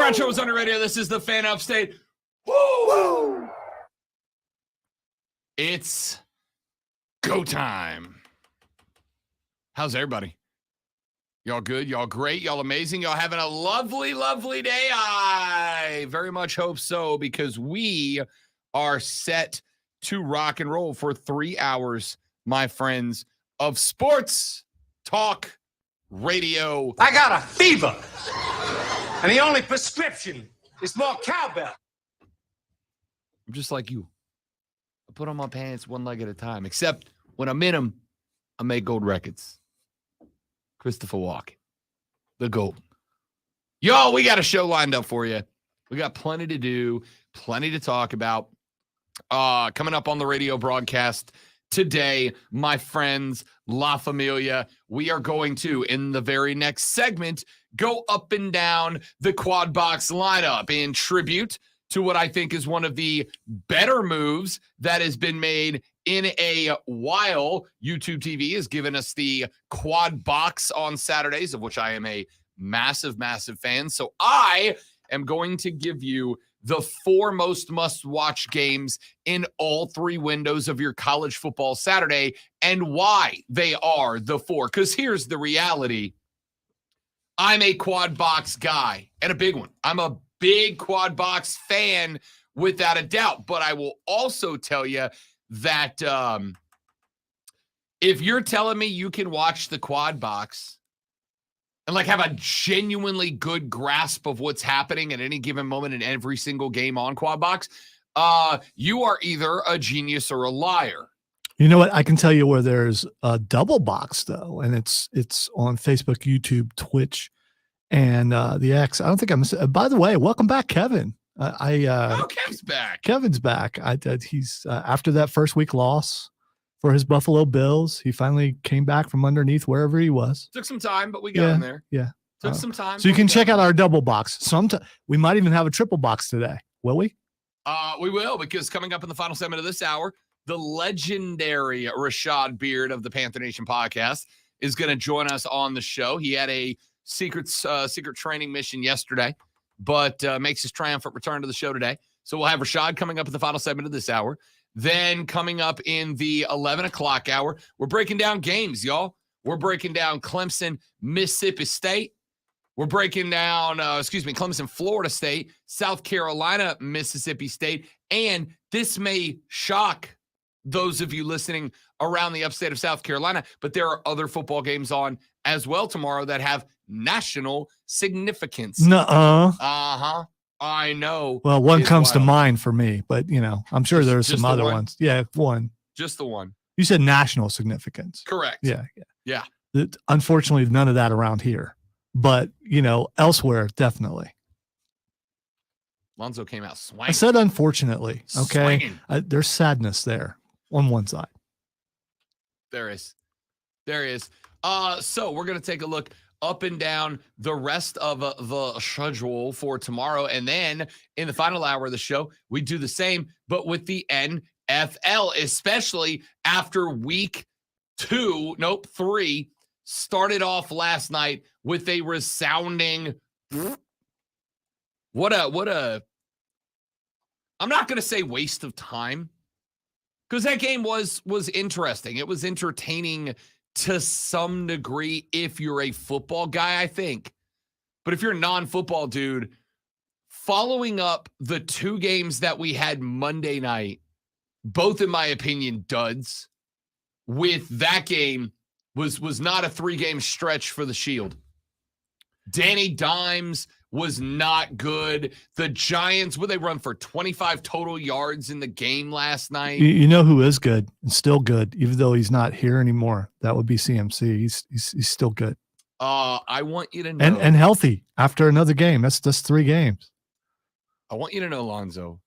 Brown Show is on the radio. This is the Fan Upstate. Woo! It's go time. How's everybody? Y'all good? Y'all great? Y'all amazing? Y'all having a lovely, lovely day? I very much hope so, because we are set to rock and roll for 3 hours, my friends, of sports talk radio. I got a fever, and the only prescription is more cowbell. I'm just like you. I put on my pants one leg at a time, except when I'm in them, I make gold records. Christopher Walken, the GOAT. Y'all, we got a show lined up for you. We got plenty to do, plenty to talk about. Coming up on the radio broadcast today, my friends, La Familia, we are going to, in the very next segment, go up and down the QuadBox lineup in tribute to what I think is one of the better moves that has been made in a while. YouTube TV has given us the QuadBox on Saturdays, of which I am a massive, massive fan. So I am going to give you the 4 most must-watch games in all 3 windows of your college football Saturday and why they are the 4. Because here's the reality. I'm a QuadBox guy, and a big one. I'm a big QuadBox fan without a doubt. But I will also tell you that if you're telling me you can watch the QuadBox and like have a genuinely good grasp of what's happening at any given moment in every single game on QuadBox, you are either a genius or a liar. You know what? I can tell you where there's a double box though, and it's on Facebook, YouTube, Twitch, and the X. I don't think I'm. By the way, welcome back, Kevin. Kevin's back. Kevin's back. He's after that first week loss for his Buffalo Bills, he finally came back from underneath wherever he was. Took some time, but we got him there. Yeah. Took some time. So you can check out our double box. We might even have a triple box today. Will we? We will, because coming up in the final segment of this hour, the legendary Rashad Beard of the Panther Nation podcast is going to join us on the show. He had a secret training mission yesterday, but makes his triumphant return to the show today. So we'll have Rashad coming up at the final segment of this hour. Then coming up in the 11 o'clock hour, we're breaking down games, y'all. We're breaking down Clemson, Mississippi State. We're breaking down, Clemson, Florida State, South Carolina, Mississippi State. And this may shock those of you listening around the upstate of South Carolina, but there are other football games on as well tomorrow that have national significance. Nuh-uh. Uh-huh. I know. Well, one comes to mind for me, but, I'm sure there's some other ones. Yeah, one. Just the one. You said national significance. Correct. Yeah. Unfortunately, none of that around here. But, elsewhere, definitely. Lonzo came out swinging. I said unfortunately, okay? Swinging. There's sadness there on one side. There is. So we're going to take a look up and down the rest of the schedule for tomorrow. And then in the final hour of the show, we do the same, but with the NFL, especially after week 3 started off last night with a resounding, what a, I'm not going to say waste of time, because that game was interesting. It was entertaining to some degree if you're a football guy, I think. But if you're a non-football dude, following up the 2 games that we had Monday night, both in my opinion duds, with that game was not a 3-game stretch for the Shield. Danny Dimes was not good. The Giants, they run for 25 total yards in the game last night. You know who is good and still good, even though he's not here anymore? That would be CMC. He's still good. I want you to know. And healthy after another game. That's 3 games. I want you to know, Lonzo,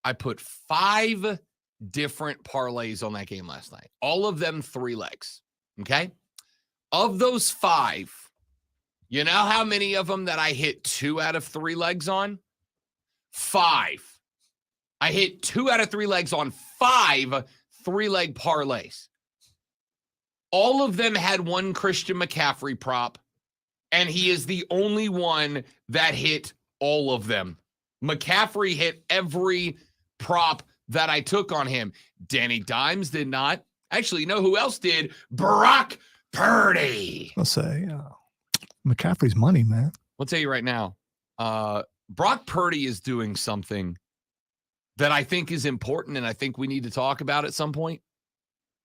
I put 5 different parlays on that game last night. All of them 3 legs. Okay? Of those 5, you know how many of them that I hit 2 out of 3 legs on? 5. I hit 2 out of 3 legs on 5 3-leg parlays. All of them had one Christian McCaffrey prop, and he is the only one that hit All of them. McCaffrey hit every prop that I took on him. Danny Dimes did not. Actually, you know who else did? Brock Purdy. I'll say McCaffrey's money, man. I'll tell you right now, Brock Purdy is doing something that I think is important, and I think we need to talk about at some point.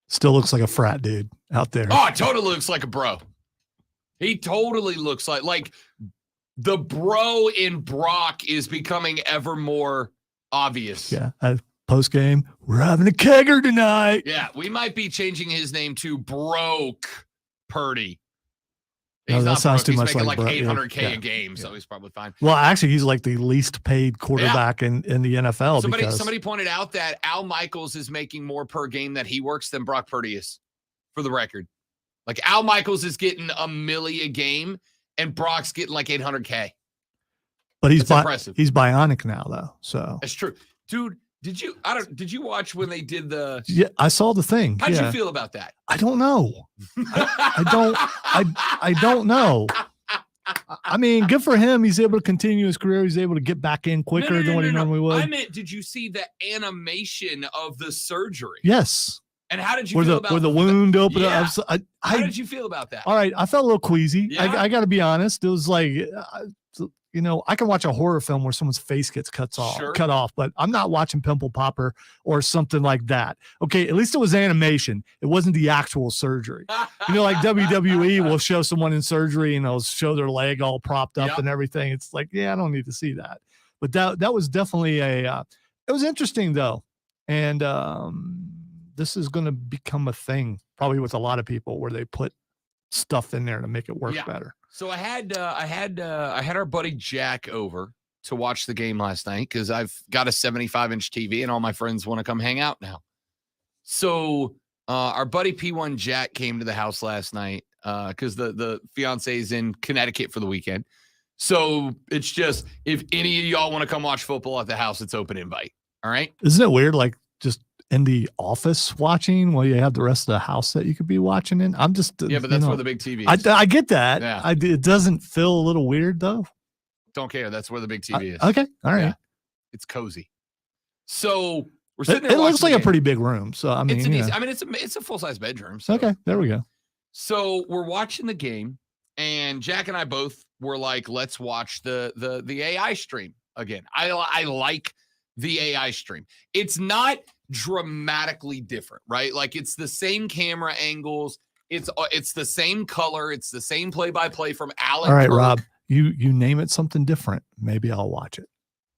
Still looks like a frat dude out there. Oh, it totally looks like a bro. He totally looks like the bro in Brock is becoming ever more obvious. Yeah. Post game, we're having a kegger tonight. Yeah, we might be changing his name to Broke Purdy. No, He's that not sounds broke. too He's much making like like bro- $800K yeah, a game, yeah. so he's probably fine. Well, actually, he's like the least paid quarterback in the NFL. Somebody pointed out that Al Michaels is making more per game that he works than Brock Purdy is, for the record. Like Al Michaels is getting $1 million a game, and Brock's getting like $800K. But he's impressive. He's bionic now, though. So That's true, dude. Did you watch when they did the? yeah, I saw the thing. How'd you feel about that? I don't know. I don't know. I mean, good for him. He's able to continue his career. He's able to get back in quicker than what he normally would. I meant, did you see the animation of the surgery? Yes. And how did you feel about where the wound opened Yeah. up? How did you feel about that? All right, I felt a little queasy. Yeah? I got to be honest. It was like, I can watch a horror film where someone's face gets cut off, but I'm not watching Pimple Popper or something like that. Okay, at least it was animation. It wasn't the actual surgery. Like WWE will show someone in surgery and they'll show their leg all propped up and everything. It's like, yeah, I don't need to see that. But that was definitely it was interesting though. And this is going to become a thing probably with a lot of people where they put stuff in there to make it work better. So I had our buddy Jack over to watch the game last night because I've got a 75-inch TV and all my friends want to come hang out now. So our buddy P1 Jack came to the house last night because the fiance is in Connecticut for the weekend. So it's just, if any of y'all want to come watch football at the house, it's open invite. All right. Isn't it weird? Like just in the office watching while you have the rest of the house that you could be watching in. I'm just but that's where the big TV is. I get that. Yeah. It doesn't feel a little weird though. Don't care. That's where the big TV is. Okay. All right. Yeah. It's cozy. So we're sitting there. It looks like a pretty big room. So I mean, it's a full-size bedroom. So. Okay. There we go. So we're watching the game, and Jack and I both were like, let's watch the AI stream again. I like the AI stream. It's not dramatically different, right? Like it's the same camera angles. It's the same color. It's the same play-by-play from Alan. All right, Kirk. Rob, you name it something different. Maybe I'll watch it.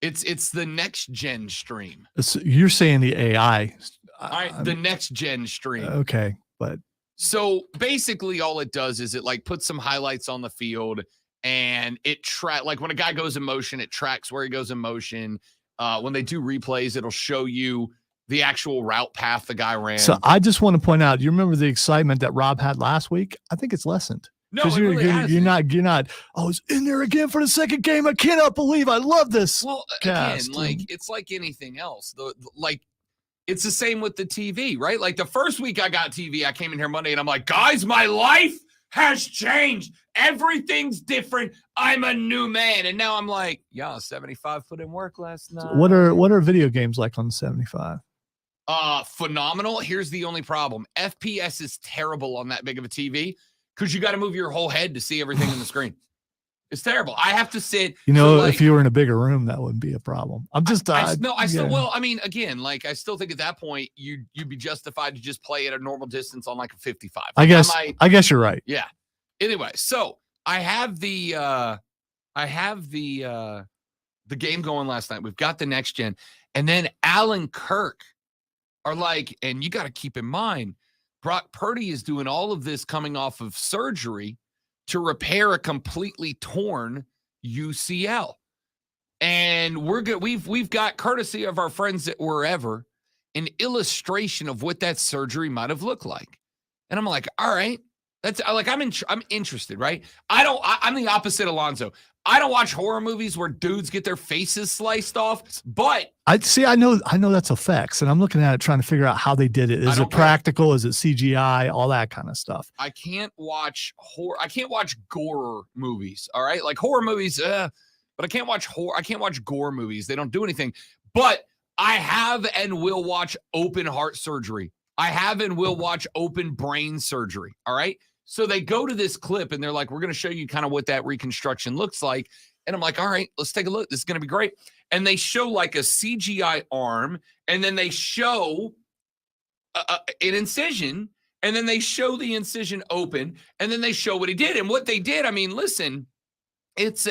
It's the next gen stream. You're saying the AI. All right, the next gen stream. Okay, but so basically all it does is it like puts some highlights on the field, and it like when a guy goes in motion, it tracks where he goes in motion. When they do replays, it'll show you the actual route path the guy ran. So I just want to point out, you remember the excitement that Rob had last week? I think it's lessened. No, it really you're not. Oh, it's in there again for the second game. I cannot believe I love this. Well, again, like it's like anything else. It's the same with the TV, right? Like the first week I got TV, I came in here Monday and I'm like, guys, my life has changed. Everything's different. I'm a new man. And now I'm like, 75 put in work last night. What are video games like on the 75? Phenomenal. Here's the only problem. FPS is terrible on that big of a TV because you got to move your whole head to see everything on the screen. It's terrible. I have to sit. If you were in a bigger room, that wouldn't be a problem. I'm just well, I mean, again, like I still think at that point you'd be justified to just play at a normal distance on like a 55. I guess you're right. Yeah. Anyway, so I have the game going last night. We've got the next gen, and then Alan Kirk are like, and you got to keep in mind, Brock Purdy is doing all of this coming off of surgery to repair a completely torn UCL. And we're good. We've got, courtesy of our friends at Wherever, an illustration of what that surgery might have looked like. And I'm like, all right, that's like, I'm interested, right? I'm the opposite of Alonzo. I don't watch horror movies where dudes get their faces sliced off, but I know that's effects, and I'm looking at it trying to figure out how they did it. Is it practical? Is it CGI? All that kind of stuff. I can't watch gore movies. All right. Like horror movies, but I can't watch horror. I can't watch gore movies. They don't do anything. But I have and will watch open heart surgery. I have and will watch open brain surgery. All right. So they go to this clip and they're like, we're going to show you kind of what that reconstruction looks like. And I'm like, all right, let's take a look. This is going to be great. And they show like a CGI arm, and then they show an incision, and then they show the incision open, and then they show what he did. And what they did, I mean, listen, it's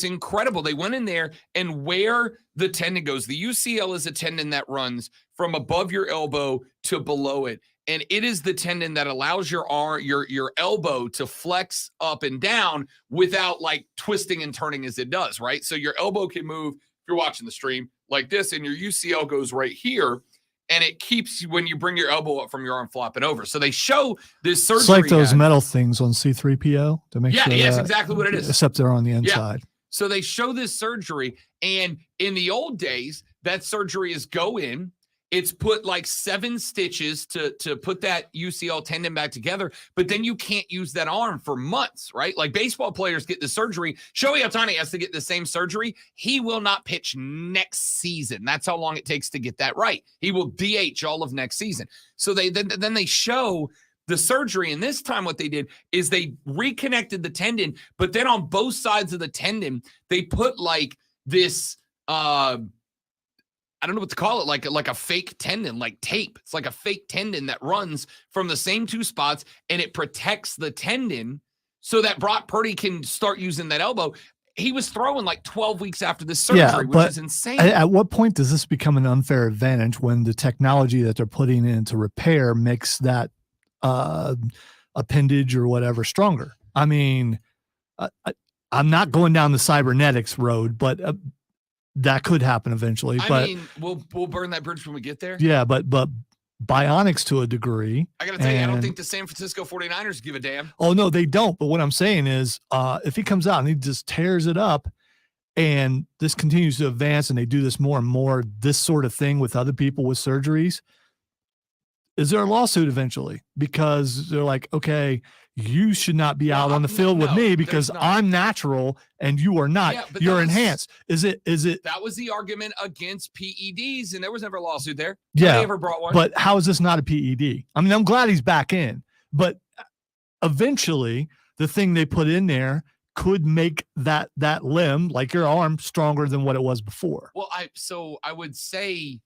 incredible. They went in there, and where the tendon goes, the UCL is a tendon that runs from above your elbow to below it. And it is the tendon that allows your arm, your elbow to flex up and down without like twisting and turning as it does, right? So your elbow can move, if you're watching the stream, like this, and your UCL goes right here. And it keeps you, when you bring your elbow up from your arm, flopping over. So they show this surgery. It's like those metal things on C-3PO to make sure. Yeah, that's exactly what it is. Except they're on the inside. Yeah. So they show this surgery. And in the old days, that surgery is go in. It's put like 7 stitches to put that UCL tendon back together. But then you can't use that arm for months, right? Like baseball players get the surgery. Shohei Ohtani has to get the same surgery. He will not pitch next season. That's how long it takes to get that right. He will DH all of next season. So then they show the surgery. And this time what they did is they reconnected the tendon. But then on both sides of the tendon, they put like this I don't know what to call it, like a fake tendon, like tape. It's like a fake tendon that runs from the same 2 spots, and it protects the tendon so that Brock Purdy can start using that elbow. He was throwing like 12 weeks after this surgery, which is insane. At what point does this become an unfair advantage when the technology that they're putting in to repair makes that appendage or whatever stronger? I mean, I'm not going down the cybernetics road, but that could happen eventually. I mean, we'll burn that bridge when we get there. Yeah, but bionics to a degree. I got to tell you, I don't think the San Francisco 49ers give a damn. Oh, no, they don't. But what I'm saying is if he comes out and he just tears it up and this continues to advance and they do this more and more, this sort of thing with other people with surgeries, is there a lawsuit eventually? Because they're like, okay, you should not be out on the field with me because I'm natural and you are not. You're enhanced. Is it? That was the argument against PEDs, and there was never a lawsuit there. Yeah. Nobody ever brought one. But how is this not a PED? I mean, I'm glad he's back in, but eventually the thing they put in there could make that limb, like your arm, stronger than what it was before. Well, I would say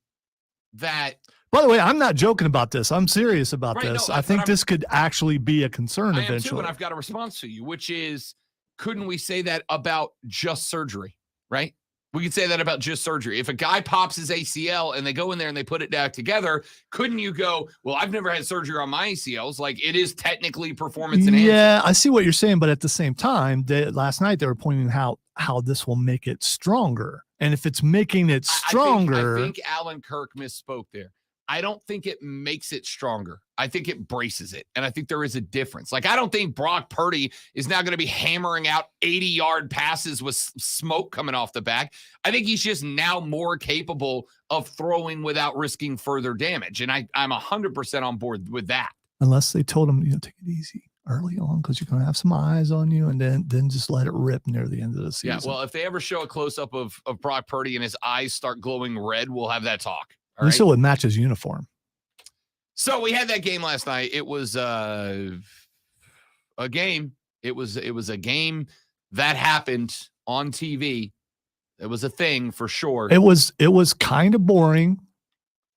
that. By the way, I'm not joking about this. I'm serious about this. No, I think this could actually be a concern eventually. I am too, and I've got a response to you, which is, couldn't we say that about just surgery, right? We could say that about just surgery. If a guy pops his ACL and they go in there and they put it back together, couldn't you go, well, I've never had surgery on my ACLs. Like, it is technically performance enhancing. Yeah, I see what you're saying, but at the same time, last night they were pointing out how this will make it stronger. And if it's making it stronger. I think Alan Kirk misspoke there. I don't think it makes it stronger. I think it braces it. And I think there is a difference. Like, I don't think Brock Purdy is now going to be hammering out 80-yard passes with smoke coming off the back. I think he's just now more capable of throwing without risking further damage. And I'm 100% on board with that. Unless they told him, take it easy early on because you're going to have some eyes on you, and then just let it rip near the end of the season. Yeah, well, if they ever show a close-up of Brock Purdy and his eyes start glowing red, we'll have that talk. At least it would match his uniform. So we had that game last night. It was a game. It was a game that happened on TV. It was a thing for sure. It was kind of boring.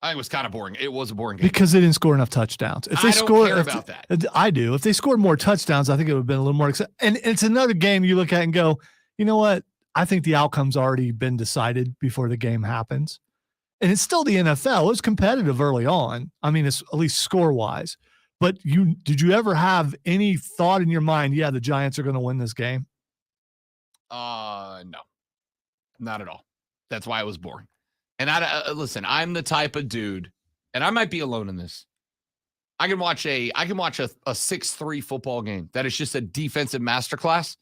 I think it was kind of boring. It was a boring game because they didn't score enough touchdowns. If they care about that. I do. If they scored more touchdowns, I think it would have been a little more exciting. And it's another game you look at and go, you know what? I think the outcome's already been decided before the game happens. And it's still the NFL. It was competitive early on. I mean, it's at least score-wise. But did you ever have any thought in your mind, the Giants are going to win this game? No. Not at all. That's why it was boring. And listen, I'm the type of dude, and I might be alone in this. I can watch a 6-3 football game that is just a defensive masterclass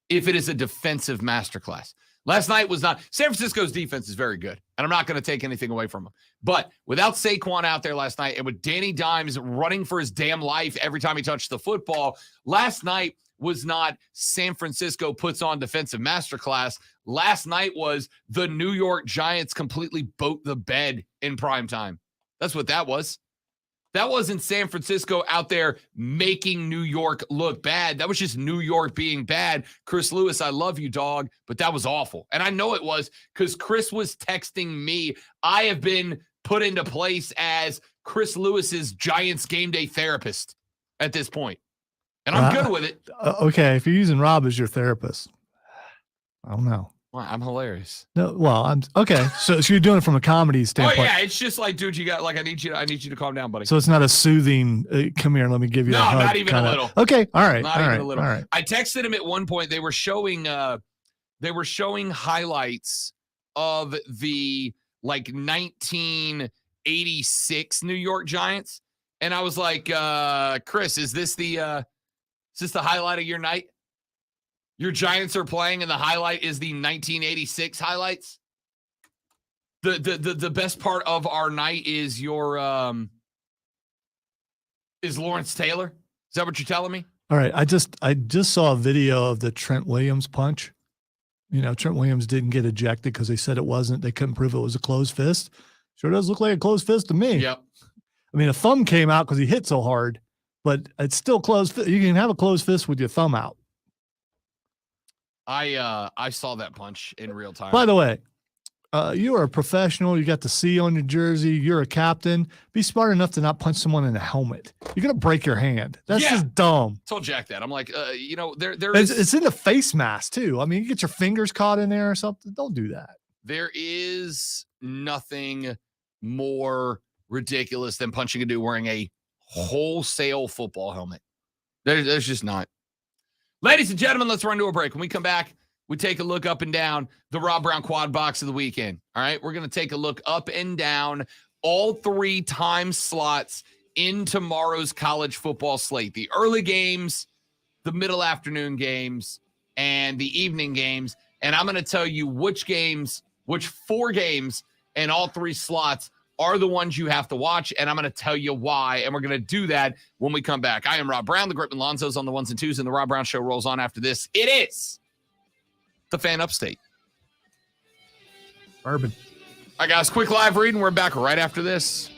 if it is a defensive masterclass. Last night was not. San Francisco's defense is very good, and I'm not going to take anything away from them. But without Saquon out there last night, and with Danny Dimes running for his damn life every time he touched the football, last night was not San Francisco puts on defensive masterclass. Last night was the New York Giants completely boat the bed in prime time. That's what that was. That wasn't San Francisco out there making New York look bad. That was just New York being bad. Chris Lewis, I love you, dog, but that was awful. And I know it was because Chris was texting me. I have been put into place as Chris Lewis's Giants game day therapist at this point. And I'm good with it. Okay, if you're using Rob as your therapist, I don't know. Well, I'm hilarious. No, well, I'm okay. So you're doing it from a comedy standpoint. Oh yeah, it's just like, dude, you got like I need you to calm down, buddy. So it's not a soothing. Come here, let me give you a hug. No, not even kinda. a little. Okay, all right, not all even right, a little. all right. I texted him at one point. They were showing highlights of the like 1986 New York Giants, and I was like, Chris, is this the highlight of your night? Your Giants are playing, and the highlight is the 1986 highlights. The best part of our night is your is Lawrence Taylor. Is that what you're telling me? All right. I just saw a video of the Trent Williams punch. You know, Trent Williams didn't get ejected because they said it wasn't. They couldn't prove it was a closed fist. Sure does look like a closed fist to me. Yep. I mean, a thumb came out because he hit so hard, but it's still closed. You can have a closed fist with your thumb out. I saw that punch in real time. By the way, you are a professional. You got the C on your jersey. You're a captain. Be smart enough to not punch someone in the helmet. You're gonna break your hand. That's just dumb. Told Jack that. I'm like, it's in the face mask too. I mean, you get your fingers caught in there or something. Don't do that. There is nothing more ridiculous than punching a dude wearing a wholesale football helmet. There's just not. Ladies and gentlemen, let's run to a break. When we come back, we take a look up and down the Rob Brown quad box of the weekend. All right, we're going to take a look up and down all 3 time slots in tomorrow's college football slate. The early games, the middle afternoon games, and the evening games. And I'm going to tell you which 4 games in all 3 slots are the ones you have to watch, and I'm going to tell you why, and we're going to do that when we come back. I am Rob Brown. The Gripman Lonzo's on the 1s and 2s, and the Rob Brown Show rolls on after this. It is the Fan Upstate. Urban. All right, guys, quick live read, and we're back right after this.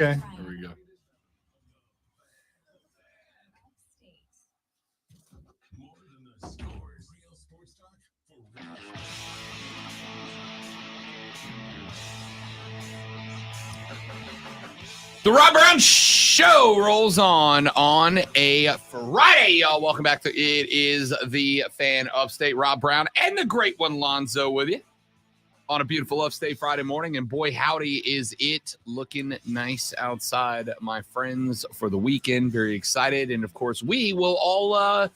Okay. There we go. The Rob Brown Show rolls on a Friday, y'all. Welcome back to It Is the Fan Upstate. Rob Brown and the great one Lonzo with you on a beautiful Upstate Friday morning. And boy, howdy is it looking nice outside, my friends, for the weekend. Very excited. And of course, we will all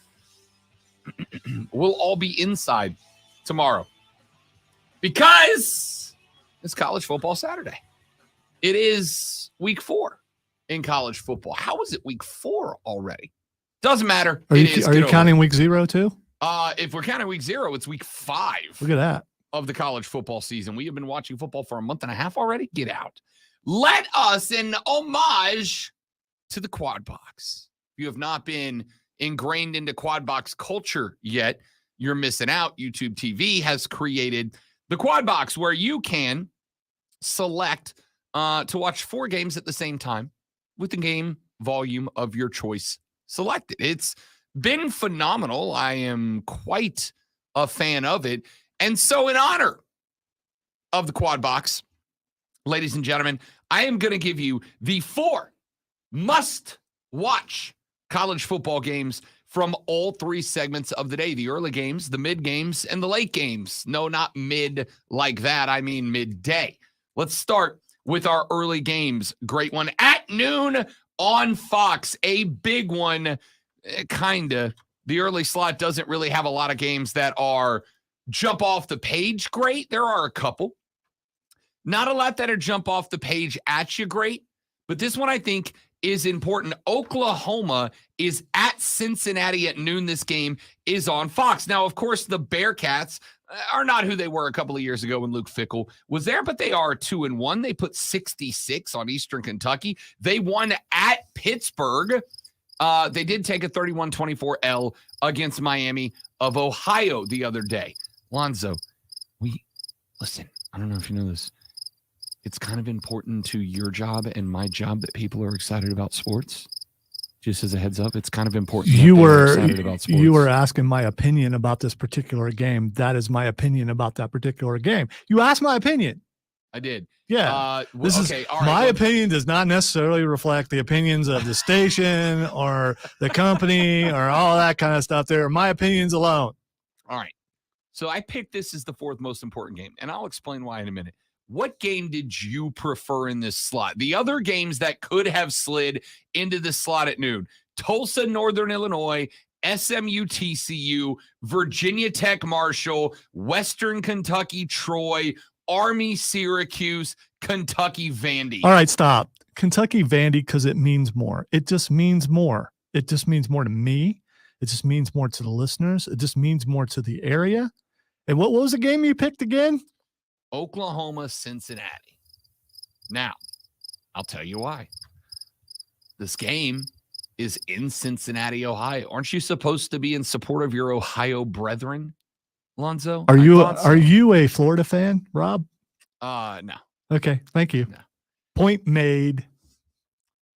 we'll all be inside tomorrow because it's college football Saturday. It is week 4 in college football. How is it week 4 already? Doesn't matter. Are you counting week 0 too? If we're counting week 0, it's week 5. Look at that. Of the college football season. We have been watching football for a month and a half already. Get out. Let us, in homage to the QuadBox. If you have not been ingrained into QuadBox culture yet, you're missing out. YouTube TV has created the QuadBox where you can select to watch 4 games at the same time with the game volume of your choice selected. It's been phenomenal. I am quite a fan of it. And so in honor of the QuadBox, ladies and gentlemen, I am going to give you the 4 must-watch college football games from all 3 segments of the day. The early games, the mid games, and the late games. No, not mid like that. I mean midday. Let's start with our early games. Great one at noon on Fox. A big one, kind of. The early slot doesn't really have a lot of games that are jump off the page great. There are a couple. Not a lot that are jump off the page at you great. But this one I think is important. Oklahoma is at Cincinnati at noon. This game is on Fox. Now, of course, the Bearcats are not who they were a couple of years ago when Luke Fickell was there, but they are 2-1. They put 66 on Eastern Kentucky. They won at Pittsburgh. They did take a 31-24 L against Miami of Ohio the other day. Lonzo, listen, I don't know if you know this. It's kind of important to your job and my job that people are excited about sports. Just as a heads up, it's kind of important. You were asking my opinion about this particular game. That is my opinion about that particular game. You asked my opinion. I did. Yeah. My opinion does not necessarily reflect the opinions of the station or the company or all that kind of stuff. There are my opinions alone. All right. So I picked this as the 4th most important game, and I'll explain why in a minute. What game did you prefer in this slot? The other games that could have slid into the slot at noon: Tulsa, Northern Illinois, SMU, TCU, Virginia Tech, Marshall, Western Kentucky, Troy, Army, Syracuse, Kentucky, Vandy. All right, stop. Kentucky, Vandy, because it means more. It just means more. It just means more to me. It just means more to the listeners. It just means more to the area. And what was the game you picked again? Oklahoma, Cincinnati. Now, I'll tell you why. This game is in Cincinnati, Ohio. Aren't you supposed to be in support of your Ohio brethren, Lonzo? Are you a Florida fan, Rob? No. Okay, thank you. No. Point made.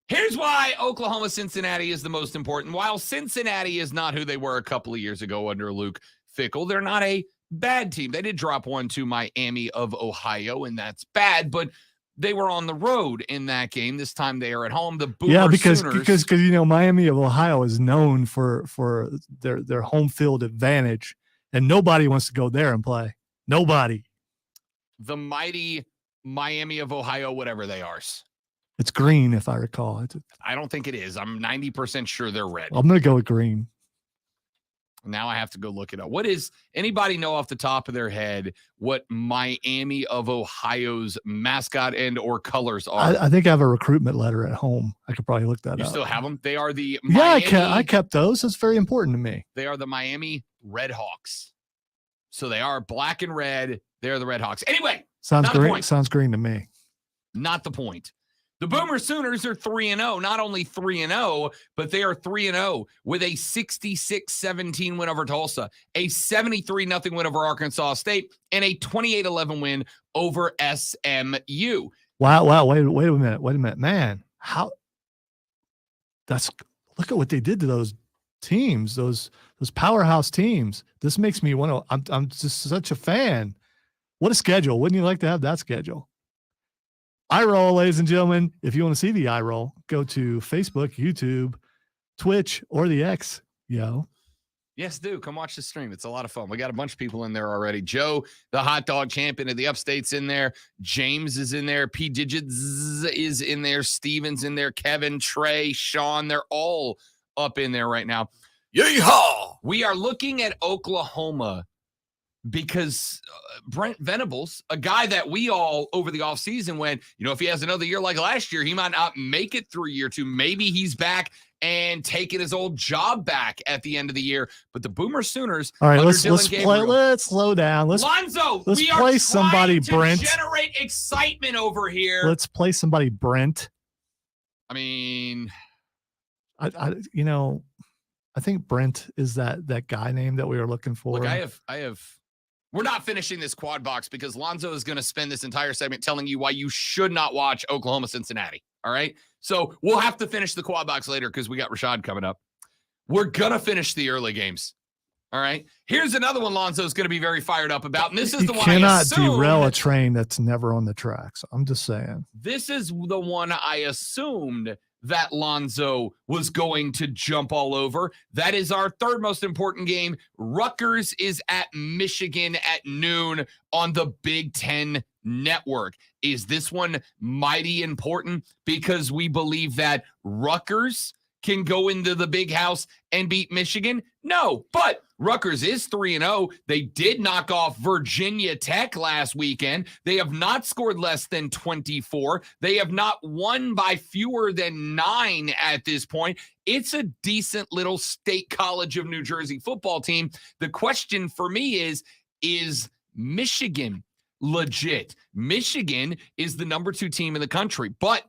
Here's why Oklahoma, Cincinnati is the most important. While Cincinnati is not who they were a couple of years ago under Luke Fickell, they're not a bad team. They did drop 1 to Miami of Ohio, and that's bad, but they were on the road in that game. This time they are at home. The Boomer Sooners, because Miami of Ohio is known for their home field advantage, and nobody wants to go there and play. Nobody. The mighty Miami of Ohio, whatever they are. It's green, if I recall. I don't think it is. I'm 90% sure they're red. I'm going to go with green. Now I have to go look it up. What is anybody know off the top of their head what Miami of Ohio's mascot and or colors are? I think I have a recruitment letter at home. I could probably look that up. You still have them? They are the Miami, I kept those. That's very important to me. They are the Miami Redhawks. So they are black and red. They're the Redhawks. Anyway, sounds green. Sounds green to me. Not the point. The Boomer Sooners are 3-0. Not only 3-0, but they are 3-0 with a 66-17 win over Tulsa, a 73-0 win over Arkansas State, and a 28-11 win over SMU. Wow. Wait a minute. Man, look at what they did to those teams, those powerhouse teams. This makes me want to, I'm just such a fan. What a schedule. Wouldn't you like to have that schedule? Eye roll, ladies and gentlemen. If you want to see the eye roll, go to Facebook, YouTube, Twitch, or the X, Yes, do. Come watch the stream. It's a lot of fun. We got a bunch of people in there already. Joe, the hot dog champion of the Upstate's in there. James is in there. P. Digits is in there. Steven's in there. Kevin, Trey, Sean, they're all up in there right now. Yeehaw! We are looking at Oklahoma because Brent Venables, a guy that we all over the offseason went, if he has another year like last year, he might not make it through year two. Maybe he's back and taking his old job back at the end of the year. But the Boomer Sooners, all right, let's slow down. Lonzo, let's we play are somebody, to Brent. Generate excitement over here. Let's play somebody, Brent. I mean, I think Brent is that guy name that we were looking for. Look, I have. We're not finishing this quad box because Lonzo is going to spend this entire segment telling you why you should not watch Oklahoma Cincinnati. All right. So we'll have to finish the quad box later because we got Rashad coming up. We're going to finish the early games. All right. Here's another one Lonzo's going to be very fired up about. And this is the one I cannot derail a train that's never on the tracks. I'm just saying. This is the one I assumed that Lonzo was going to jump all over. That is our third most important game. Rutgers is at Michigan at noon on the Big Ten Network. Is this one mighty important because we believe that Rutgers can go into the big house and beat Michigan? No, but Rutgers is 3-0. They did knock off Virginia Tech last weekend. They have not scored less than 24. They have not won by fewer than 9 at this point. It's a decent little State College of New Jersey football team. The question for me is Michigan legit? Michigan is the number 2 team in the country, but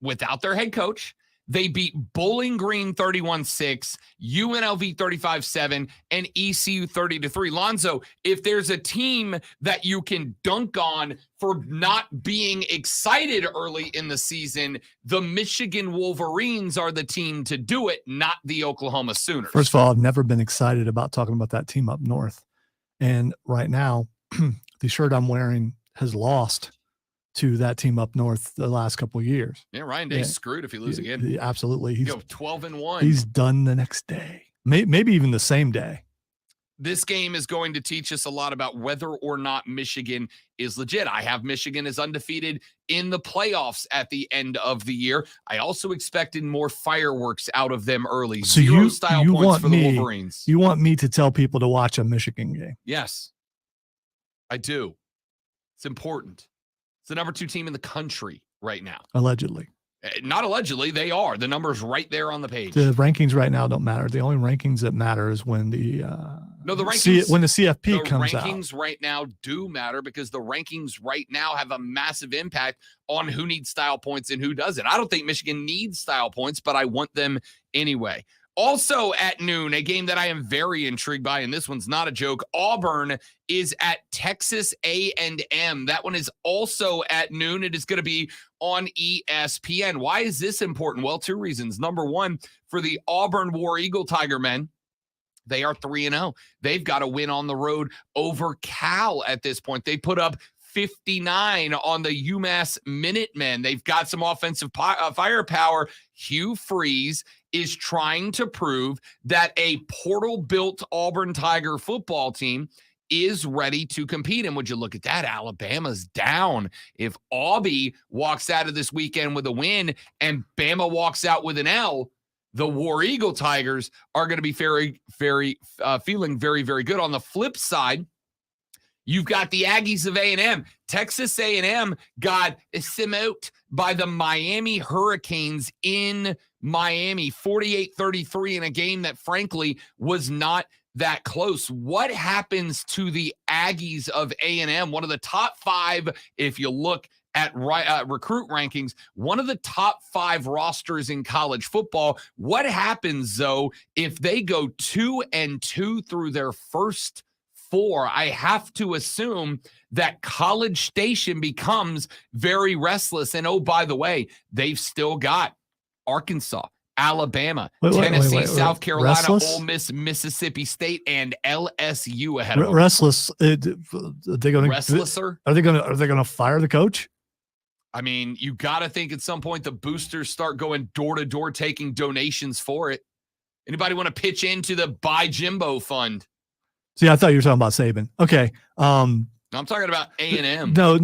without their head coach, they beat Bowling Green 31-6, UNLV 35-7, and ECU 30-3. Lonzo, if there's a team that you can dunk on for not being excited early in the season, the Michigan Wolverines are the team to do it, not the Oklahoma Sooners. First of all, I've never been excited about talking about that team up north. And right now, the shirt I'm wearing has lost to that team up north the last couple of years. Yeah, Ryan Day's screwed if he loses again. Absolutely. He's 12-1. He's done the next day, maybe even the same day. This game is going to teach us a lot about whether or not Michigan is legit. I have Michigan as undefeated in the playoffs at the end of the year. I also expected more fireworks out of them early. So Zero style points for the Wolverines. You want me to tell people to watch a Michigan game? Yes, I do. It's important. It's the number 2 team in the country right now. Allegedly. Not allegedly. They are. The number's right there on the page. The rankings right now don't matter. The only rankings that matter is when the rankings, when the CFP comes out. The rankings right now do matter because the rankings right now have a massive impact on who needs style points and who doesn't. I don't think Michigan needs style points, but I want them anyway. Also at noon, a game that I am very intrigued by, and this one's not a joke. Auburn is at Texas A&M. That one is also at noon. It is going to be on ESPN. Why is this important? Well, 2 reasons. Number 1, for the Auburn War Eagle Tiger men, they are 3-0. They've got to win on the road over Cal at this point. They put up 59 on the UMass Minutemen. They've got some offensive firepower. Hugh Freeze is trying to prove that a portal-built Auburn Tiger football team is ready to compete. And would you look at that? Alabama's down. If Aubie walks out of this weekend with a win and Bama walks out with an L, the War Eagle Tigers are going to be feeling very, very good. On the flip side, you've got the Aggies of A&M. Texas A&M got smoked by the Miami Hurricanes in Miami, 48-33 in a game that, frankly, was not that close. What happens to the Aggies of A&M? One of the top 5, if you look at recruit rankings, one of the top 5 rosters in college football. What happens, though, if they go 2-2 through their first 4, I have to assume that College Station becomes very restless. And, oh, by the way, they've still got Arkansas, Alabama, Tennessee, South Carolina, restless? Ole Miss, Mississippi State, and LSU ahead of them. Restless. Are they going to fire the coach? I mean, you got to think at some point the boosters start going door to door taking donations for it. Anybody want to pitch into the Buy Jimbo Fund? See, I thought you were talking about Saban. Okay. I'm talking about A&M. No.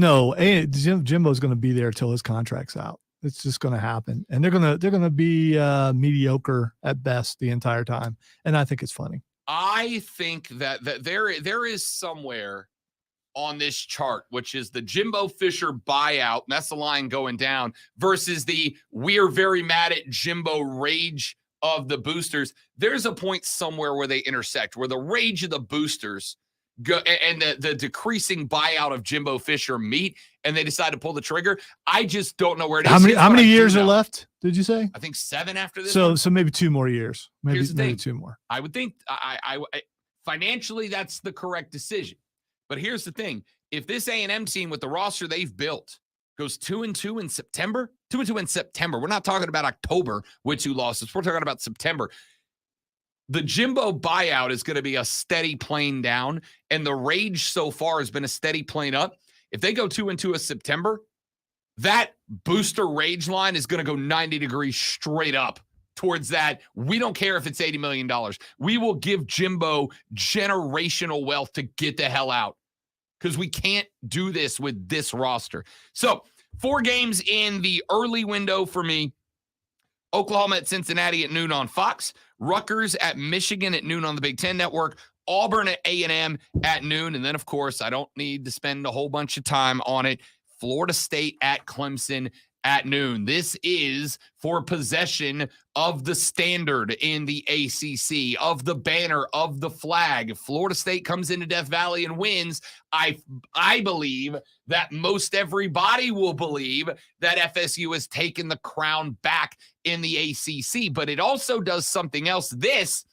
Jimbo's going to be there till his contract's out. It's just going to happen, and they're going to be mediocre at best the entire time. And I think it's funny. I think that there is somewhere on this chart, which is the Jimbo Fisher buyout, and that's the line going down, versus the we're very mad at Jimbo rage of the boosters. There's a point somewhere where they intersect, where the rage of the boosters go and the decreasing buyout of Jimbo Fisher meet, and they decide to pull the trigger. I just don't know where it is. How many years are left, did you say? I think 7 after this. So maybe 2 more years. Maybe 2 more. I would think I financially that's the correct decision. But here's the thing. If this A&M team with the roster they've built goes 2-2 in September, 2-2 in September, we're not talking about October with 2 losses. We're talking about September. The Jimbo buyout is going to be a steady plane down, and the rage so far has been a steady plane up. If they go 2-2 in September, that booster rage line is going to go 90 degrees straight up towards that. We don't care if it's $80 million. We will give Jimbo generational wealth to get the hell out, because we can't do this with this roster. So 4 games in the early window for me. Oklahoma at Cincinnati at noon on Fox. Rutgers at Michigan at noon on the Big Ten Network. Auburn at A&M at noon. And then, of course, I don't need to spend a whole bunch of time on it. Florida State at Clemson at noon. This is for possession of the standard in the ACC, of the banner, of the flag. If Florida State comes into Death Valley and wins, I believe that most everybody will believe that FSU has taken the crown back in the ACC. But it also does something else. This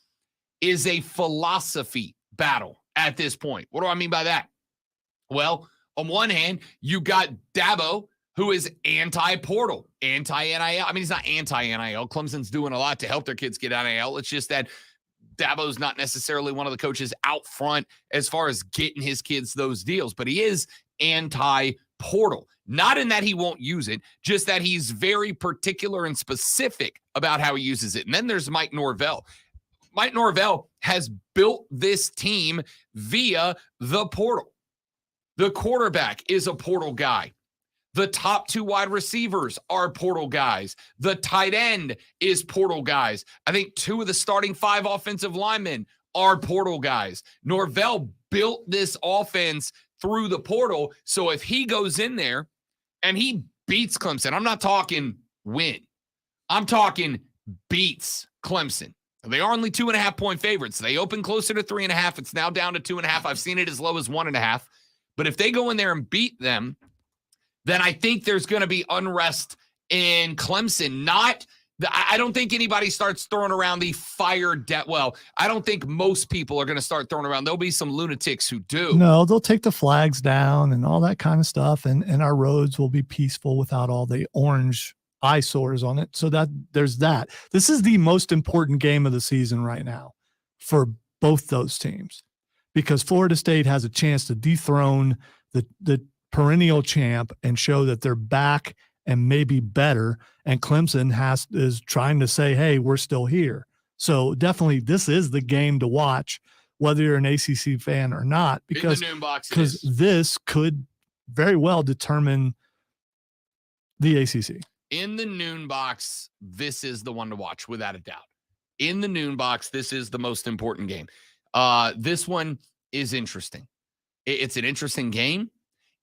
is a philosophy battle at this point. What do I mean by that? Well, on one hand, you got Dabo, who is anti-portal, anti-NIL. I mean, he's not anti-NIL. Clemson's doing a lot to help their kids get NIL. It's just that Dabo's not necessarily one of the coaches out front as far as getting his kids those deals, but he is anti-portal. Not in that he won't use it, just that he's very particular and specific about how he uses it. And then there's Mike Norvell. Mike Norvell has built this team via the portal. The quarterback is a portal guy. The top 2 wide receivers are portal guys. The tight end is portal guys. I think 2 of the starting 5 offensive linemen are portal guys. Norvell built this offense through the portal. So if he goes in there and he beats Clemson, I'm not talking win. I'm talking beats Clemson. They are only 2.5-point favorites. They open closer to 3.5. It's now down to 2.5. I've seen it as low as 1.5. But if they go in there and beat them, then I think there's going to be unrest in Clemson. I don't think anybody starts throwing around the fire debt. Well, I don't think most people are going to start throwing around. There'll be some lunatics who do. No, they'll take the flags down and all that kind of stuff. And our roads will be peaceful without all the orange eyesores on it. So that there's that. This is the most important game of the season right now for both those teams, because Florida State has a chance to dethrone the perennial champ and show that they're back and maybe better. And Clemson is trying to say, hey, we're still here. So definitely this is the game to watch, whether you're an ACC fan or not, because this could very well determine the ACC. In the noon box, this is the one to watch without a doubt. In the noon box, this is the most important game. This one is interesting. It's an interesting game.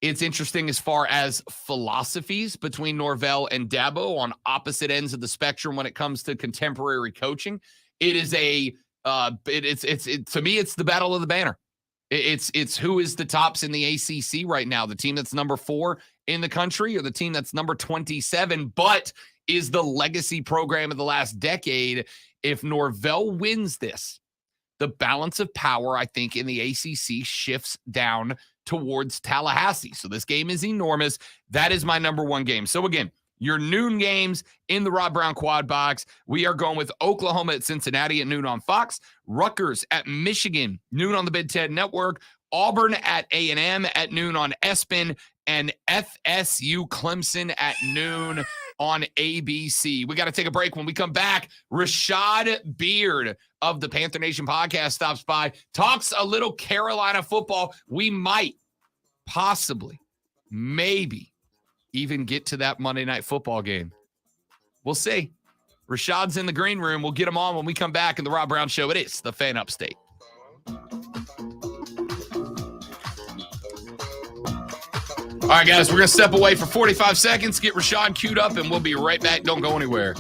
It's interesting as far as philosophies between Norvell and Dabo on opposite ends of the spectrum when it comes to contemporary coaching. It is to me, it's the battle of the banner. It's who is the tops in the ACC right now, the team that's number 4 in the country or the team that's number 27, but is the legacy program of the last decade. If Norvell wins this, the balance of power, I think, in the ACC shifts down towards Tallahassee. So this game is enormous. That is my number one game. So again, your noon games in the Rob Brown Quad Box. We are going with Oklahoma at Cincinnati at noon on Fox, Rutgers at Michigan, noon on the Big Ten Network, Auburn at A&M at noon on ESPN, and FSU Clemson at noon on ABC. We got to take a break. When we come back, Rashad Beard of the Panther Nation podcast stops by, talks a little Carolina football. We might, possibly, maybe even get to that Monday Night Football game. We'll see. Rashad's in the green room. We'll get him on when we come back in the Rob Brown Show. It is the Fan Upstate. All right, guys, we're going to step away for 45 seconds, get Rashad queued up, and we'll be right back. Don't go anywhere.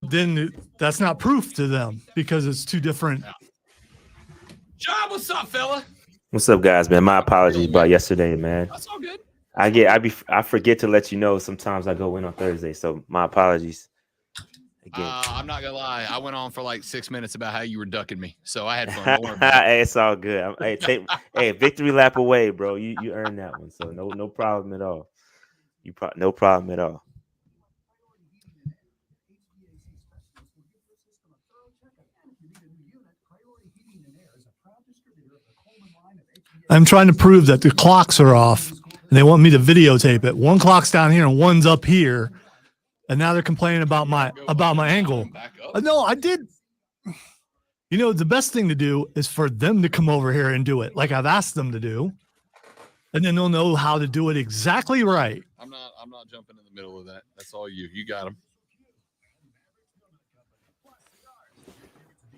Then that's not proof to them because it's two different. John, what's up, fella? What's up, guys, man? My apologies about yesterday, man. That's all good. I forget to let you know sometimes I go in on Thursday, so my apologies. Again. I'm not gonna lie. I went on for like 6 minutes about how you were ducking me, so I had fun. Don't worry about it. Hey, it's all good. Hey, victory lap away, bro. You earned that one, so no problem at all. No problem at all. I'm trying to prove that the clocks are off, and they want me to videotape it. One clock's down here and one's up here, and now they're complaining about my angle. No, I did. You know, the best thing to do is for them to come over here and do it, like I've asked them to do, and then they'll know how to do it exactly right. I'm not jumping in the middle of that. That's all you. You got them.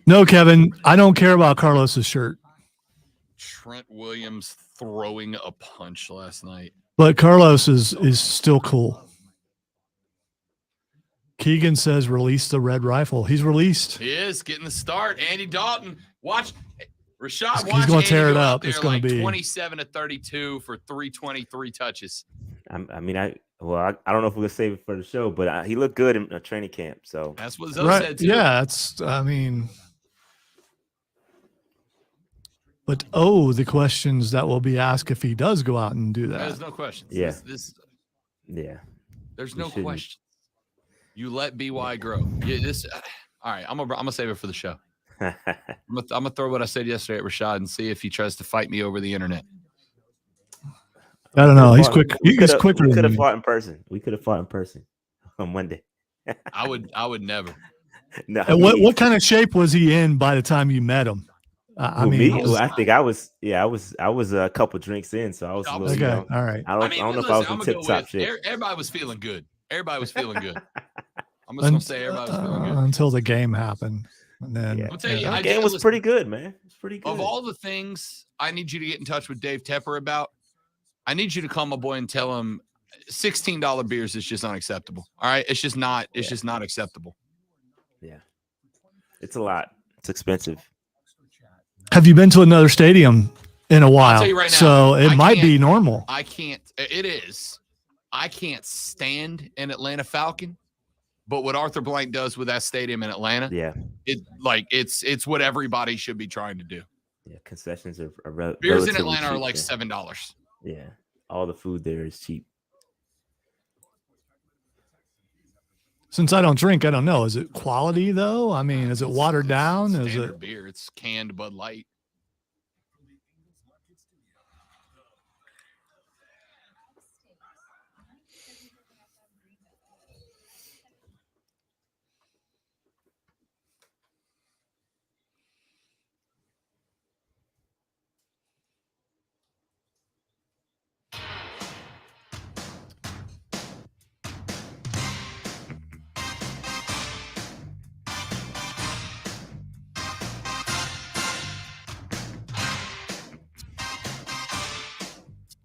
No, Kevin, I don't care about Carlos's shirt. Trent Williams throwing a punch last night. But Carlos is still cool. Keegan says release the red rifle. He's released. He is getting the start. Andy Dalton, watch Rashad. He's going to tear it up. It's going like to be 27-32 for 323 touches. I don't know if we're gonna save it for the show, but he looked good in a training camp. So that's what Zoe said too. Yeah, But the questions that will be asked if he does go out and do that. There's no questions. Yeah. There's no question. You let BY grow. All right. I'm gonna save it for the show. I'm gonna throw what I said yesterday at Rashad and see if he tries to fight me over the internet. I don't know. He's quick. He's quicker. We could have fought in person. On Monday. I would never. No. And what kind of shape was he in by the time you met him? I mean, me? Well, I think I was a couple drinks in, so I was a little, okay. All right. I don't know if I was in tip top shape. Everybody was feeling good. Everybody was feeling good. I'm just gonna say everybody was feeling good until the game happened, and then I'll tell you, the game was pretty good, man. It was pretty good. Of all the things I need you to get in touch with Dave Tepper about, I need you to call my boy and tell him $16 beers is just unacceptable. All right, it's just not. It's just not acceptable. Yeah, it's a lot. It's expensive. Have you been to another stadium in a while? I'll tell you right now, so it might be normal. I can't. It is. I can't stand an Atlanta Falcon, but what Arthur Blank does with that stadium in Atlanta, it's what everybody should be trying to do. Yeah, concessions are beers in Atlanta cheap, are like $7. Yeah, all the food there is cheap. Since I don't drink, I don't know. Is it quality though? I mean, is it watered down? It's is it beer? It's canned Bud Light.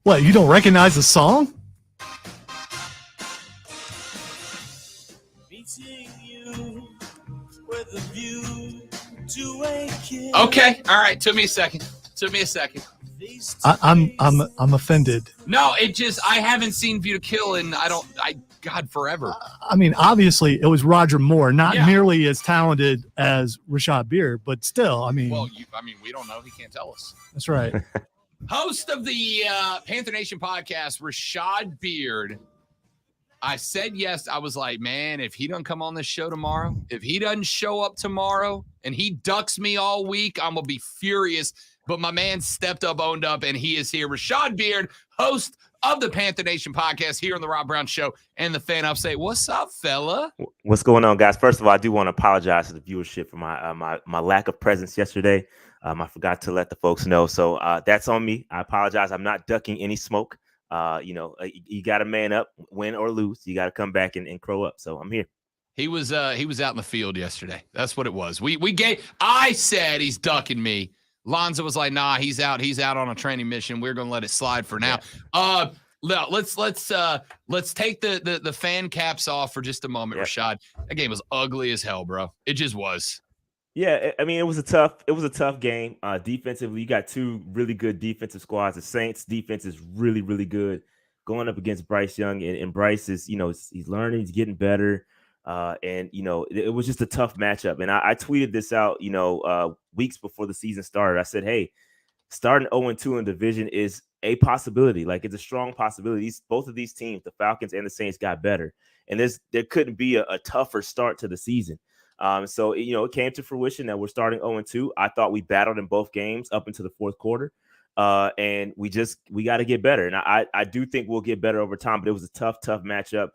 What, you don't recognize the song? Okay, all right. Took me a second. I'm offended. No, I haven't seen View to Kill in God forever. I mean, obviously it was Roger Moore, not nearly as talented as Rashad Beard, but still, I mean. Well, we don't know. He can't tell us. That's right. Host of the Panther Nation podcast, Rashad Beard. I said yes. I was like, man, if he doesn't come on this show tomorrow, if he doesn't show up tomorrow and he ducks me all week, I'm going to be furious. But my man stepped up, owned up, and he is here. Rashad Beard, host of the Panther Nation podcast here on the Rob Brown Show and the Fan Upstate. What's up, fella? What's going on, guys? First of all, I do want to apologize to the viewership for my lack of presence yesterday. I forgot to let the folks know. So that's on me. I apologize. I'm not ducking any smoke. You got to man up, win or lose. You got to come back and crow up. So I'm here. He was out in the field yesterday. That's what it was. I said he's ducking me. Lonzo was like, nah, he's out on a training mission. We're going to let it slide for now. Yeah. Let's take the fan caps off for just a moment, Rashad. That game was ugly as hell, bro. It just was. Yeah, I mean, it was a tough game. Defensively, you got two really good defensive squads. The Saints defense is really, really good. Going up against Bryce Young, and Bryce is, he's learning, he's getting better. It was just a tough matchup. And I tweeted this out, weeks before the season started. I said, hey, starting 0-2 in division is a possibility. Like, it's a strong possibility. Both of these teams, the Falcons and the Saints, got better. And there couldn't be a tougher start to the season. So it came to fruition that we're starting 0-2. I thought we battled in both games up into the fourth quarter. And we got to get better. And I do think we'll get better over time, but it was a tough matchup.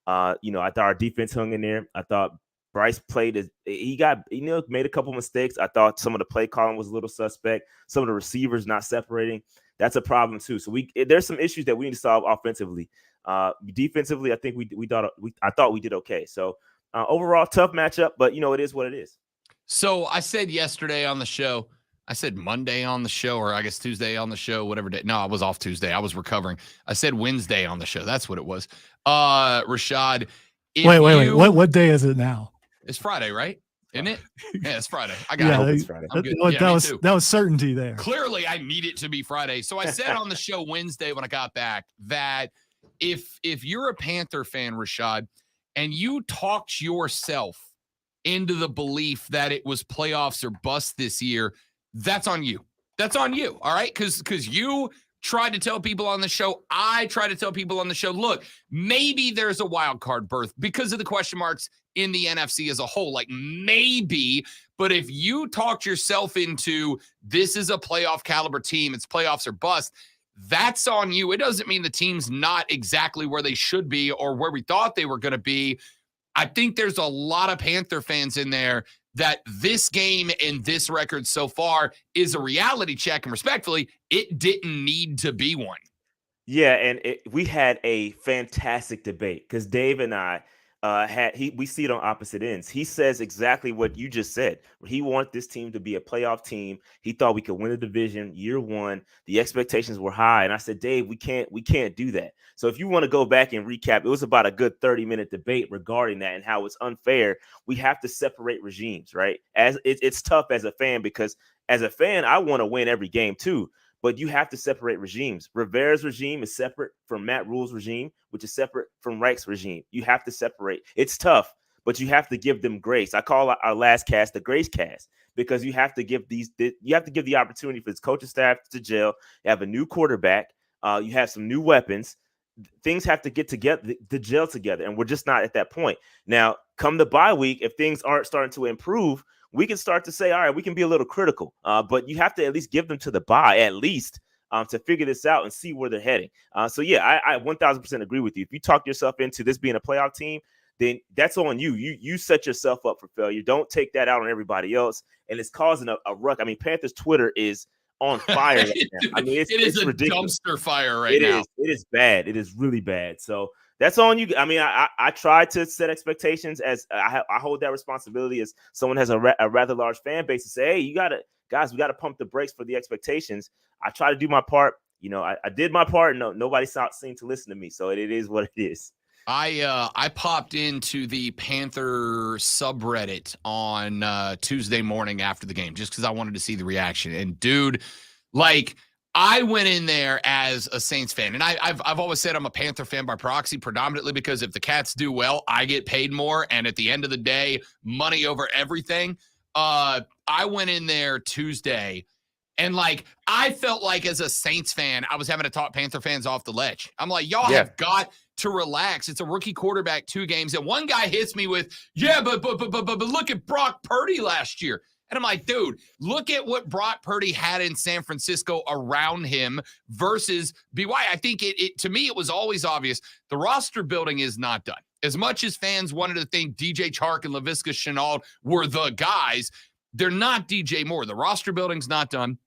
I thought our defense hung in there. I thought Bryce made a couple mistakes. I thought some of the play calling was a little suspect. Some of the receivers not separating. That's a problem too. So there's some issues that we need to solve offensively. Defensively, I think I thought we did okay. So overall, tough matchup, but it is what it is. So I said yesterday on the show, I said Monday on the show, or I guess Tuesday on the show, whatever day. No, I was off Tuesday. I was recovering. I said Wednesday on the show. That's what it was. Rashad. Wait. What day is it now? It's Friday, right? Isn't it? Yeah, it's Friday. I got it. It's Friday. That was certainty there. Clearly, I need it to be Friday. So I said on the show Wednesday when I got back that if you're a Panther fan, Rashad, and you talked yourself into the belief that it was playoffs or bust this year, that's on you. That's on you. All right. Because you tried to tell people on the show. I tried to tell people on the show, look, maybe there's a wild card berth because of the question marks in the NFC as a whole. Like maybe, but if you talked yourself into this is a playoff caliber team, it's playoffs or bust, that's on you. It doesn't mean the team's not exactly where they should be or where we thought they were going to be. I think there's a lot of Panther fans in there that this game and this record so far is a reality check, and respectfully, it didn't need to be one. Yeah, and we had a fantastic debate because Dave and I we see it on opposite ends. He says exactly what you just said. He wanted this team to be a playoff team. He thought we could win the division year one. The expectations were high, and I said, Dave, we can't do that. So if you want to go back and recap, it was about a good 30-minute debate regarding that and how it's unfair. We have to separate regimes, right? As it's tough as a fan because as a fan, I want to win every game too. But you have to separate regimes. Rivera's regime is separate from Matt Rule's regime, which is separate from Reich's regime. You have to separate. It's tough, but you have to give them grace. I call our last cast the grace cast because you have to give the opportunity for this coaching staff to gel. You have a new quarterback. You have some new weapons. Things have to get together, to gel together, and we're just not at that point. Now, come the bye week, if things aren't starting to improve, we can start to say, all right, we can be a little critical, but you have to at least give them to the bye, at least to figure this out and see where they're heading. So, yeah, I 1,000% agree with you. If you talk yourself into this being a playoff team, then that's on you. You set yourself up for failure. Don't take that out on everybody else, and it's causing a ruck. I mean, Panthers Twitter is on fire right now. I mean, it's a ridiculous. Dumpster fire right now. It is bad. It is really bad. So that's on you. I mean, I try to set expectations as I hold that responsibility as someone has a rather large fan base to say, hey, we got to pump the brakes for the expectations. I try to do my part. You know, I did my part. No, nobody seemed to listen to me. So it is what it is. I popped into the Panther subreddit on Tuesday morning after the game just because I wanted to see the reaction. And dude, like, I went in there as a Saints fan, and I've always said I'm a Panther fan by proxy, predominantly because if the Cats do well, I get paid more, and at the end of the day, money over everything. I went in there Tuesday, and like I felt like as a Saints fan, I was having to talk Panther fans off the ledge. I'm like, y'all have got to relax. It's a rookie quarterback, 2 games, and one guy hits me with, yeah, but look at Brock Purdy last year. And I'm like, dude, look at what Brock Purdy had in San Francisco around him versus BY. I think it to me, it was always obvious. The roster building is not done. As much as fans wanted to think DJ Chark and Laviska Shenault were the guys, they're not DJ Moore. The roster building's not done.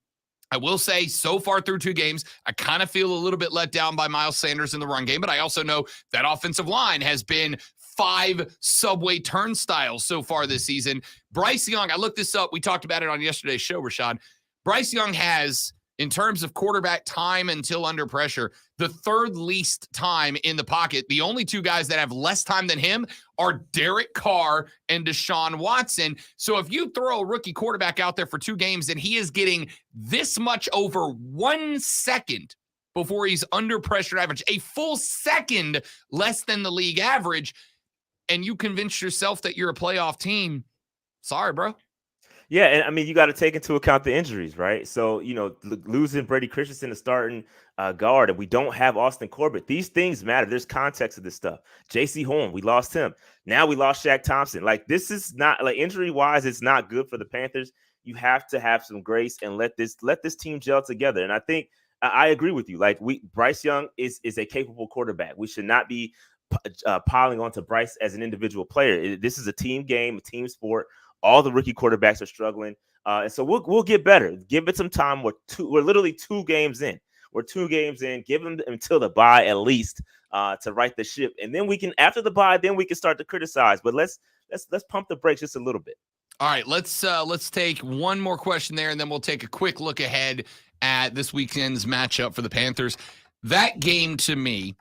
I will say so far through 2 games, I kind of feel a little bit let down by Miles Sanders in the run game, but I also know that offensive line has been 5 subway turnstiles so far this season. Bryce Young, I looked this up. We talked about it on yesterday's show, Rashad. Bryce Young has, in terms of quarterback time until under pressure, the 3rd least time in the pocket. The only 2 guys that have less time than him are Derek Carr and Deshaun Watson. So if you throw a rookie quarterback out there for 2 games and he is getting this much over 1 second before he's under pressure average, a full second less than the league average, and you convince yourself that you're a playoff team, sorry, bro. Yeah, and I mean, you got to take into account the injuries, right? So, you know, losing Brady Christensen to starting guard, and we don't have Austin Corbett. These things matter. There's context to this stuff. J.C. Horn, we lost him. Now we lost Shaq Thompson. Like, this is not, like, injury-wise, it's not good for the Panthers. You have to have some grace and let this team gel together. And I think I agree with you. Like, Bryce Young is a capable quarterback. We should not be piling onto Bryce as an individual player. This is a team game, a team sport. All the rookie quarterbacks are struggling, and so we'll get better. Give it some time. We're literally 2 games in. We're 2 games in. Give them until the bye at least to right the ship, and then we can, after the bye, then we can start to criticize. But let's pump the brakes just a little bit. All right, let's take one more question there, and then we'll take a quick look ahead at this weekend's matchup for the Panthers. That game to me.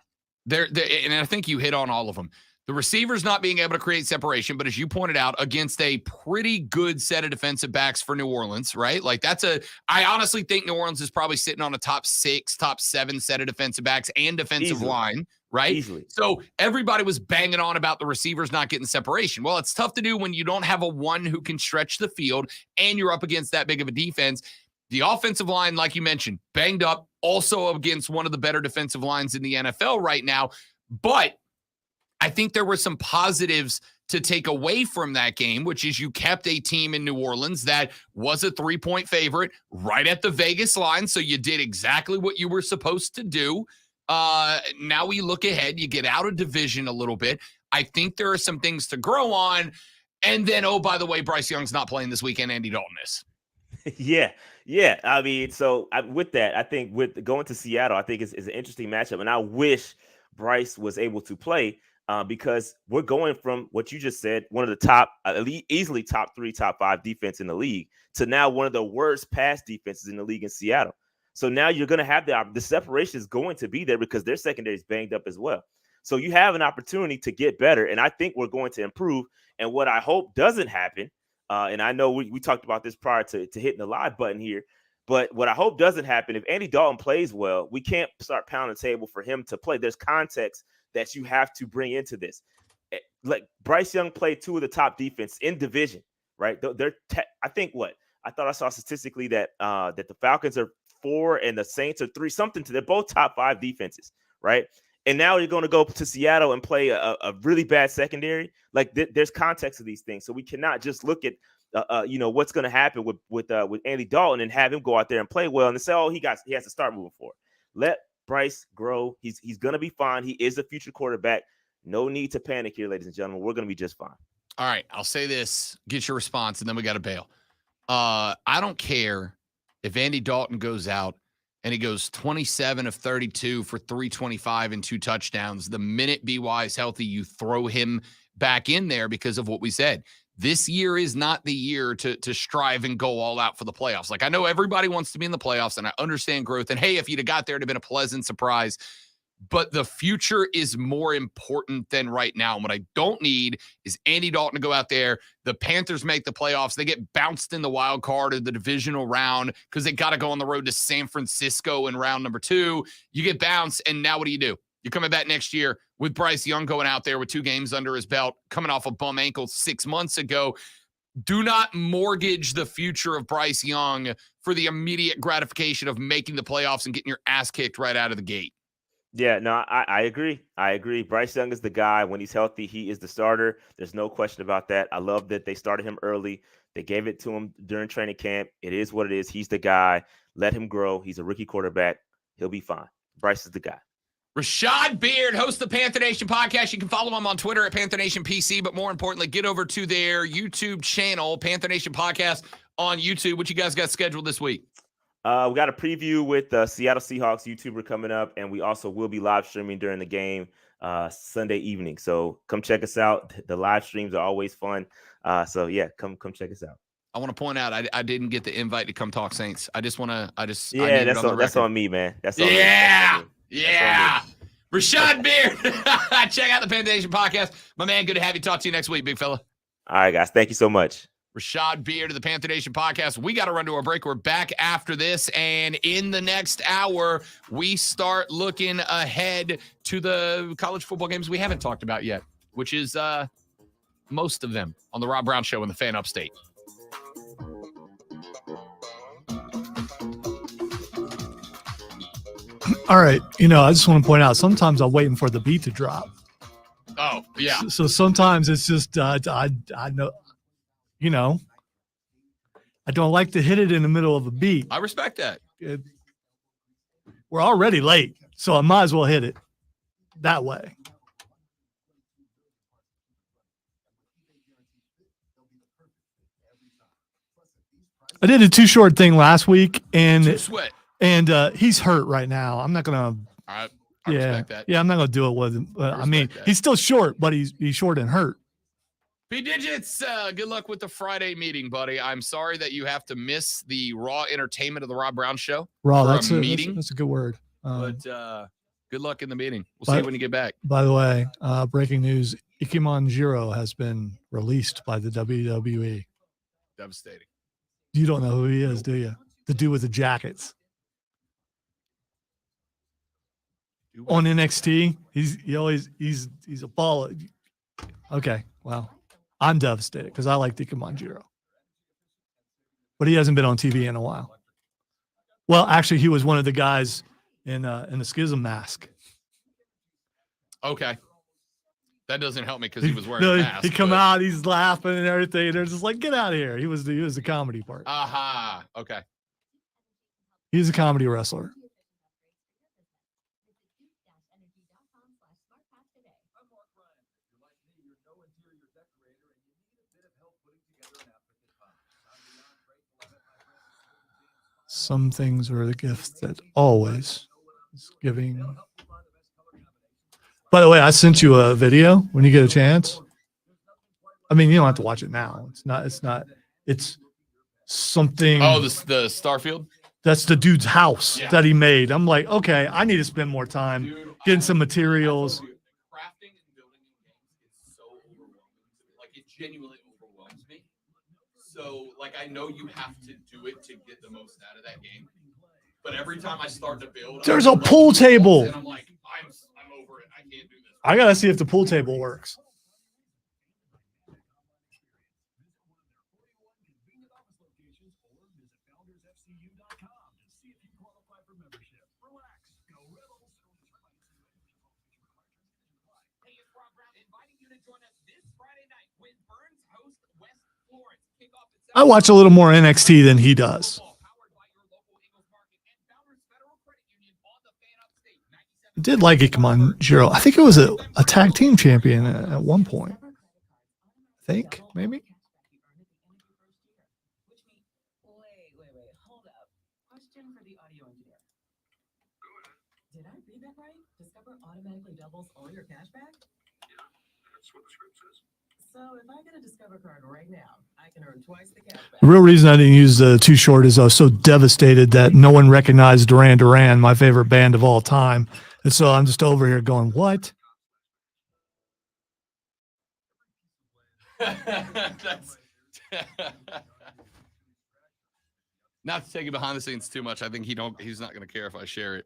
And I think you hit on all of them. The receivers not being able to create separation, but as you pointed out, against a pretty good set of defensive backs for New Orleans, right? Like I honestly think New Orleans is probably sitting on a top 6, top 7 set of defensive backs and defensive line, right? Easily. So everybody was banging on about the receivers not getting separation. Well, it's tough to do when you don't have a one who can stretch the field and you're up against that big of a defense. The offensive line, like you mentioned, banged up, also against one of the better defensive lines in the NFL right now. But I think there were some positives to take away from that game, which is you kept a team in New Orleans that was a 3-point favorite right at the Vegas line. So you did exactly what you were supposed to do. Now we look ahead, you get out of division a little bit. I think there are some things to grow on. And then, oh, by the way, Bryce Young's not playing this weekend. Andy Dalton is. Yeah. I mean, with that, I think with going to Seattle, I think is an interesting matchup, and I wish Bryce was able to play because we're going from what you just said, one of the top, easily top 3, top 5 defense in the league, to now one of the worst pass defenses in the league in Seattle. So now you're going to have the separation is going to be there because their secondary is banged up as well. So you have an opportunity to get better, and I think we're going to improve. And what I hope doesn't happen, and I know we talked about this prior to hitting the live button here, but what I hope doesn't happen, if Andy Dalton plays well, we can't start pounding the table for him to play. There's context that you have to bring into this. Like Bryce Young played 2 of the top defense in division, right? I think I thought I saw statistically that that the Falcons are 4 and the Saints are 3, something to they're both top 5 defenses, right? And now you're going to go to Seattle and play a really bad secondary. Like there's context to these things, so we cannot just look at what's going to happen with Andy Dalton and have him go out there and play well and say, oh, he has to start moving forward. Let Bryce grow. He's going to be fine. He is a future quarterback. No need to panic here, ladies and gentlemen. We're going to be just fine. All right, I'll say this. Get your response, and then we got to bail. I don't care if Andy Dalton goes out and he goes 27 of 32 for 325 and 2 touchdowns. The minute BY is healthy, you throw him back in there because of what we said. This year is not the year to strive and go all out for the playoffs. Like, I know everybody wants to be in the playoffs, and I understand growth. And, hey, if you'd have got there, it'd have been a pleasant surprise. But the future is more important than right now. And what I don't need is Andy Dalton to go out there. The Panthers make the playoffs. They get bounced in the wild card of the divisional round because they got to go on the road to San Francisco in round number 2. You get bounced, and now what do? You're coming back next year with Bryce Young going out there with 2 games under his belt, coming off a bum ankle 6 months ago. Do not mortgage the future of Bryce Young for the immediate gratification of making the playoffs and getting your ass kicked right out of the gate. Yeah, no, I agree. I agree. Bryce Young is the guy. When he's healthy, he is the starter. There's no question about that. I love that they started him early. They gave it to him during training camp. It is what it is. He's the guy. Let him grow. He's a rookie quarterback. He'll be fine. Bryce is the guy. Rashad Beard hosts the Panther Nation podcast. You can follow him on Twitter at Panther Nation PC, but more importantly, get over to their YouTube channel, Panther Nation Podcast on YouTube. What you guys got scheduled this week? We got a preview with the Seattle Seahawks YouTuber coming up, and we also will be live streaming during the game Sunday evening. So come check us out. The live streams are always fun. So yeah, come check us out. I want to point out I didn't get the invite to come talk Saints. That's on me, man. That's on me. Yeah. Rashad Beard. Check out the Panther Nation podcast. My man, good to have you. Talk to you next week, big fella. All right, guys. Thank you so much. Rashad Beard of the Panther Nation podcast. We got to run to our break. We're back after this. And in the next hour, we start looking ahead to the college football games we haven't talked about yet, which is most of them on the Rob Brown Show in the Fan Upstate. All right. I just want to point out, sometimes I'm waiting for the beat to drop. Oh, yeah. So sometimes it's just, I know, I don't like to hit it in the middle of a beat. I respect that. We're already late, so I might as well hit it that way. I did a Too Short thing last week, and he's hurt right now. I'm not gonna. I respect that. Yeah, I'm not gonna do it with him. He's still short, but he's short and hurt. P Digits, good luck with the Friday meeting, buddy. I'm sorry that you have to miss the raw entertainment of the Rob Brown Show. Raw, that's a good word. But good luck in the meeting. We'll see you when you get back. By the way, breaking news: Ikimanjiro has been released by the WWE. Devastating. You don't know who he is, do you? The dude with the jackets. On NXT, he's a baller. Okay, well, I'm devastated because I like Ikimanjiro, but he hasn't been on TV in a while. Well, actually, he was one of the guys in the Schism mask. Okay, that doesn't help me because he was wearing a mask. He come out, he's laughing and everything. They're just like, get out of here. He was the comedy part. Aha. Okay. He's a comedy wrestler. Some things are the gift that always is giving. By the way, I sent you a video when you get a chance. I mean, you don't have to watch it now. It's something. Oh, the Starfield? That's the dude's house that he made. I'm like, okay, I need to spend more time getting some materials. Crafting and building new games is so overwhelming. Like, it genuinely overwhelms me. So, like, I know you have to do it to get the most out of that game. But every time I start to build, there's a pool table. And I'm like, I'm over it. I can't do this. I gotta see if the pool table works. I watch a little more NXT than he does. I did like it. Come on, Jiro. I think it was a tag team champion at one point. I think, maybe. Wait, hold up. Question for the audio engineer. Did I read that right? Discover automatically doubles all your cash back? Yeah, that's what the script says. So if I get a Discover card right now, I can earn twice the cash back. The real reason I didn't use the Too Short is I was so devastated that no one recognized Duran Duran, my favorite band of all time. And so I'm just over here going, what? Not to take it behind the scenes too much. I think he's not going to care if I share it.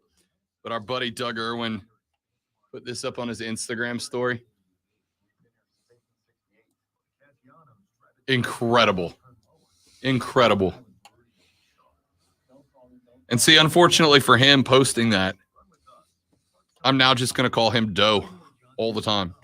But our buddy Doug Irwin put this up on his Instagram story. Incredible. And see, unfortunately for him posting that, I'm now just going to call him Doe all the time.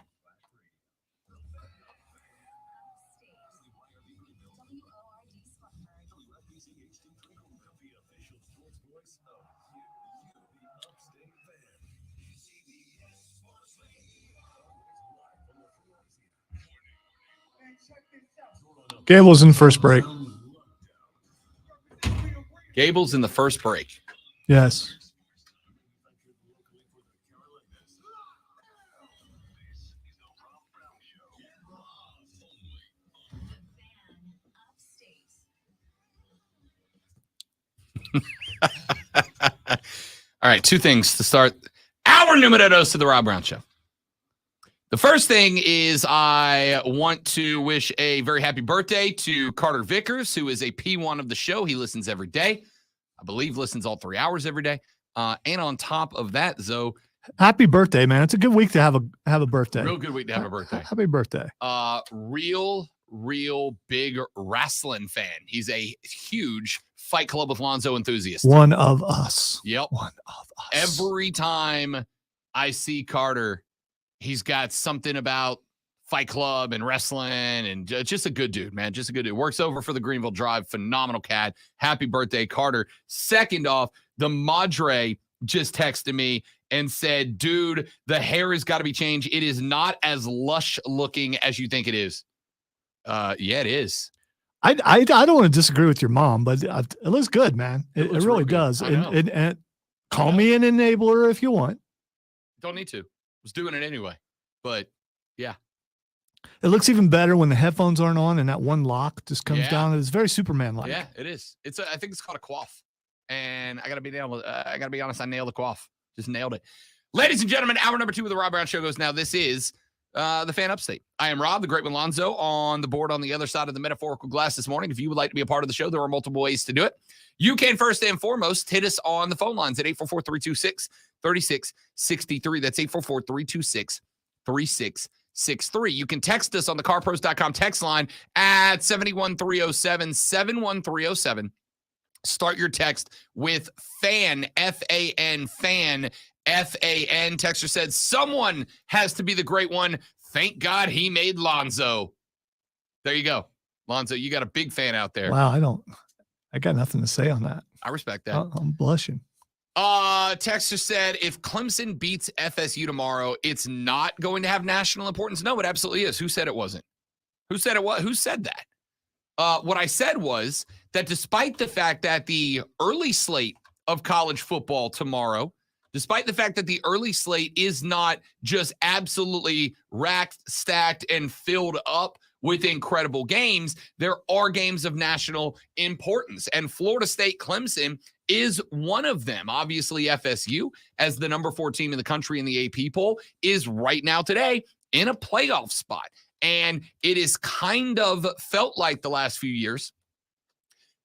Gable's in first break. Gable's in the first break. Yes. All right, two things to start our numero dos to the Rob Brown Show. The first thing is I want to wish a very happy birthday to Carter Vickers, who is a P1 of the show. He listens every day. I believe listens all 3 hours every day. And on top of that, Zoe. Happy birthday, man. It's a good week to have a birthday. Real good week to have a birthday. Happy birthday. Real big wrestling fan. He's a huge Fight Club with Lonzo enthusiast. One of us. Yep. One of us. Every time I see Carter, he's got something about Fight Club and wrestling and just a good dude, man. Just a good dude. Works over for the Greenville Drive. Phenomenal cat. Happy birthday, Carter. Second off, the Madre just texted me and said, dude, the hair has got to be changed. It is not as lush looking as you think it is. Yeah, it is. I don't want to disagree with your mom, but it looks good, man. It really does. And call me an enabler if you want. Don't need to. Was doing it anyway. But yeah. It looks even better when the headphones aren't on and that one lock just comes down. It's very Superman-like. Yeah, it is. I think it's called a coif. And I gotta be honest, I nailed the coif. Just nailed it. Ladies and gentlemen, hour number 2 of the Rob Brown Show goes now. This is the Fan Upstate. I am Rob, the great one Lonzo, on the board on the other side of the metaphorical glass this morning. If you would like to be a part of the show, there are multiple ways to do it. You can first and foremost hit us on the phone lines at 844-326-3663. That's 844-326-3663. You can text us on the carpros.com text line at 71307, 71307. Start your text with FAN, F-A-N, FAN, F-A-N. Texter said, someone has to be the great one. Thank God he made Lonzo. There you go. Lonzo, you got a big fan out there. Wow, I got nothing to say on that. I respect that. I'm blushing. Texter said, if Clemson beats FSU tomorrow, it's not going to have national importance. No, it absolutely is. Who said it wasn't? Who said it? What? Who said that? What I said was that despite the fact that the early slate of college football tomorrow, despite the fact that the early slate is not just absolutely racked, stacked, and filled up with incredible games, there are games of national importance. And Florida State Clemson is one of them. Obviously, FSU, as the number 4 team in the country in the AP poll, is right now today in a playoff spot. And it is kind of felt like the last few years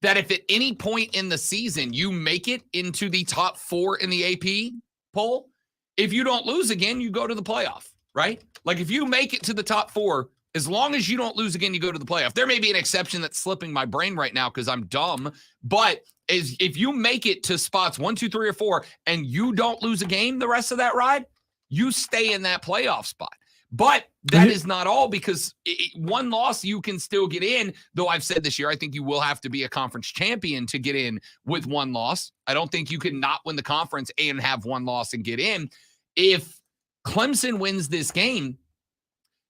that if at any point in the season you make it into the top 4 in the AP poll, if you don't lose again, you go to the playoff, right? Like if you make it to the top 4, as long as you don't lose again, you go to the playoff. There may be an exception that's slipping my brain right now because I'm dumb, but if you make it to spots 1, 2, 3, or 4, and you don't lose a game the rest of that ride, you stay in that playoff spot. But that is not all, because one loss, you can still get in, though I've said this year, I think you will have to be a conference champion to get in with one loss. I don't think you can not win the conference and have one loss and get in. If Clemson wins this game,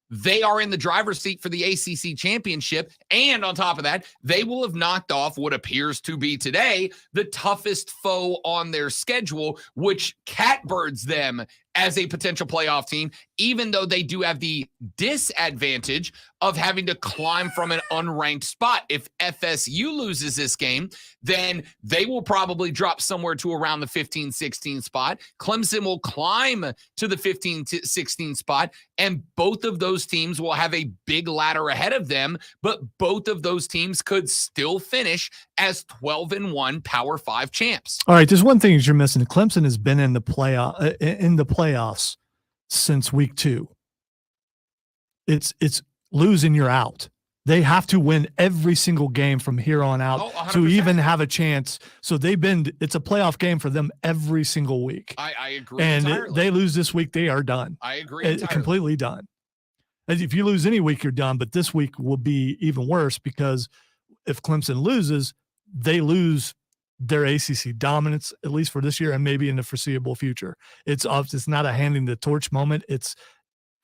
they are in the driver's seat for the ACC championship. And on top of that, they will have knocked off what appears to be today the toughest foe on their schedule, which catbirds them as a potential playoff team, even though they do have the disadvantage of having to climb from an unranked spot. If FSU loses this game, then they will probably drop somewhere to around the 15-16 spot. Clemson will climb to the 15-16 spot, and both of those teams will have a big ladder ahead of them, but both of those teams could still finish as 12-1 Power 5 champs. All right, there's one thing that you're missing. Clemson has been in the playoffs since week 2. It's losing, you're out. They have to win every single game from here on out to even have a chance. So it's a playoff game for them every single week. I agree. And entirely. they lose this week, they are done. I agree. Entirely. Completely done. As if you lose any week, you're done. But this week will be even worse, because if Clemson loses, they lose their ACC dominance, at least for this year and maybe in the foreseeable future. It's not a handing the torch moment. It's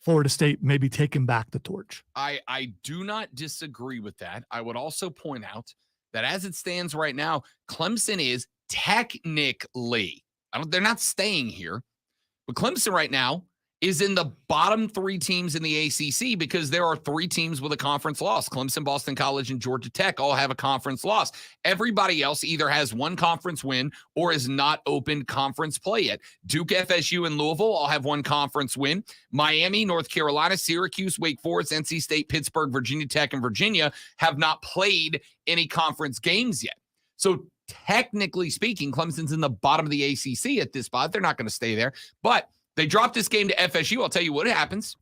Florida State maybe taking back the torch. I do not disagree with that. I would also point out that as it stands right now, Clemson is technically, they're not staying here, but Clemson right now is in the bottom 3 teams in the ACC, because there are 3 teams with a conference loss. Clemson, Boston College, and Georgia Tech all have a conference loss. Everybody else either has one conference win or is not opened conference play yet. Duke, FSU, and Louisville all have one conference win. Miami, North Carolina, Syracuse, Wake Forest, NC State, Pittsburgh, Virginia Tech, and Virginia have not played any conference games yet. So technically speaking, Clemson's in the bottom of the ACC at this spot. They're not going to stay there, but they dropped this game to FSU. I'll tell you what happens.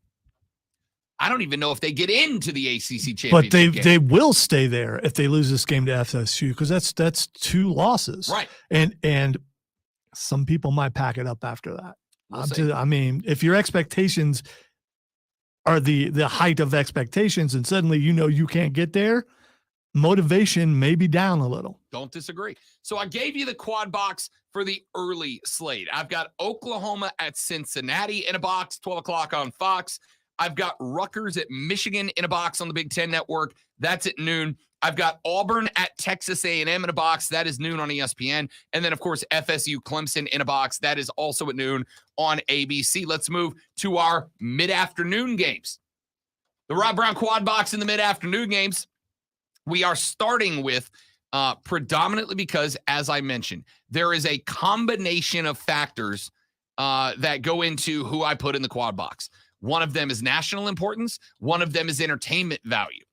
I don't even know if they get into the ACC championship But game. they will stay there if they lose this game to FSU, because that's 2 losses. Right. And some people might pack it up after that. We'll I mean, if your expectations are the height of expectations and suddenly you can't get there, motivation may be down a little. Don't disagree. So I gave you the quad box for the early slate. I've got Oklahoma at Cincinnati in a box, 12 o'clock on Fox. I've got Rutgers at Michigan in a box on the Big Ten Network. That's at noon. I've got Auburn at Texas A&M in a box. That is noon on ESPN. And then, of course, FSU Clemson in a box. That is also at noon on ABC. Let's move to our mid-afternoon games. The Rob Brown quad box in the mid-afternoon games. We are starting with predominantly because, as I mentioned, there is a combination of factors that go into who I put in the quad box. One of them is national importance. One of them is entertainment value.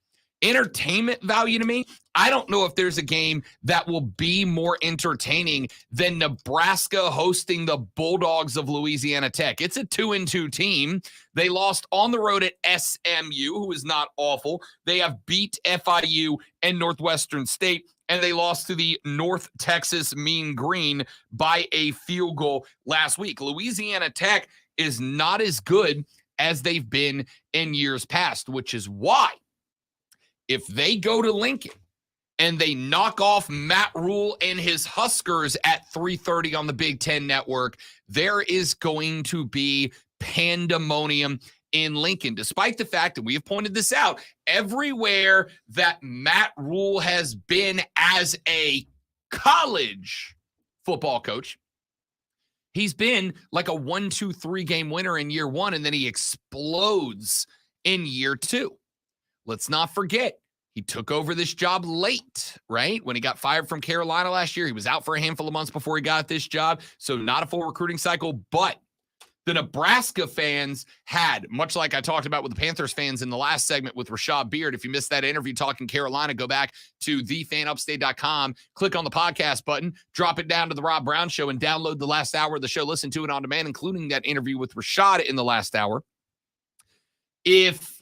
Entertainment value to me, I don't know if there's a game that will be more entertaining than Nebraska hosting the Bulldogs of Louisiana Tech. It's a 2-2 team. They lost on the road at SMU, who is not awful. They have beat FIU and Northwestern State, and they lost to the North Texas Mean Green by a field goal last week. Louisiana Tech is not as good as they've been in years past, which is why if they go to Lincoln and they knock off Matt Rule and his Huskers at 3:30 on the Big Ten Network, there is going to be pandemonium in Lincoln, despite the fact that we have pointed this out everywhere that Matt Rule has been as a college football coach. He's been like a 1-2-3 game winner in year one, and then he explodes in year two. Let's not forget, he took over this job late, right? When he got fired from Carolina last year, he was out for a handful of months before he got this job. So not a full recruiting cycle, but the Nebraska fans had, much like I talked about with the Panthers fans in the last segment with Rashad Beard. If you missed that interview talking Carolina, go back to thefanupstate.com, click on the podcast button, drop it down to the Rob Brown Show, and download the last hour of the show. Listen to it on demand, including that interview with Rashad in the last hour. If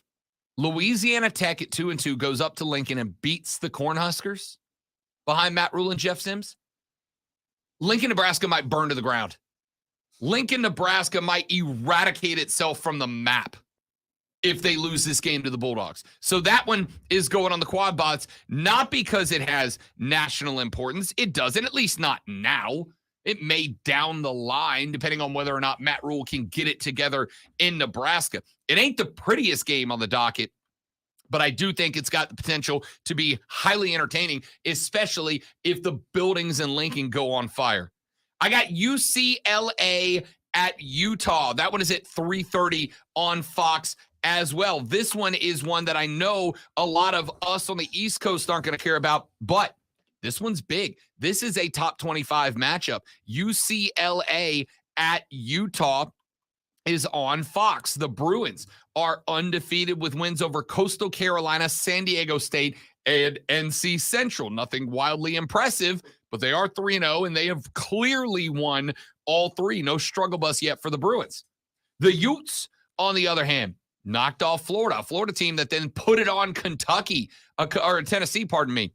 Louisiana Tech at 2-2 goes up to Lincoln and beats the Cornhuskers behind Matt Rule and Jeff Sims, Lincoln, Nebraska might burn to the ground. Lincoln, Nebraska might eradicate itself from the map if they lose this game to the Bulldogs. So that one is going on the QuadBox, not because it has national importance. It doesn't, at least not now. It may down the line, depending on whether or not Matt Rule can get it together in Nebraska. It ain't the prettiest game on the docket, but I do think it's got the potential to be highly entertaining, especially if the buildings in Lincoln go on fire. I got UCLA at Utah. That one is at 3:30 on Fox as well. This one is one that I know a lot of us on the East Coast aren't going to care about, but this one's big. This is a top 25 matchup. UCLA at Utah is on Fox. The Bruins are undefeated with wins over Coastal Carolina, San Diego State, and NC Central. Nothing wildly impressive, but they are 3-0, and they have clearly won all three. No struggle bus yet for the Bruins. The Utes, on the other hand, knocked off Florida, a Florida team that then put it on Kentucky, or Tennessee, pardon me,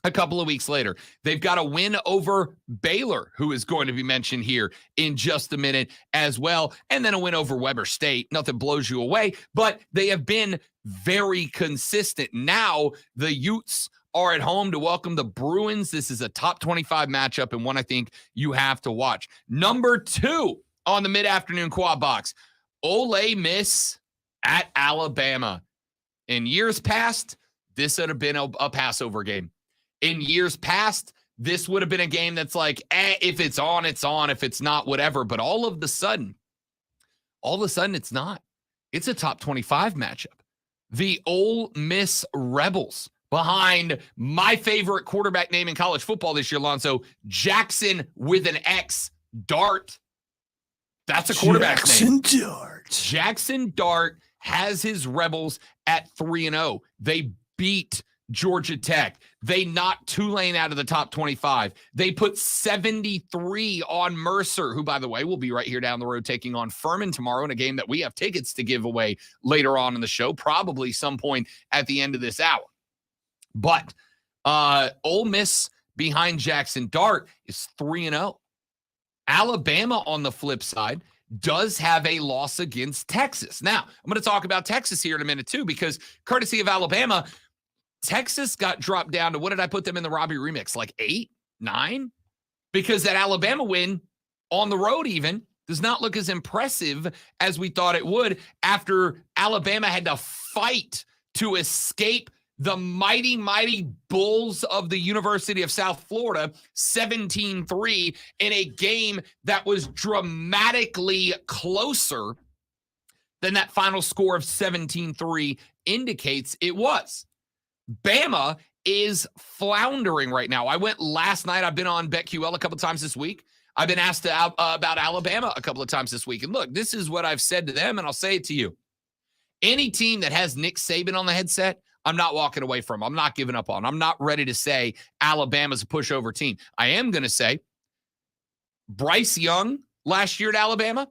a couple of weeks later. They've got a win over Baylor, who is going to be mentioned here in just a minute as well, and then a win over Weber State. Nothing blows you away, but they have been very consistent. Now the Utes are at home to welcome the Bruins. This is a top 25 matchup and one I think you have to watch. Number 2 on the mid-afternoon QuadBox, Ole Miss at Alabama. In years past, this would have been a Passover game. In years past, this would have been a game that's like, if it's on, it's on. If it's not, whatever. But all of a sudden, it's not. It's a top 25 matchup. The Ole Miss Rebels, behind my favorite quarterback name in college football this year, Lonzo, Jackson with an X, Dart. That's a quarterback's name. Jackson Dart has his Rebels at 3-0. They beat Georgia Tech. They knocked Tulane out of the top 25. They put 73 on Mercer, who, by the way, will be right here down the road taking on Furman tomorrow in a game that we have tickets to give away later on in the show, probably some point at the end of this hour. But Ole Miss behind Jackson Dart is 3-0. Alabama, on the flip side, does have a loss against Texas. Now, I'm going to talk about Texas here in a minute, too, because courtesy of Alabama, Texas got dropped down to, what did I put them in the Robbie remix? Like 8, 9? Because that Alabama win on the road even does not look as impressive as we thought it would after Alabama had to fight to escape the mighty, mighty Bulls of the University of South Florida 17-3 in a game that was dramatically closer than that final score of 17-3 indicates it was. Bama is floundering right now. I went last night. I've been on BetQL a couple of times this week. I've been asked about Alabama a couple of times this week. And look, this is what I've said to them, and I'll say it to you. Any team that has Nick Saban on the headset, I'm not walking away from. I'm not giving up on. I'm not ready to say Alabama's a pushover team. I am going to say Bryce Young last year at Alabama.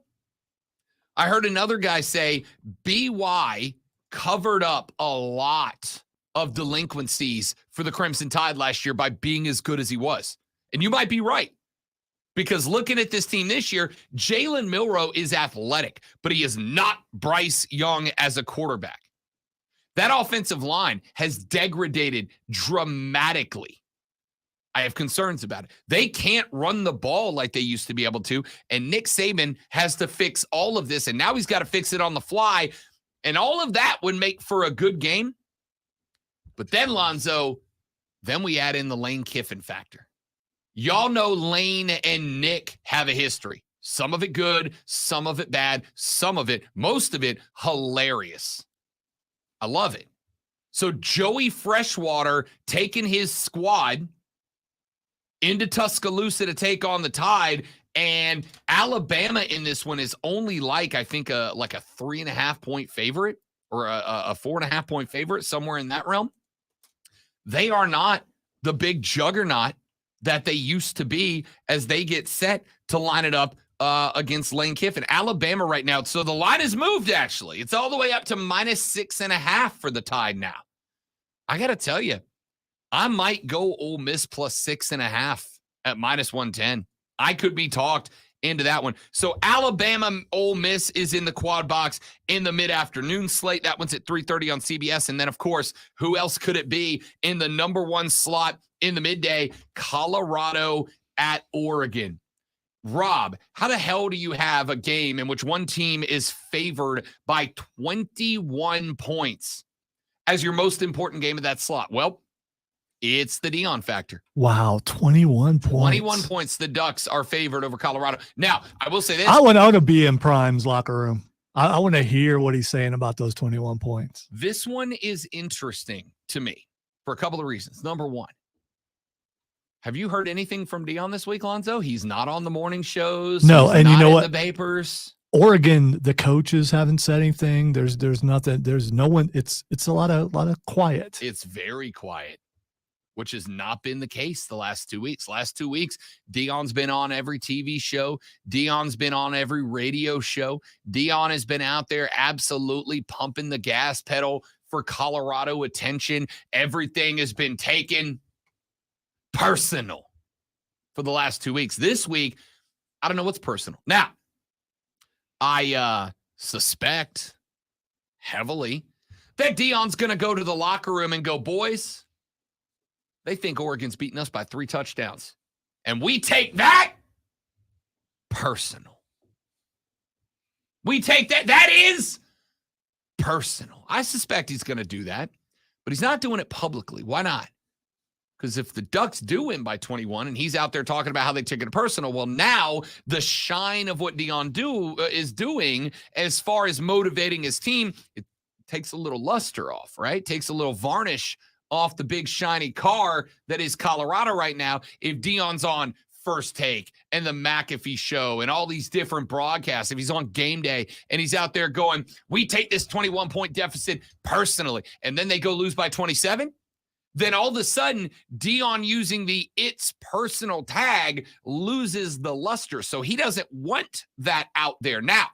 I heard another guy say BY covered up a lot of delinquencies for the Crimson Tide last year by being as good as he was. And you might be right. Because looking at this team this year, Jalen Milroe is athletic, but he is not Bryce Young as a quarterback. That offensive line has degraded dramatically. I have concerns about it. They can't run the ball like they used to be able to, and Nick Saban has to fix all of this, and now he's got to fix it on the fly. And all of that would make for a good game. But then, Lonzo, then we add in the Lane Kiffin factor. Y'all know Lane and Nick have a history. Some of it good, some of it bad, some of it, most of it, hilarious. I love it. So Joey Freshwater taking his squad into Tuscaloosa to take on the Tide, and Alabama in this one is only I think a 3.5 point favorite or a 4.5 point favorite, somewhere in that realm. They are not the big juggernaut that they used to be as they get set to line it up against Lane Kiffin. Alabama right now, so the line has moved, actually. It's all the way up to -6.5 for the Tide now. I got to tell you, I might go Ole Miss plus 6.5 at -110. I could be talked into that one. So Alabama Ole Miss is in the quad box in the mid-afternoon slate. That one's at 3:30 on CBS. And then, of course, who else could it be in the number one slot in the midday? Colorado at Oregon. Rob, how the hell do you have a game in which one team is favored by 21 points as your most important game of that slot? Well, it's the Deion factor. Wow, 21 points. 21 points. The Ducks are favored over Colorado. Now, I will say this. I want to be in Prime's locker room. I want to hear what he's saying about those 21 points. This one is interesting to me for a couple of reasons. Number one, have you heard anything from Deion this week, Lonzo? He's not on the morning shows. No, He's and you not know in what? The papers. Oregon, the coaches haven't said anything. There's nothing. There's no one. It's a lot of quiet. It's very quiet, which has not been the case the last 2 weeks. Last 2 weeks, Deion's been on every TV show. Deion's been on every radio show. Deion has been out there absolutely pumping the gas pedal for Colorado attention. Everything has been taken personal for the last 2 weeks. This week, I don't know what's personal. Now, I suspect heavily that Deion's going to go to the locker room and go, boys, they think Oregon's beating us by 3 touchdowns. And we take that personal. We take that. That is personal. I suspect he's going to do that, but he's not doing it publicly. Why not? Because if the Ducks do win by 21 and he's out there talking about how they took it personal, well, now the shine of what Deion is doing as far as motivating his team, it takes a little luster off, right? Takes a little varnish off the big shiny car that is Colorado right now. If Deion's on First Take and the McAfee Show and all these different broadcasts, if he's on Game Day and he's out there going, we take this 21-point deficit personally, and then they go lose by 27, then all of a sudden Deion using the it's personal tag loses the luster. So he doesn't want that out there. Now,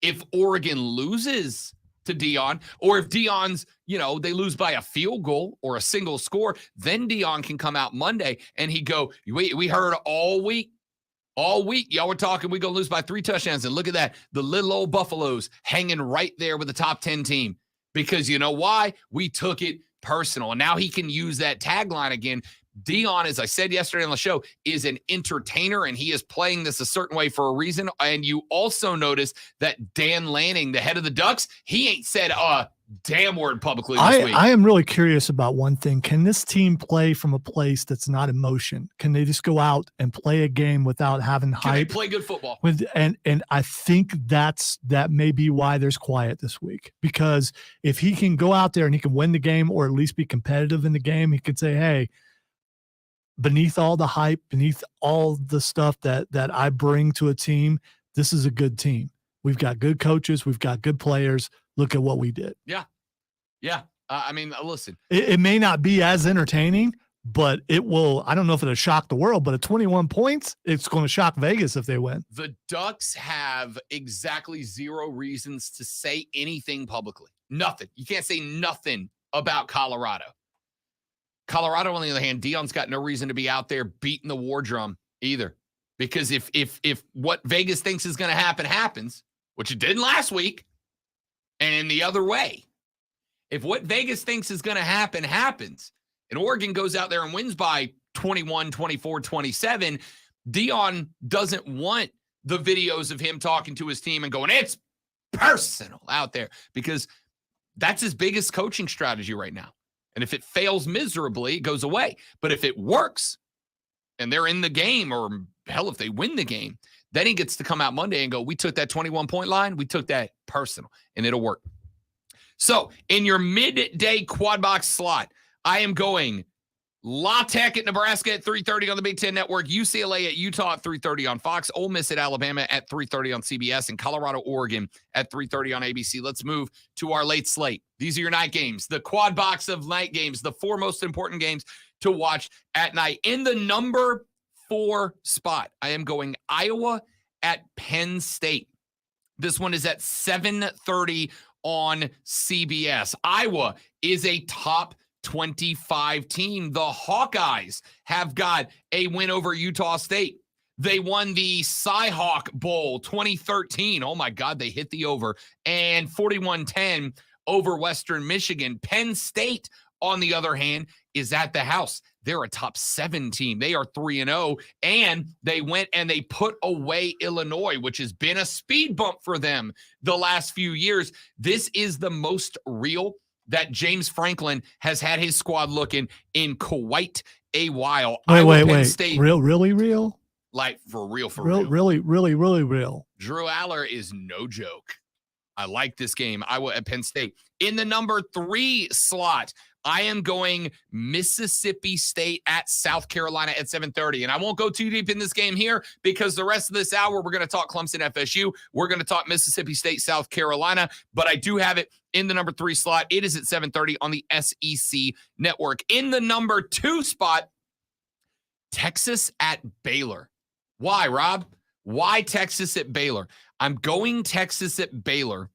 if Oregon loses to Deion, or if Deion's, they lose by a field goal or a single score, then Deion can come out Monday and he go, we heard all week, y'all were talking, we gonna lose by 3 touchdowns. And look at that, the little old Buffaloes hanging right there with the top 10 team. Because you know why? We took it personal. And now he can use that tagline again. Deion, as I said yesterday on the show, is an entertainer, and he is playing this a certain way for a reason. And you also notice that Dan Lanning, the head of the Ducks, he ain't said a damn word publicly this week. I am really curious about one thing. Can this team play from a place that's not emotion? Can they just go out and play a game without having hype? Can they play good football? And I think that may be why there's quiet this week. Because if he can go out there and he can win the game, or at least be competitive in the game, he could say, hey, beneath all the hype, beneath all the stuff that I bring to a team, this is a good team. We've got good coaches. We've got good players. Look at what we did. Yeah. Listen. It may not be as entertaining, but it will. I don't know if it'll shock the world, but at 21 points, it's going to shock Vegas if they win. The Ducks have exactly 0 reasons to say anything publicly. Nothing. You can't say nothing about Colorado. Colorado, on the other hand, Deion's got no reason to be out there beating the war drum either. Because if what Vegas thinks is going to happen happens, which it didn't last week, and the other way, if what Vegas thinks is going to happen happens, and Oregon goes out there and wins by 21, 24, 27, Deion doesn't want the videos of him talking to his team and going, it's personal out there, because that's his biggest coaching strategy right now. And if it fails miserably, it goes away. But if it works and they're in the game, or hell, if they win the game, then he gets to come out Monday and go, we took that 21-point line, we took that personal, and it'll work. So in your midday quad box slot, I am going La Tech at Nebraska at 3:30 on the Big Ten Network, UCLA at Utah at 3:30 on Fox, Ole Miss at Alabama at 3:30 on CBS, and Colorado, Oregon at 3:30 on ABC. Let's move to our late slate. These are your night games, the quad box of night games, the 4 most important games to watch at night. In the number 4 spot, I am going Iowa at Penn State. This one is at 7:30 on CBS. Iowa is a top 25 team. The Hawkeyes have got a win over Utah State. They won the Cy-Hawk Bowl 2013. Oh my God, they hit the over. And 41-10 over Western Michigan. Penn State, on the other hand, is at the house. They're a top 7 team. They are 3-0, and they went and they put away Illinois, which has been a speed bump for them the last few years. This is the most real that James Franklin has had his squad looking in quite a while. Wait. State, really real? Like for real. Really real. Drew Aller is no joke. I like this game. Iowa at Penn State. In the number 3 slot, I am going Mississippi State at South Carolina at 7:30. And I won't go too deep in this game here, because the rest of this hour, we're going to talk Clemson FSU. We're going to talk Mississippi State, South Carolina. But I do have it in the number 3 slot. It is at 7:30 on the SEC Network. In the number 2 spot, Texas at Baylor. Why, Rob? Why Texas at Baylor? I'm going Texas at Baylor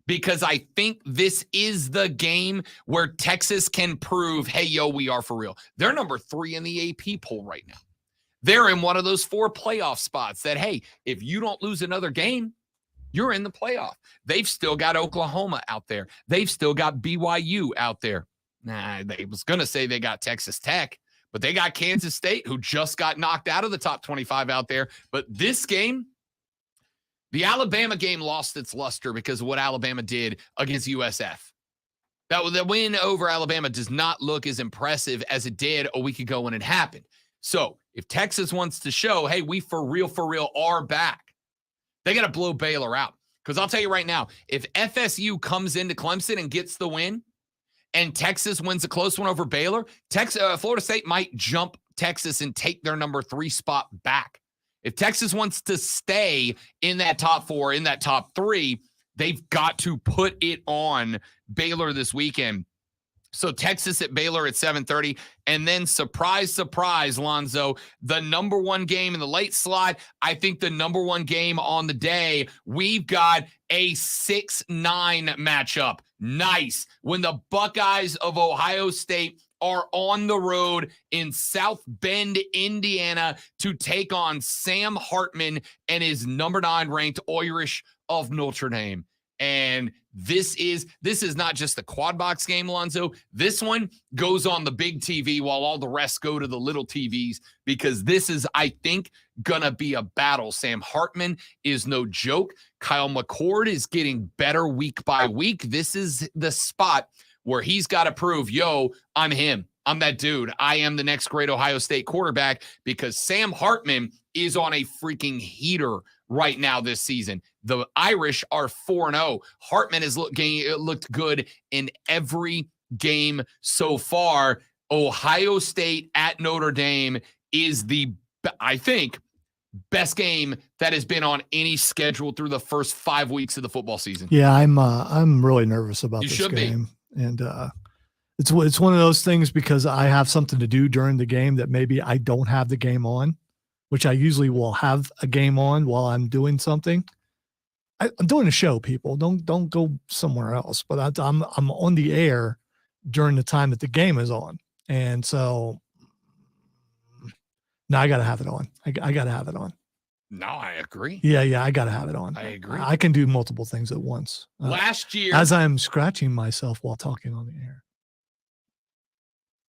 because I think this is the game where Texas can prove, hey, yo, we are for real. They're number 3 in the AP poll right now. They're in one of those 4 playoff spots that, hey, if you don't lose another game, you're in the playoff. They've still got Oklahoma out there. They've still got BYU out there. They was going to say they got Texas Tech, but they got Kansas State, who just got knocked out of the top 25 out there. But this game, the Alabama game, lost its luster because of what Alabama did against USF. The win over Alabama does not look as impressive as it did a week ago when it happened. So if Texas wants to show, hey, we for real are back, they got to blow Baylor out. Because I'll tell you right now, if FSU comes into Clemson and gets the win, and Texas wins a close one over Baylor, Florida State might jump Texas and take their number 3 spot back. If Texas wants to stay in that top 4, in that top 3, they've got to put it on Baylor this weekend. So Texas at Baylor at 7:30. And then surprise, Lonzo, the number 1 game in the late slot. I think the number 1 game on the day, we've got a 6-9 matchup. Nice. When the Buckeyes of Ohio State are on the road in South Bend, Indiana, to take on Sam Hartman and his number 9 ranked Irish of Notre Dame. And this is not just the quad box game, Lonzo. This one goes on the big TV while all the rest go to the little TVs, because this is, I think, gonna be a battle. Sam Hartman is no joke. Kyle McCord is getting better week by week. This is the spot where he's got to prove, yo, I'm him. I'm that dude. I am the next great Ohio State quarterback, because Sam Hartman is on a freaking heater right now this season. The Irish are 4-0. Hartman has looked good in every game so far. Ohio State at Notre Dame is the, I think, best game that has been on any schedule through the first 5 weeks of the football season. Yeah, I'm really nervous about this game. And it's one of those things, because I have something to do during the game that maybe I don't have the game on, which I usually will have a game on while I'm doing something. I'm doing a show, people. Don't go somewhere else. But I'm on the air during the time that the game is on, and so now I got to have it on. I got to have it on. No, I agree. Yeah, I got to have it on. I agree. I can do multiple things at once. Last year, as I'm scratching myself while talking on the air.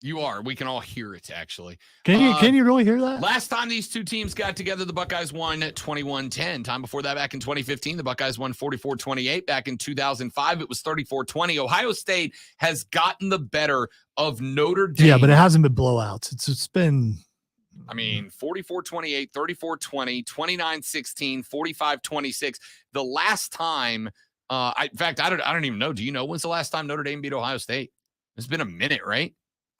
You are. We can all hear it, actually. Can you really hear that? Last time these two teams got together, the Buckeyes won 21-10. Time before that, back in 2015, the Buckeyes won 44-28. Back in 2005, it was 34-20. Ohio State has gotten the better of Notre Dame. Yeah, but it hasn't been blowouts. It's been... 44-28, 34-20, 29-16, 45-26. The last time, in fact, I don't even know. Do you know when's the last time Notre Dame beat Ohio State? It's been a minute, right?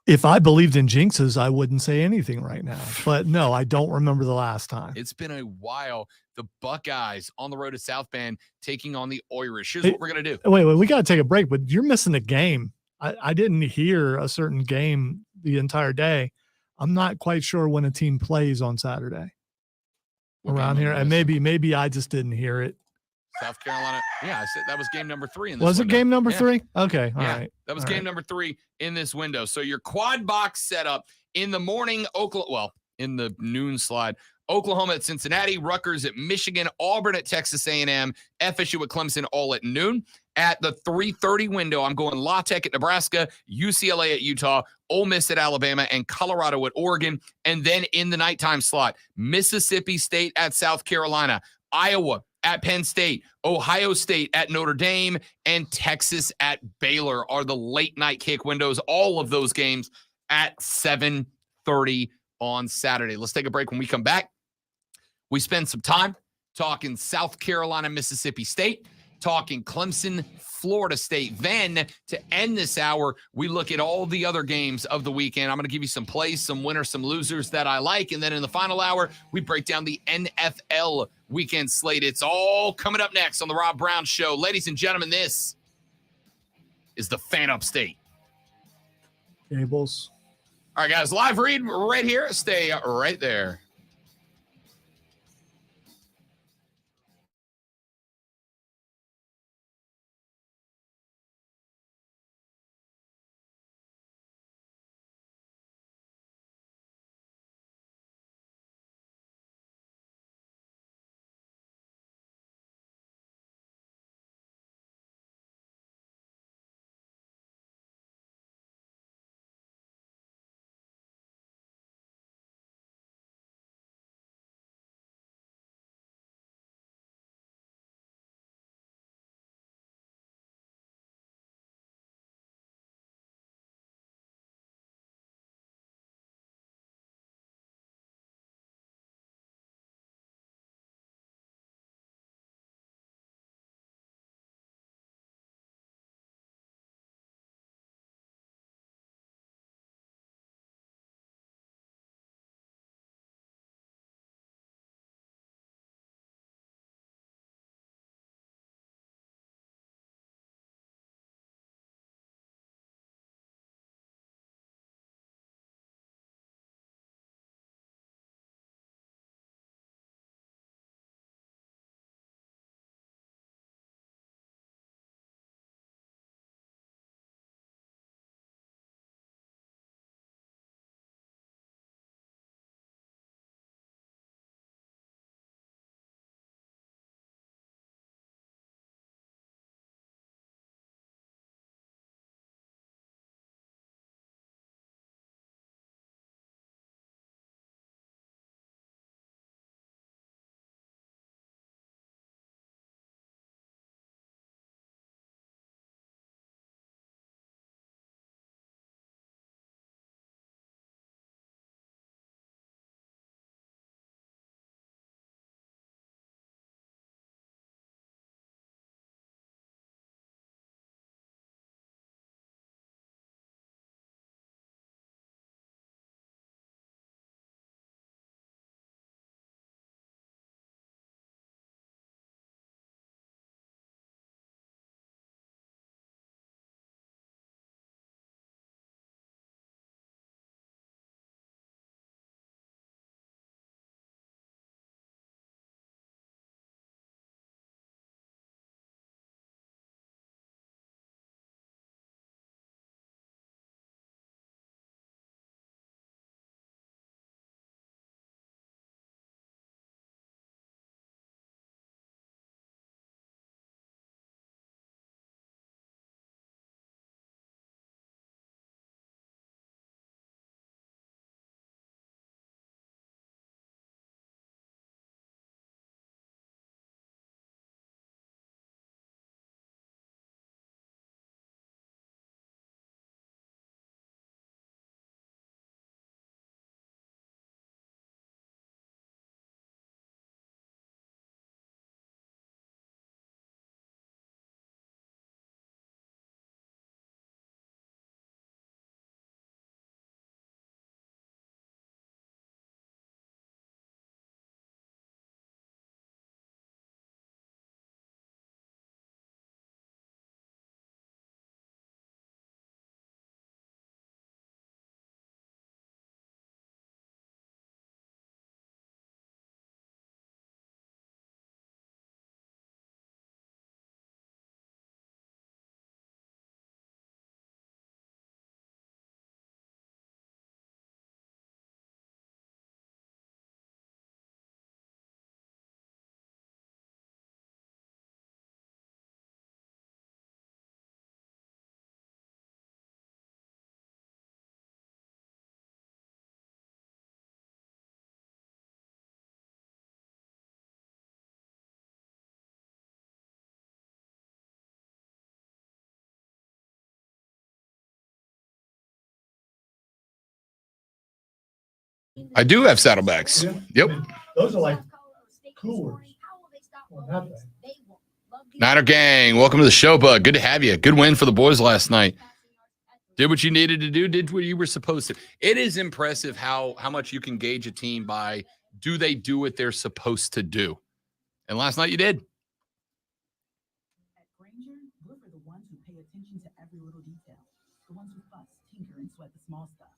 If I believed in jinxes, I wouldn't say anything right now. But no, I don't remember the last time. It's been a while. The Buckeyes on the road to South Bend taking on the Irish. Here's what we're going to do. Wait, we got to take a break, but you're missing a game. I didn't hear a certain game the entire day. I'm not quite sure when a team plays on Saturday around here. And maybe I just didn't hear it. South Carolina. Yeah, I said that was game number 3 in this Was window. it game number 3? Okay. All right. That was game number 3 in this window. So your quad box setup in the morning, in the noon slide, Oklahoma at Cincinnati, Rutgers at Michigan, Auburn at Texas A&M, FSU at Clemson, all at noon. At the 3:30 window, I'm going La Tech at Nebraska, UCLA at Utah, Ole Miss at Alabama, and Colorado at Oregon. And then in the nighttime slot, Mississippi State at South Carolina, Iowa at Penn State, Ohio State at Notre Dame, and Texas at Baylor are the late night kick windows. All of those games at 7:30 on Saturday. Let's take a break. When we come back, we spend some time talking South Carolina, Mississippi State, talking Clemson, Florida State. Then to end this hour, we look at all the other games of the weekend. I'm going to give you some plays, some winners, some losers that I like. And then in the final hour, we break down the NFL weekend slate. It's all coming up next on the Rob Brown Show. Ladies and gentlemen, this is the Fan Upstate. Gables. All right, guys, live read right here. Stay right there. I do have saddlebags. Yep. Those are like coolers. Well, nothing. Niner gang, welcome to the show, bud. Good to have you. Good win for the boys last night. Did what you needed to do. Did what you were supposed to. It is impressive how much you can gauge a team by do they do what they're supposed to do. And last night you did. At Granger, we're for the ones who pay attention to every little detail. The ones who fuss, tinker, and sweat the small stuff.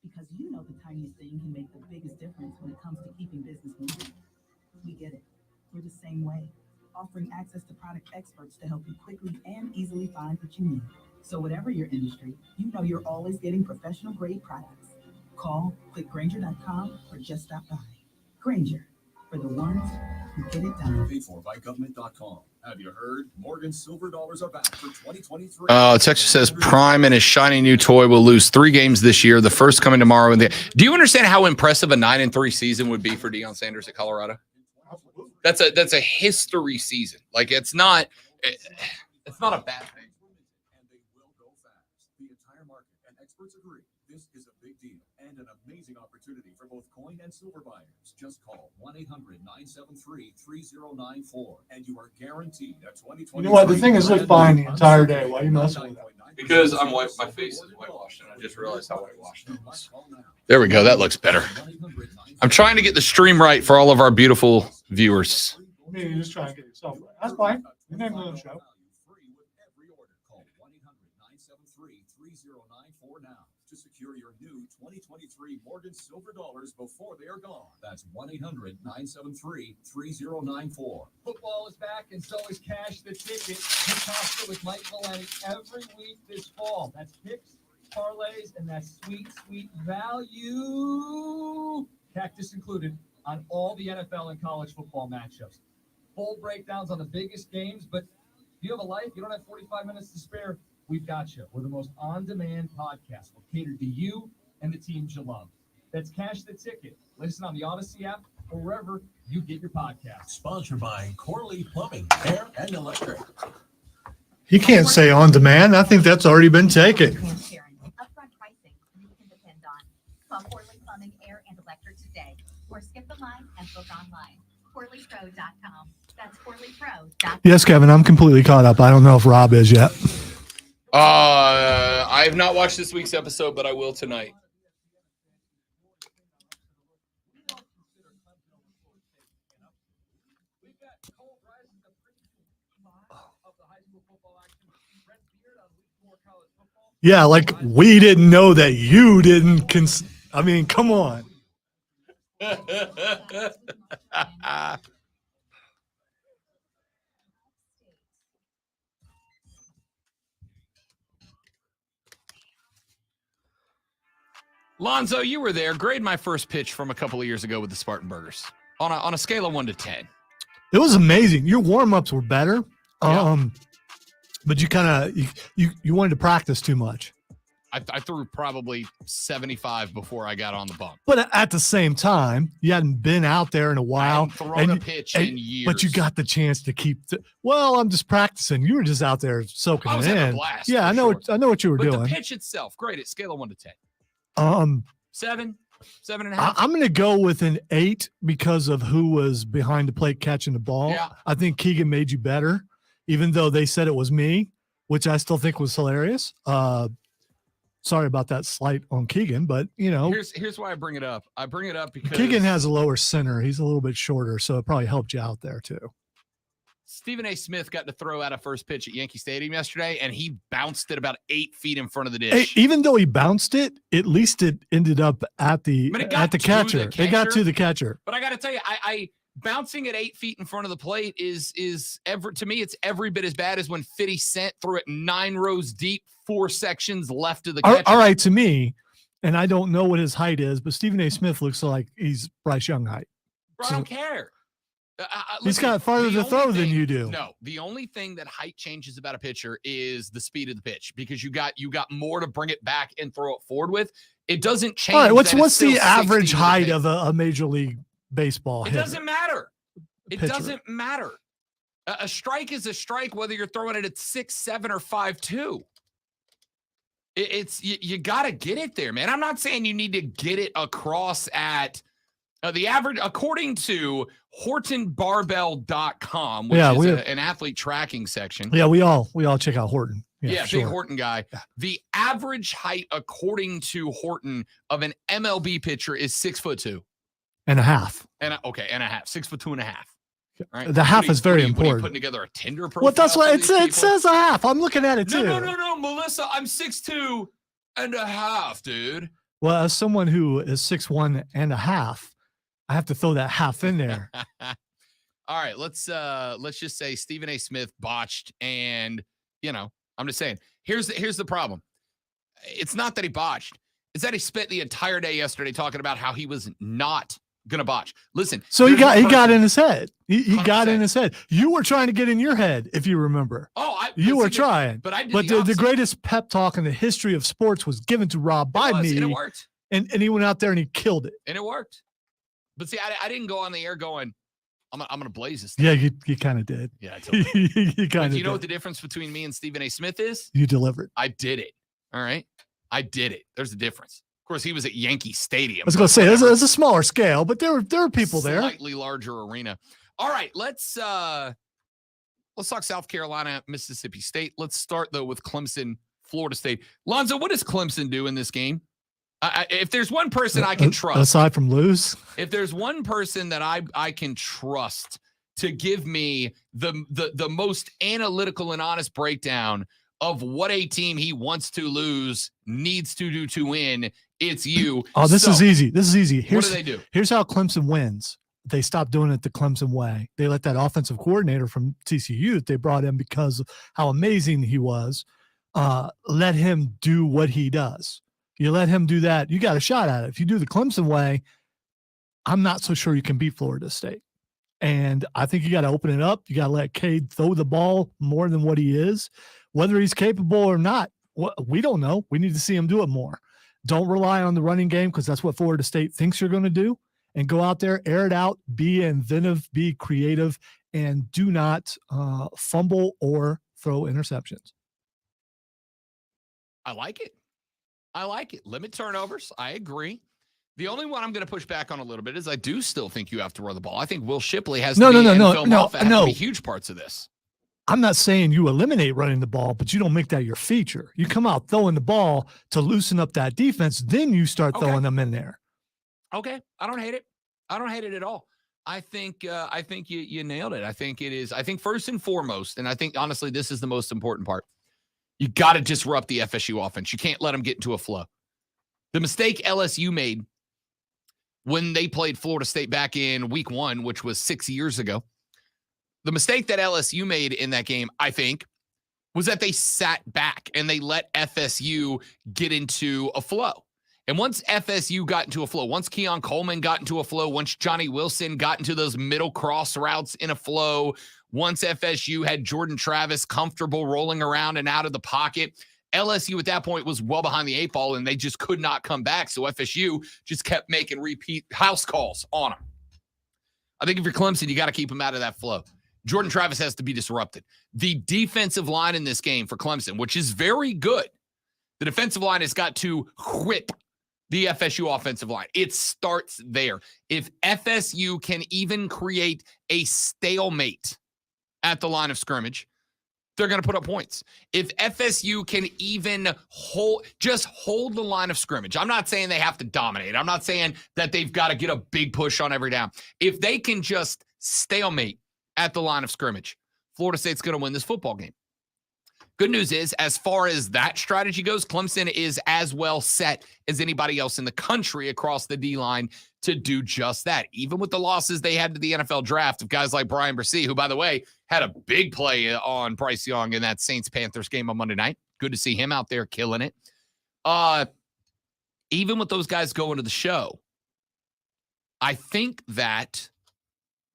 Because you know the tiniest thing can make the biggest difference when it comes to keeping business moving. We get it. We're the same way, offering access to product experts to help you quickly and easily find what you need. So whatever your industry, you know you're always getting professional grade products. Call, click Granger.com, or just stop by. Granger, for the ones who get it done. Paid for by government.com. Have you heard? Morgan's silver dollars are back for 2023. Texas says Prime and his shiny new toy will lose 3 games this year. The first coming tomorrow. Do you understand how impressive a 9-3 season would be for Deion Sanders at Colorado? That's a history season. Like it's not a bad thing. And they will go fast. The entire market and experts agree this is a big deal and an amazing opportunity for both coin and silver buyers. Just call 1-800-973-3094 and you are guaranteed a 2023. You know what? The thing is, look fine the entire day. Why are you messing with that? Because my face is whitewashed, and I just realized how whitewashed it was. There we go. That looks better. I'm trying to get the stream right for all of our beautiful viewers. Maybe you just try and get yourself right. That's fine. Your name's on the show. Call 1-800-973-3094 now to secure your new 2023 Morgan silver dollars before they are gone. That's 1-800-973-3094. Football is back, and so is Cash the Ticket. Pick Pasta with Mike Millennium every week this fall. That's picks, parlays, and that's sweet, sweet value. Cactus included on all the NFL and college football matchups. Full breakdowns on the biggest games, but if you have a life, you don't have 45 minutes to spare, we've got you. We're the most on-demand podcast. We're catered to you and the teams you love. That's Cash the Ticket. Listen on the Odyssey app or wherever you get your podcast. Sponsored by Corley Plumbing, Air and Electric. He can't say on demand. I think that's already been taken. Transparent, upfront pricing you can depend on. Call Corley Plumbing, Air and Electric today, or skip the line and book online. CorleyPro.com. That's CorleyPro.com. Yes, Kevin, I'm completely caught up. I don't know if Rob is yet. I have not watched this week's episode, but I will tonight. Yeah, like we didn't know that you didn't. I mean, come on. Lonzo, you were there. Grade my first pitch from a couple of years ago with the Spartan Burgers on a scale of 1 to 10. It was amazing. Your warm-ups were better. Yeah. But you kind of you wanted to practice too much. I threw probably 75 before I got on the bump. But at the same time, you hadn't been out there in a while. I hadn't thrown a pitch in years. But you got the chance to keep. I'm just practicing. You were just out there soaking I was it in. having a blast. Yeah, I know. Sure. I know what you were But doing. the pitch itself, great. At scale of 1 to 10. 7, 7.5. I'm going to go with an 8 because of who was behind the plate catching the ball. Yeah. I think Keegan made you better, even though they said it was me, which I still think was hilarious. Sorry about that slight on Keegan, but here's why I bring it up. I bring it up because Keegan has a lower center. He's a little bit shorter, so it probably helped you out there too. Stephen A. Smith got to throw out a first pitch at Yankee Stadium yesterday, and he bounced it about 8 feet in front of the dish. Hey, even though he bounced it, at least it ended up at the catcher. It got to the catcher. But I got to tell you, I bouncing at 8 feet in front of the plate is to me, it's every bit as bad as when 50 Cent threw it 9 rows deep, 4 sections left of the catcher. All right, to me, and I don't know what his height is, but Stephen A. Smith looks like he's Bryce Young height. Bro, I don't care. He's got farther to throw than you do. No, the only thing that height changes about a pitcher is the speed of the pitch, because you got more to bring it back and throw it forward with. It doesn't change. All right, what's still the average 60 height of a Major League Baseball hitter? It doesn't matter. It Pitcher. doesn't matter. A strike is a strike, whether you're throwing it at 6'7" or 5'2". You got to get it there, man. I'm not saying you need to get it across at the average, according to HortonBarbell.com, which is an athlete tracking section. Yeah, we all check out Horton. Yeah, sure. big Horton guy. Yeah. The average height, according to Horton, of an MLB pitcher is 6'2" and a half. And a half, 6'2" and a half. Right. The half is very important. What are you putting together a Tinder profile? Well, that's what it says a half. I'm looking at it too. No, Melissa, I'm 6'2" and a half, dude. Well, as someone who is 6'1" and a half, I have to throw that half in there. All right, let's just say Stephen A. Smith botched, and I'm just saying. Here's the problem. It's not that he botched. It's that he spent the entire day yesterday talking about how he was not gonna botch. Listen. So he got in his head. He got in his head. You were trying to get in your head, if you remember. You were trying. But I did. But the greatest pep talk in the history of sports was given to Rob by me. And it worked. And he went out there and he killed it. And it worked. But see, I didn't go on the air going, I'm gonna blaze this thing. Yeah, you kind of did. Yeah, I totally did. You kind of. You know what the difference between me and Stephen A. Smith is? You delivered. I did it. All right, I did it. There's a difference. Of course, he was at Yankee Stadium. I was going to say there's a smaller scale, but there were people there. Slightly larger arena. All right, let's talk South Carolina, Mississippi State. Let's start though with Clemson, Florida State. Lonzo, what does Clemson do in this game? If there's one person I can trust, aside from lose, if there's one person that I can trust to give me the most analytical and honest breakdown of what a team he wants to lose needs to do to win, it's you. Oh, this is easy. This is easy. What do they do? Here's how Clemson wins. They stopped doing it the Clemson way. They let that offensive coordinator from TCU that they brought in because of how amazing he was, let him do what he does. You let him do that, you got a shot at it. If you do the Clemson way, I'm not so sure you can beat Florida State. And I think you got to open it up. You got to let Cade throw the ball more than what he is. Whether he's capable or not, we don't know. We need to see him do it more. Don't rely on the running game because that's what Florida State thinks you're going to do. And go out there, air it out, be inventive, be creative, and do not fumble or throw interceptions. I like it. Limit turnovers. I agree. The only one I'm going to push back on a little bit is I do still think you have to run the ball. I think Will Shipley has to be huge parts of this. I'm not saying you eliminate running the ball, but you don't make that your feature. You come out throwing the ball to loosen up that defense, then you start throwing them in there. Okay. I don't hate it. I don't hate it at all. I think you nailed it. I think first and foremost, and I think honestly this is the most important part. You got to disrupt the FSU offense. You can't let them get into a flow. The mistake LSU made when they played Florida State back in week 1, which was 6 years ago, the mistake that LSU made in that game, I think, was that they sat back and they let FSU get into a flow. And once FSU got into a flow, once Keon Coleman got into a flow, once Johnny Wilson got into those middle cross routes in a flow, once FSU had Jordan Travis comfortable rolling around and out of the pocket, LSU at that point was well behind the 8 ball and they just could not come back. So FSU just kept making repeat house calls on them. I think if you're Clemson, you got to keep them out of that flow. Jordan Travis has to be disrupted. The defensive line in this game for Clemson, which is very good, the defensive line has got to whip the FSU offensive line. It starts there. If FSU can even create a stalemate at the line of scrimmage, they're going to put up points. If FSU can even hold the line of scrimmage, I'm not saying they have to dominate. I'm not saying that they've got to get a big push on every down. If they can just stalemate at the line of scrimmage, Florida State's going to win this football game. Good news is, as far as that strategy goes, Clemson is as well set as anybody else in the country across the D-line to do just that. Even with the losses they had to the NFL draft of guys like Brian Bresee, who, by the way, had a big play on Bryce Young in that Saints-Panthers game on Monday night. Good to see him out there killing it. Even with those guys going to the show, I think that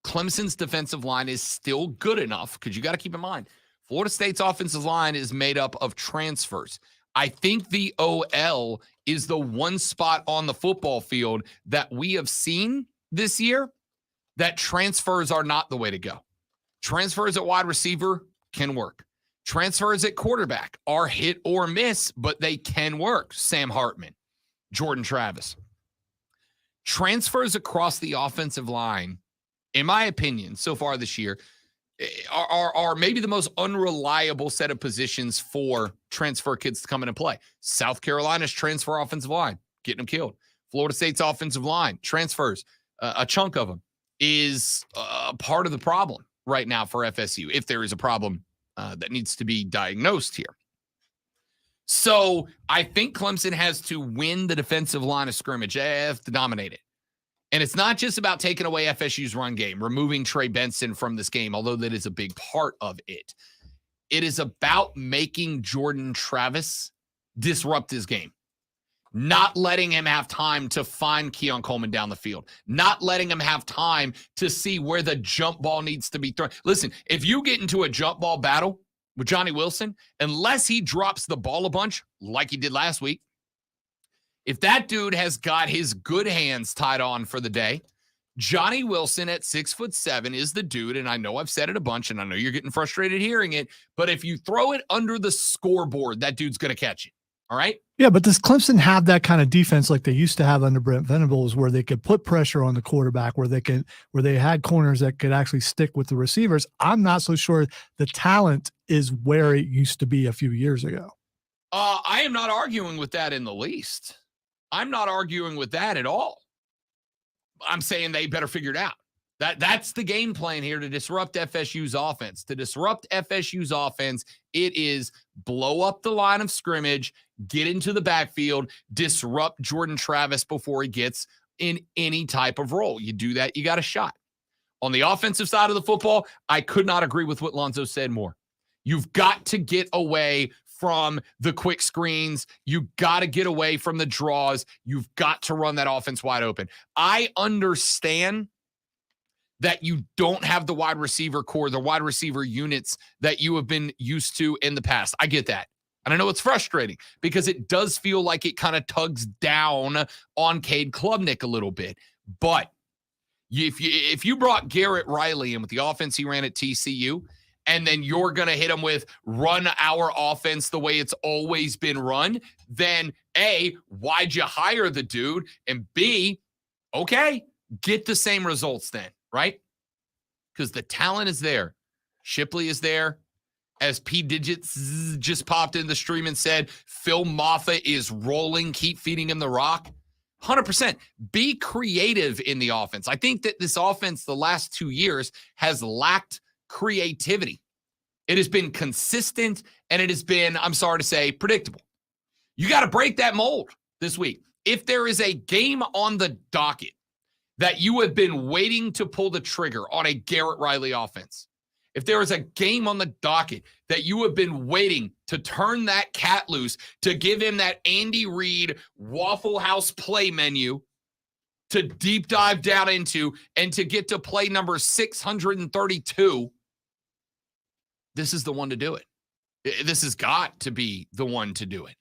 Clemson's defensive line is still good enough, because you got to keep in mind, Florida State's offensive line is made up of transfers. I think the OL is the one spot on the football field that we have seen this year that transfers are not the way to go. Transfers at wide receiver can work. Transfers at quarterback are hit or miss, but they can work. Sam Hartman, Jordan Travis. Transfers across the offensive line, in my opinion, so far this year, are maybe the most unreliable set of positions for transfer kids to come in and play. South Carolina's transfer offensive line, getting them killed. Florida State's offensive line, transfers, a chunk of them, is part of the problem right now for FSU, if there is a problem that needs to be diagnosed here. So I think Clemson has to win the defensive line of scrimmage. They have to dominate it. And it's not just about taking away FSU's run game, removing Trey Benson from this game, although that is a big part of it. It is about making Jordan Travis disrupt his game. Not letting him have time to find Keon Coleman down the field. Not letting him have time to see where the jump ball needs to be thrown. Listen, if you get into a jump ball battle with Johnny Wilson, unless he drops the ball a bunch like he did last week, if that dude has got his good hands tied on for the day, Johnny Wilson at 6'7" is the dude. And I know I've said it a bunch, and I know you're getting frustrated hearing it, but if you throw it under the scoreboard, that dude's going to catch it. All right? Yeah, but does Clemson have that kind of defense like they used to have under Brent Venables, where they could put pressure on the quarterback, where they had corners that could actually stick with the receivers? I'm not so sure the talent is where it used to be a few years ago. I am not arguing with that in the least. I'm not arguing with that at all. I'm saying they better figure it out. That's the game plan here to disrupt FSU's offense. To disrupt FSU's offense, it is blow up the line of scrimmage, get into the backfield, disrupt Jordan Travis before he gets in any type of role. You do that, you got a shot. On the offensive side of the football, I could not agree with what Lonzo said more. You've got to get away from the quick screens. You got to get away from the draws. You've got to run that offense wide open. I understand that you don't have the wide receiver core, the wide receiver units that you have been used to in the past. I get that. And I know it's frustrating because it does feel like it kind of tugs down on Cade Klubnik a little bit. But if you brought Garrett Riley in with the offense he ran at TCU, and then you're going to hit him with run our offense the way it's always been run, then A, why'd you hire the dude? And B, okay, get the same results then, right? Because the talent is there. Shipley is there. As P. Digits just popped in the stream and said, Phil Moffitt is rolling. Keep feeding him the rock. 100%. Be creative in the offense. I think that this offense the last 2 years has lacked creativity. It has been consistent, and it has been, I'm sorry to say, predictable. You got to break that mold this week. If there is a game on the docket that you have been waiting to pull the trigger on a Garrett Riley offense, if there is a game on the docket that you have been waiting to turn that cat loose, to give him that Andy Reid Waffle House play menu to deep dive down into and to get to play number 632, this is the one to do it. This has got to be the one to do it.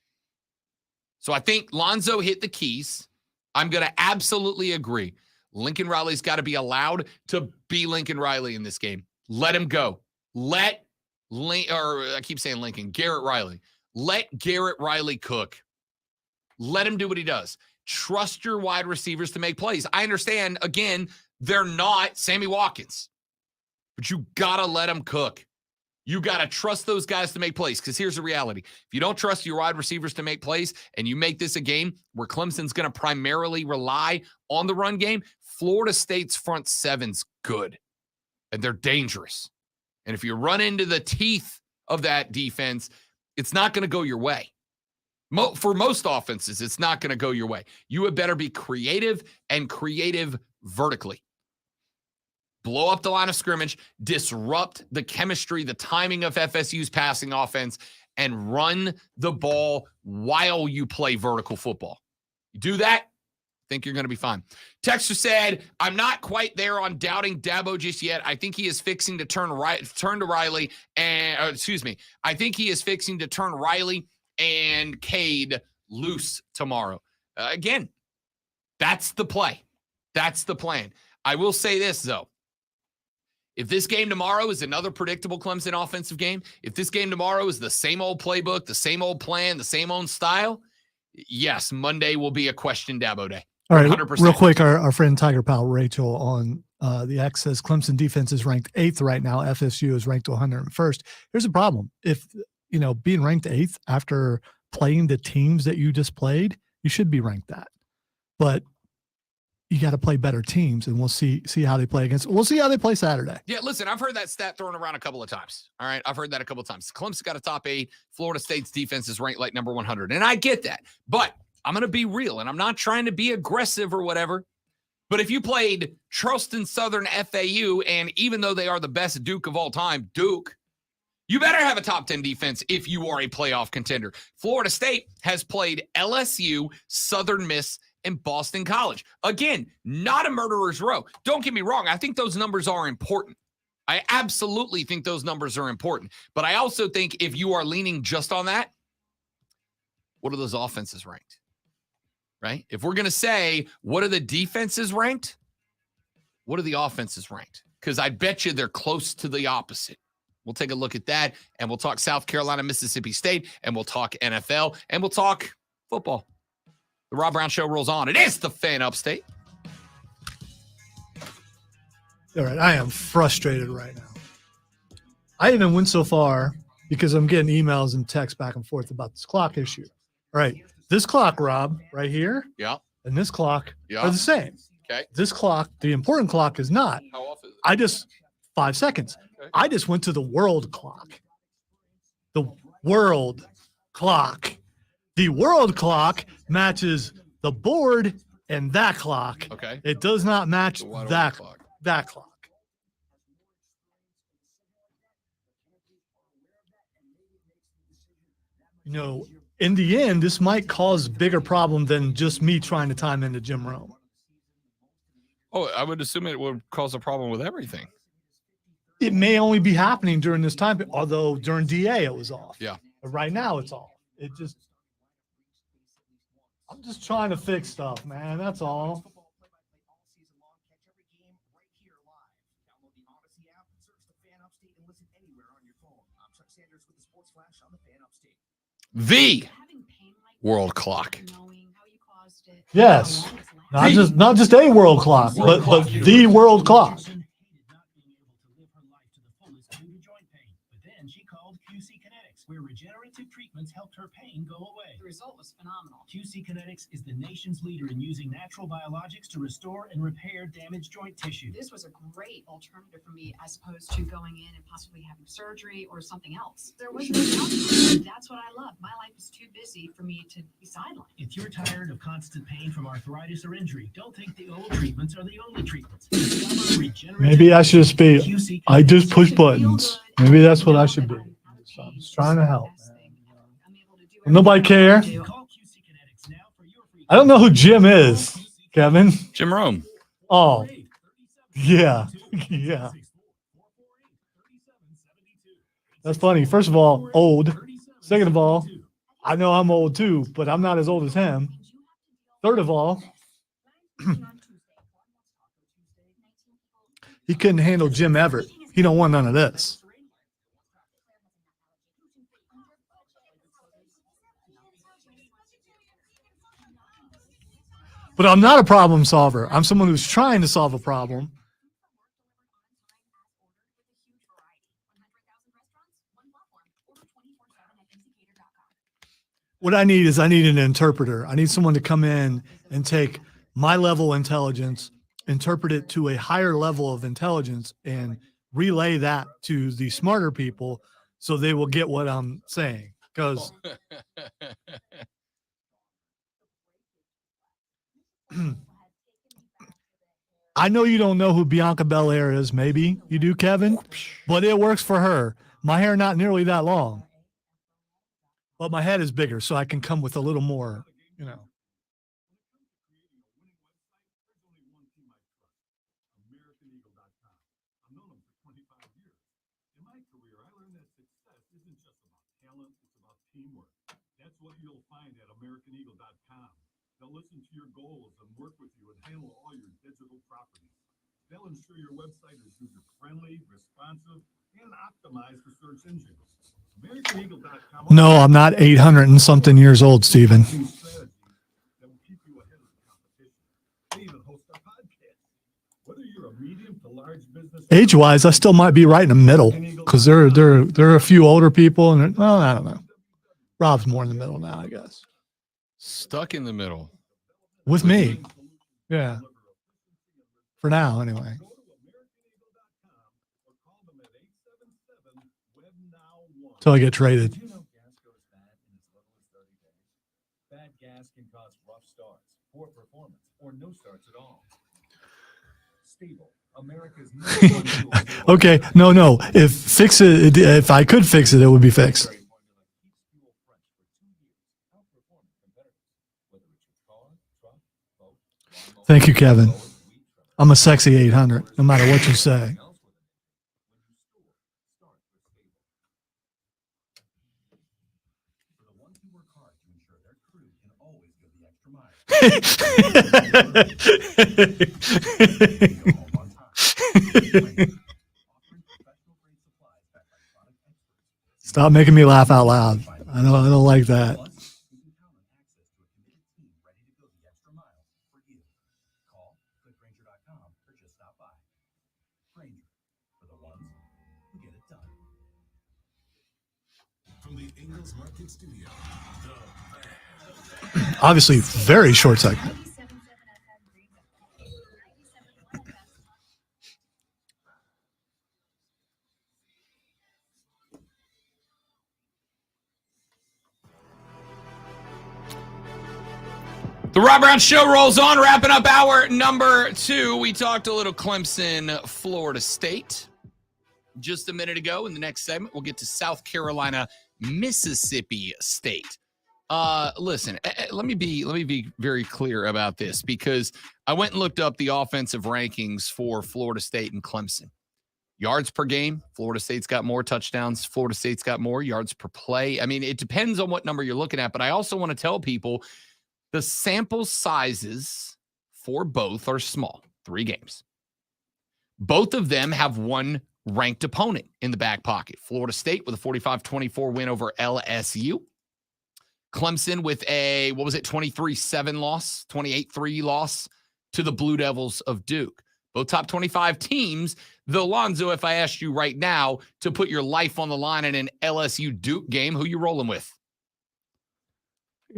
So I think Lonzo hit the keys. I'm going to absolutely agree. Lincoln Riley's got to be allowed to be Lincoln Riley in this game. Let him go. Garrett Riley. Let Garrett Riley cook. Let him do what he does. Trust your wide receivers to make plays. I understand, again, they're not Sammy Watkins, but you got to let them cook. You got to trust those guys to make plays, because here's the reality. If you don't trust your wide receivers to make plays and you make this a game where Clemson's going to primarily rely on the run game, Florida State's front seven's good, and they're dangerous. And if you run into the teeth of that defense, it's not going to go your way. For most offenses, it's not going to go your way. You had better be creative and creative vertically. Blow up the line of scrimmage, disrupt the chemistry, the timing of FSU's passing offense, and run the ball while you play vertical football. You do that, I think you're going to be fine. Texter said, I'm not quite there on doubting Dabo just yet. I think he is fixing to turn to Riley and, I think he is fixing to turn Riley and Cade loose tomorrow. Again, that's the play. That's the plan. I will say this, though. If this game tomorrow is another predictable Clemson offensive game, if this game tomorrow is the same old playbook, the same old plan, the same old style, yes, Monday will be a question Dabo day. All right, 100%. real quick, our friend Tiger Pal Rachel on the X says Clemson defense is ranked 8th right now. FSU is ranked 101st. Here's a problem. If, being ranked 8th after playing the teams that you just played, you should be ranked that. But you got to play better teams, and we'll see how they play against. We'll see how they play Saturday. Yeah, listen, I've heard that stat thrown around a couple of times. All right, I've heard that a couple of times. Clemson got a top 8. Florida State's defense is ranked like number 100, and I get that. But I'm going to be real, and I'm not trying to be aggressive or whatever. But if you played Charleston Southern FAU, and even though they are the best Duke of all time, Duke, you better have a top 10 defense if you are a playoff contender. Florida State has played LSU, Southern Miss, and Boston College. Again, not a murderer's row. Don't get me wrong. I think those numbers are important. I absolutely think those numbers are important. But I also think if you are leaning just on that, what are those offenses ranked? Right? If we're going to say, what are the defenses ranked? What are the offenses ranked? Because I bet you they're close to the opposite. We'll take a look at that, and we'll talk South Carolina, Mississippi State, and we'll talk NFL, and we'll talk football. The Rob Brown Show rolls on. It is the Fan Upstate. All right, I am frustrated right now. I even went so far because I'm getting emails and texts back and forth about this clock issue. All right, this clock, Rob, right here, Yeah. and this clock are the same. Okay. This clock, the important clock, is not. How off is it? 5 seconds. Okay. I just went to the world clock. The world clock. The world clock matches the board and that clock. Okay. It does not match The wide open that clock. that clock. In the end, this might cause bigger problem than just me trying to time into Jim Rome. Oh, I would assume it would cause a problem with everything. It may only be happening during this time, although during DA it was off. Yeah. But right now it's off. I'm just trying to fix stuff, man. That's all. The world clock. Yes. Not just a world clock, but the world clock. Where regenerative treatments helped her pain go away. The result was phenomenal. QC Kinetics is the nation's leader in using natural biologics to restore and repair damaged joint tissue. This was a great alternative for me as opposed to going in and possibly having surgery or something else. There was no outcome. That's what I love. My life is too busy for me to be sidelined. If you're tired of constant pain from arthritis or injury, don't think the old treatments are the only treatments. Maybe I should just be, I just push buttons. Maybe that's what I should be. So I'm just trying to help. Will nobody care? I don't know who Jim is, Kevin. Jim Rome. Oh, yeah. Yeah. That's funny. First of all, old. Second of all, I know I'm old too, but I'm not as old as him. Third of all, he couldn't handle Jim Everett. He don't want none of this. But I'm not a problem solver. I'm someone who's trying to solve a problem. What I need an interpreter. I need someone to come in and take my level of intelligence, interpret it to a higher level of intelligence, and relay that to the smarter people so they will get what I'm saying. Because I know you don't know who Bianca Belair is. Maybe you do, Kevin, but it works for her. My hair not nearly that long, but my head is bigger, so I can come with a little more, That's what you'll find at AmericanEagle.com. They'll listen to your goals and work with you and handle all your digital properties. They'll ensure your website is user-friendly, responsive, and optimized for search engines. AmericanEagle.com. No, I'm not 800 and something years old, Steven. Strategies that will keep you ahead of the competition. They even host a podcast. Whether you're a medium to large business, Age-wise, I still might be right in the middle because there are a few older people, and well, I don't know. Rob's more in the middle now, I guess. Stuck in the middle. With me, yeah. For now, anyway. Till I get traded. Did you know gas goes bad in as little as 30 days? Bad gas can cause rough starts, poor performance, or no starts at all. Stable, America's number one fuel. Okay, no. If I could fix it, it would be fixed. Thank you, Kevin. I'm a sexy 800, no matter what you say. Stop making me laugh out loud. I don't like that. From the Ingalls Market Studio, Obviously, very short segment. The Rob Brown Show rolls on, wrapping up hour number 2. We talked a little Clemson, Florida State just a minute ago. In the next segment, we'll get to South Carolina, Mississippi State. Listen, let me be very clear about this because I went and looked up the offensive rankings for Florida State and Clemson. Yards per game, Florida State's got more touchdowns. Florida State's got more yards per play. I mean, it depends on what number you're looking at, but I also want to tell people the sample sizes for both are small, 3 games. Both of them have one ranked opponent in the back pocket. Florida State with a 45-24 win over LSU. Clemson with a, 23-7 loss, 28-3 loss to the Blue Devils of Duke. Both top 25 teams. Though, Lonzo, if I asked you right now to put your life on the line in an LSU-Duke game, who you rolling with?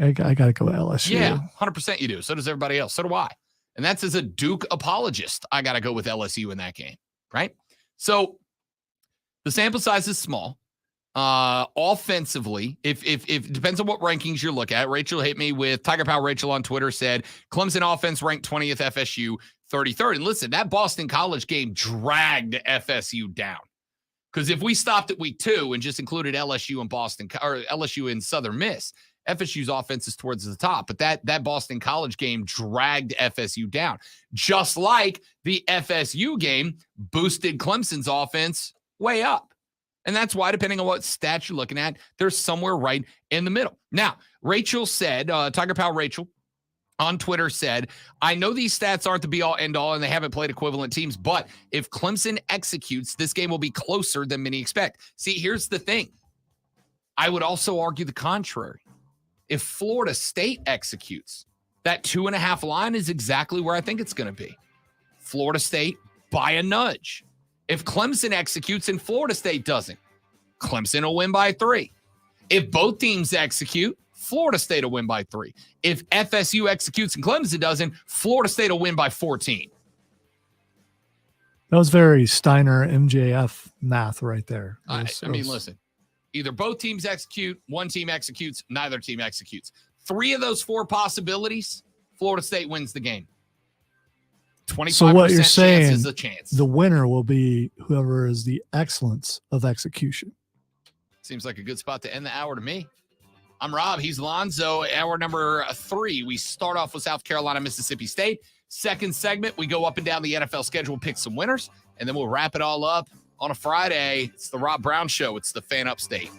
I got to go LSU. Yeah, 100% you do. So does everybody else. So do I. And that's as a Duke apologist. I got to go with LSU in that game, right? So the sample size is small. Offensively, if it depends on what rankings you're looking at. Rachel hit me with Tiger Power Rachel on Twitter said Clemson offense ranked 20th, FSU 33rd. And listen, that Boston College game dragged FSU down. Because if we stopped at week 2 and just included LSU and Boston or LSU and Southern Miss, FSU's offense is towards the top. But that Boston College game dragged FSU down. Just like the FSU game boosted Clemson's offense way up. And that's why, depending on what stats you're looking at, they're somewhere right in the middle. Now, Rachel said, Tiger Pal Rachel on Twitter said, I know these stats aren't the be-all, end-all, and they haven't played equivalent teams, but if Clemson executes, this game will be closer than many expect. See, here's the thing. I would also argue the contrary. If Florida State executes, that 2.5 line is exactly where I think it's going to be. Florida State by a nudge. If Clemson executes and Florida State doesn't, Clemson will win by 3. If both teams execute, Florida State will win by 3. If FSU executes and Clemson doesn't, Florida State will win by 14. That was very Steiner MJF math right there. I mean, listen, either both teams execute, one team executes, neither team executes. 3 of those 4 possibilities, Florida State wins the game. 25% so what you're saying is a chance. The winner will be whoever is the excellence of execution. Seems like a good spot to end the hour to me. I'm Rob. He's Lonzo. Hour number 3. We start off with South Carolina, Mississippi State. Second segment, we go up and down the NFL schedule, pick some winners, and then we'll wrap it all up on a Friday. It's the Rob Brown Show. It's the Fan Upstate.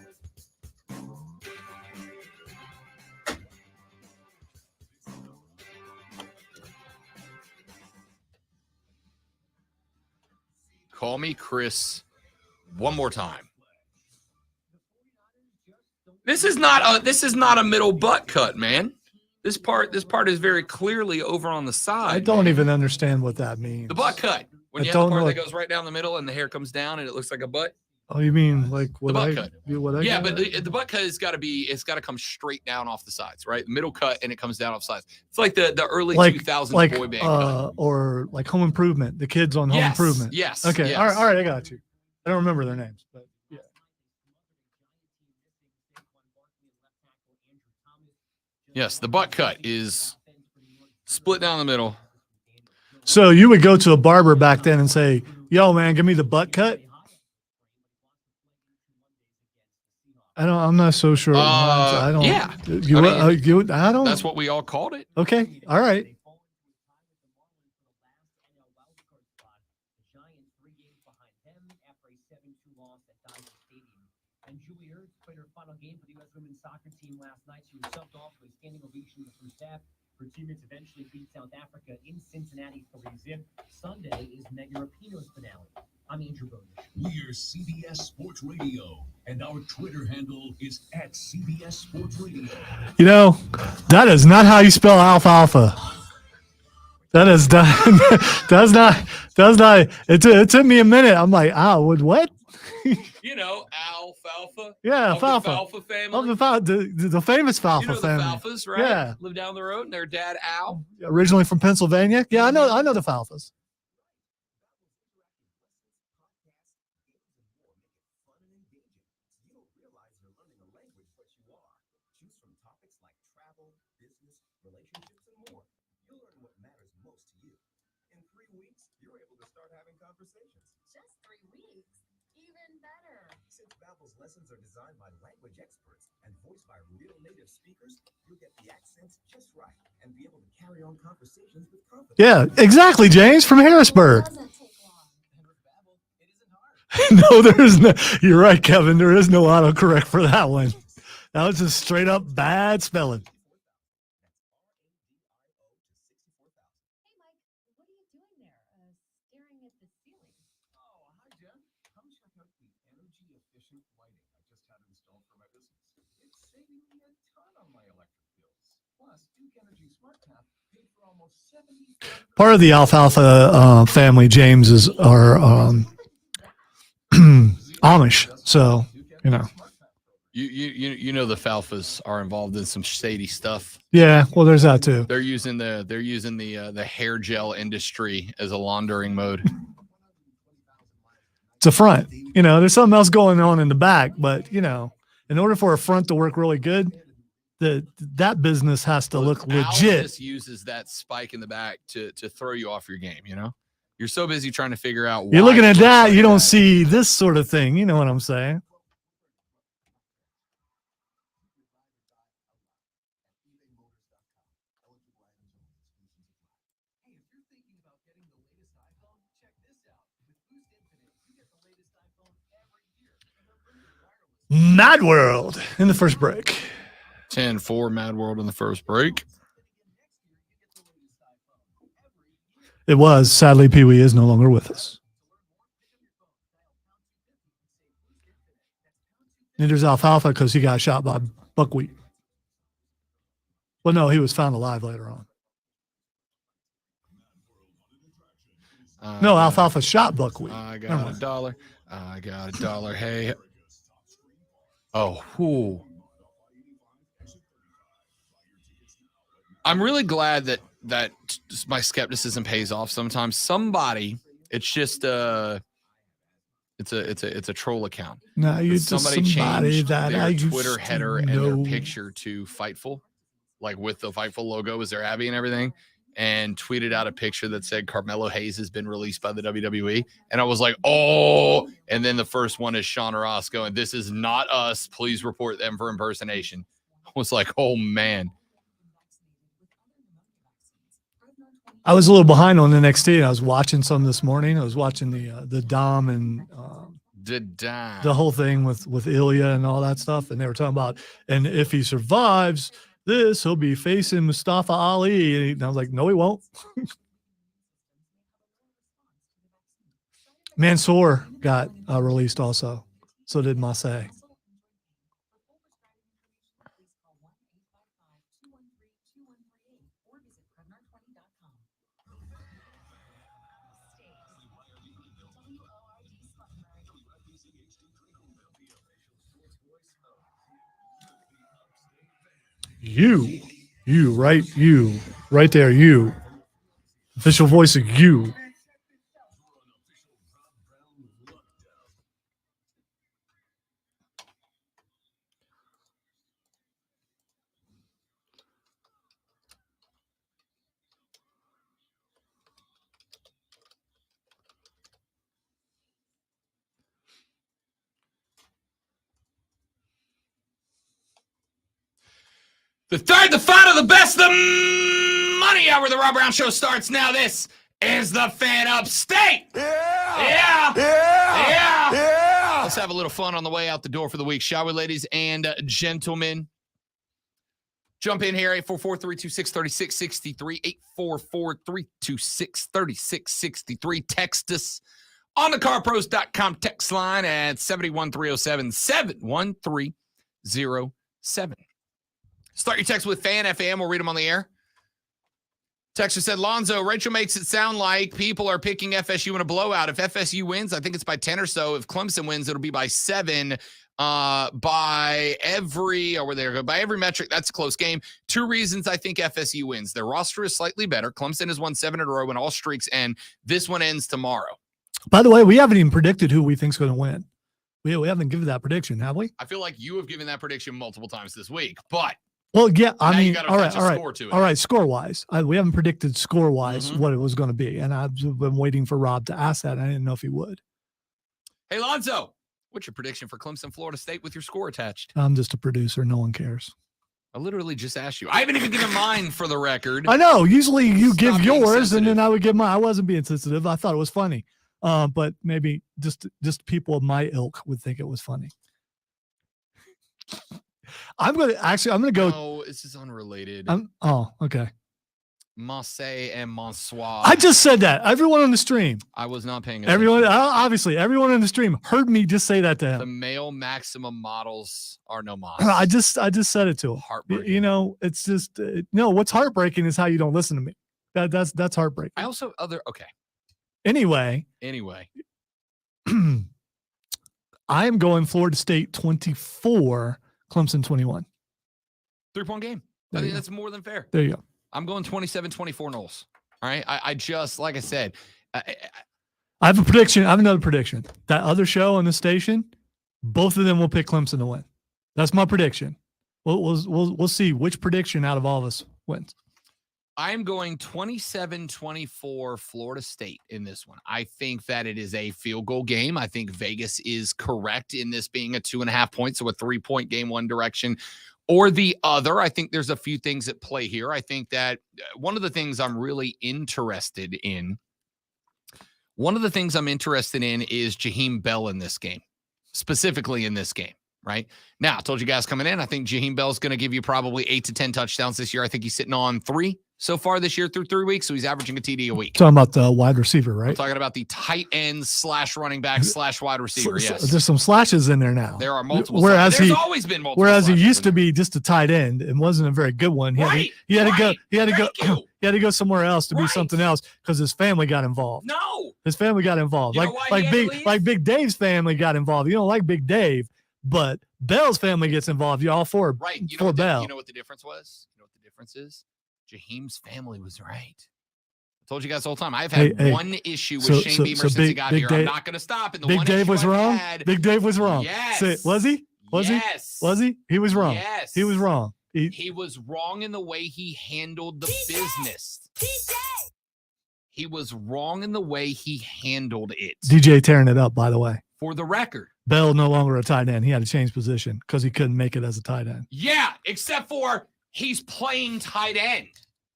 Call me Chris one more time. This is not a middle butt cut, man. This part is very clearly over on the side. I don't even understand what that means. The butt cut. When I you have the don't part know that goes right down the middle and the hair comes down and it looks like a butt. Oh, you mean like what The butt I cut. do? What I Yeah, got? but the butt cut has got to come straight down off the sides, right? Middle cut and it comes down off sides. It's like the early 2000s boy band cut. Or like Home Improvement, the kids on Home Improvement. Yes. Okay. Yes. All right. I got you. I don't remember their names, but yeah. Yes, the butt cut is split down the middle. So you would go to a barber back then and say, "Yo, man, give me the butt cut." I'm not so sure. I don't. Yeah. I don't. That's what we all called it. Okay. All right. And Julie Ertz played her final game for the U.S. women's soccer team last night. She was subbed off with a standing ovation in the first half. Her teammates eventually beat South Africa in Cincinnati 3-0. Sunday is Megan Rapinoe's finale. I'm Andrew Bowden. We're CBS Sports Radio, and our Twitter handle is @CBS Sports Radio. You know, that is not how you spell alfalfa. That is does not. It took me a minute. I'm like, what? You know, alfalfa. Yeah, alfalfa. alfalfa Family. The famous Falfa you know family. The Falfas, right? Yeah. Live down the road, and their dad Al. Originally from Pennsylvania. Yeah, I know the Falfas. Just 3 weeks. Even better. Since Babbel's lessons are designed by language experts and voiced by real native speakers, you'll get the accents just right and be able to carry on conversations with confidence. Yeah, exactly, James from Harrisburg. No, there is no. You're right, Kevin. There is no autocorrect for that one. That was just straight up bad spelling. Hey, Mike, what are you doing there? Staring at the ceiling. Oh, hi, Jen. Come check out the energy-efficient lighting I just had installed for my business. It's saving me a ton on my electric bills. Plus, Duke Energy SmartTap paid for almost 70. Part of the alfalfa family, James, are Amish. So, you know. You know the Falfas are involved in some shady stuff. Yeah, well, there's that too. They're using the hair gel industry as a laundering mode. It's a front. You know, there's something else going on in the back, but you know, in order for a front to work really good, that business has to look Al legit. just uses that spike in the back to throw you off your game. You know, you're so busy trying to figure out. You're why looking at it looks that, like you don't that. see this sort of thing. You know what I'm saying? Mad World in the first break. 10-4 Mad World in the first break. It was. Sadly, Pee Wee is no longer with us. Neither's Alfalfa because he got shot by buckwheat. Well, no, he was found alive later on. No, Alfalfa shot buckwheat. I got $1. I got $1. Hey. Oh, whew. I'm really glad that my skepticism pays off sometimes. Somebody, it's just it's a troll account. No, you somebody just changed that their I used Twitter to header and know. their picture to Fightful, like with the Fightful logo as their Abby and everything, and tweeted out a picture that said Carmelo Hayes has been released by the WWE. And I was like, oh, and then the first one is Sean Ross going, "This is not us. Please report them for impersonation." I was like, oh man. I was a little behind on NXT. And I was watching some this morning. I was watching the Dom and the whole thing with Ilya and all that stuff. And they were talking about, and if he survives this, he'll be facing Mustafa Ali. And I was like, no, he won't. Mansour got released also. So did Masay. You right there, you. Official voice of you. The third, the final, the best, the money hour. The Rob Brown Show starts now. This is the Fan Upstate. Yeah. Let's have a little fun on the way out the door for the week, shall we, ladies and gentlemen? Jump in here, 844-326-3663, 844-326-3663. Text us on the carpros.com text line at 71307, 71307. Start your text with Fan FM. We'll read them on the air. Texter said, Lonzo, Rachel makes it sound like people are picking FSU in a blowout. If FSU wins, I think it's by 10 or so. If Clemson wins, it'll be by 7. By every metric, that's a close game. 2 reasons I think FSU wins. Their roster is slightly better. Clemson has won 7 in a row and all streaks end. This one ends tomorrow. By the way, we haven't even predicted who we think's going to win. We haven't given that prediction, have we? I feel like you have given that prediction multiple times this week, but well, yeah, I mean, all right. Score-wise, we haven't predicted score-wise what it was going to be, and I've been waiting for Rob to ask that. I didn't know if he would. Hey, Lonzo, what's your prediction for Clemson, Florida State with your score attached? I'm just a producer. No one cares. I literally just asked you. I haven't even given mine for the record. I know. Usually you give yours, and then I would give mine. I wasn't being sensitive. I thought it was funny, but maybe just people of my ilk would think it was funny. I'm going to go. No, this is unrelated. Okay. Marseille and Monsoir. I just said that. Everyone on the stream. I was not paying attention. Everyone on the stream heard me just say that to him. The male maximum models are no mas. I just said it to him. Heartbreaking. You know, it's just no. What's heartbreaking is how you don't listen to me. That's heartbreaking. I also okay. Anyway. I am going Florida State 24, Clemson 21. 3-point game. I think that's more than fair. There you go. I'm going 27-24 Knowles. All right. I just, like I said, I have a prediction. I have another prediction. That other show on the station, both of them will pick Clemson to win. That's my prediction. We'll see which prediction out of all of us wins. I'm going 27-24 Florida State in this one. I think that it is a field goal game. I think Vegas is correct in this being a 2.5 points, so a 3-point game one direction or the other. I think there's a few things at play here. I think that one of the things I'm really interested in, is Jaheim Bell in this game, specifically in this game. Right now, I told you guys coming in, I think Jaheim Bell's going to give you probably 8 to 10 touchdowns this year. I think he's sitting on 3 so far this year through 3 weeks. So he's averaging a TD a week. Talking about the wide receiver, right? I'm talking about the tight end / running back / wide receiver. Yes. There's some slashes in there now. There are multiple. There's always been multiple. Whereas he used to be just a tight end and wasn't a very good one. He had to go somewhere else to be something else because his family got involved. No. His family got involved. Like Big Dave's family got involved. You don't like Big Dave, but Bell's family gets involved. You're all for right. Bell. You know what the difference was? You know what the difference is? Jaheim's family was right. I told you guys the whole time. I've had one issue with Shane Beamer since he got here. I'm not going to stop. And the Big Dave was wrong. Big Dave was wrong. Yes. Was he? Yes. Was he? He was wrong. Yes. He was wrong. He was wrong in the way he handled the business. He was wrong in the way he handled it. DJ tearing it up, by the way. For the record. Bell no longer a tight end. He had to change position because he couldn't make it as a tight end. Yeah, except for he's playing tight end,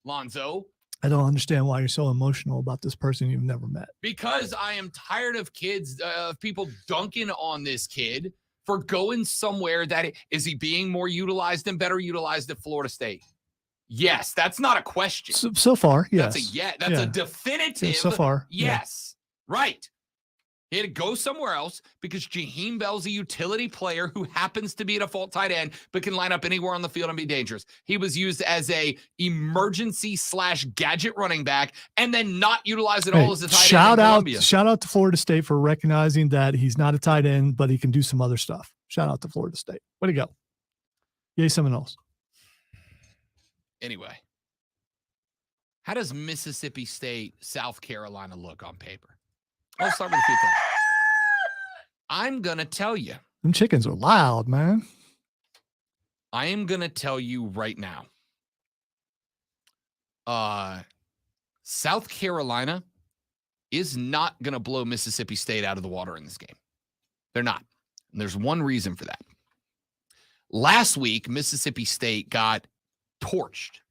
Lonzo. I don't understand why you're so emotional about this person you've never met. Because I am tired of people dunking on this kid for going somewhere is he being more utilized and better utilized at Florida State? Yes, that's not a question. So far, yes. That's a definitive. So far, yes. Yeah. Right. He had to go somewhere else because Jaheim Bell's a utility player who happens to be a default tight end, but can line up anywhere on the field and be dangerous. He was used as a emergency/gadget running back and then not utilized at all as a tight end in Columbia. Shout out to Florida State for recognizing that he's not a tight end, but he can do some other stuff. Shout out to Florida State. Way to go. Yay, Seminoles. Anyway, how does Mississippi State, South Carolina look on paper? I'll start with a few things. I'm going to tell you. Them chickens are loud, man. I am going to tell you right now. South Carolina is not going to blow Mississippi State out of the water in this game. They're not. And there's one reason for that. Last week, Mississippi State got torched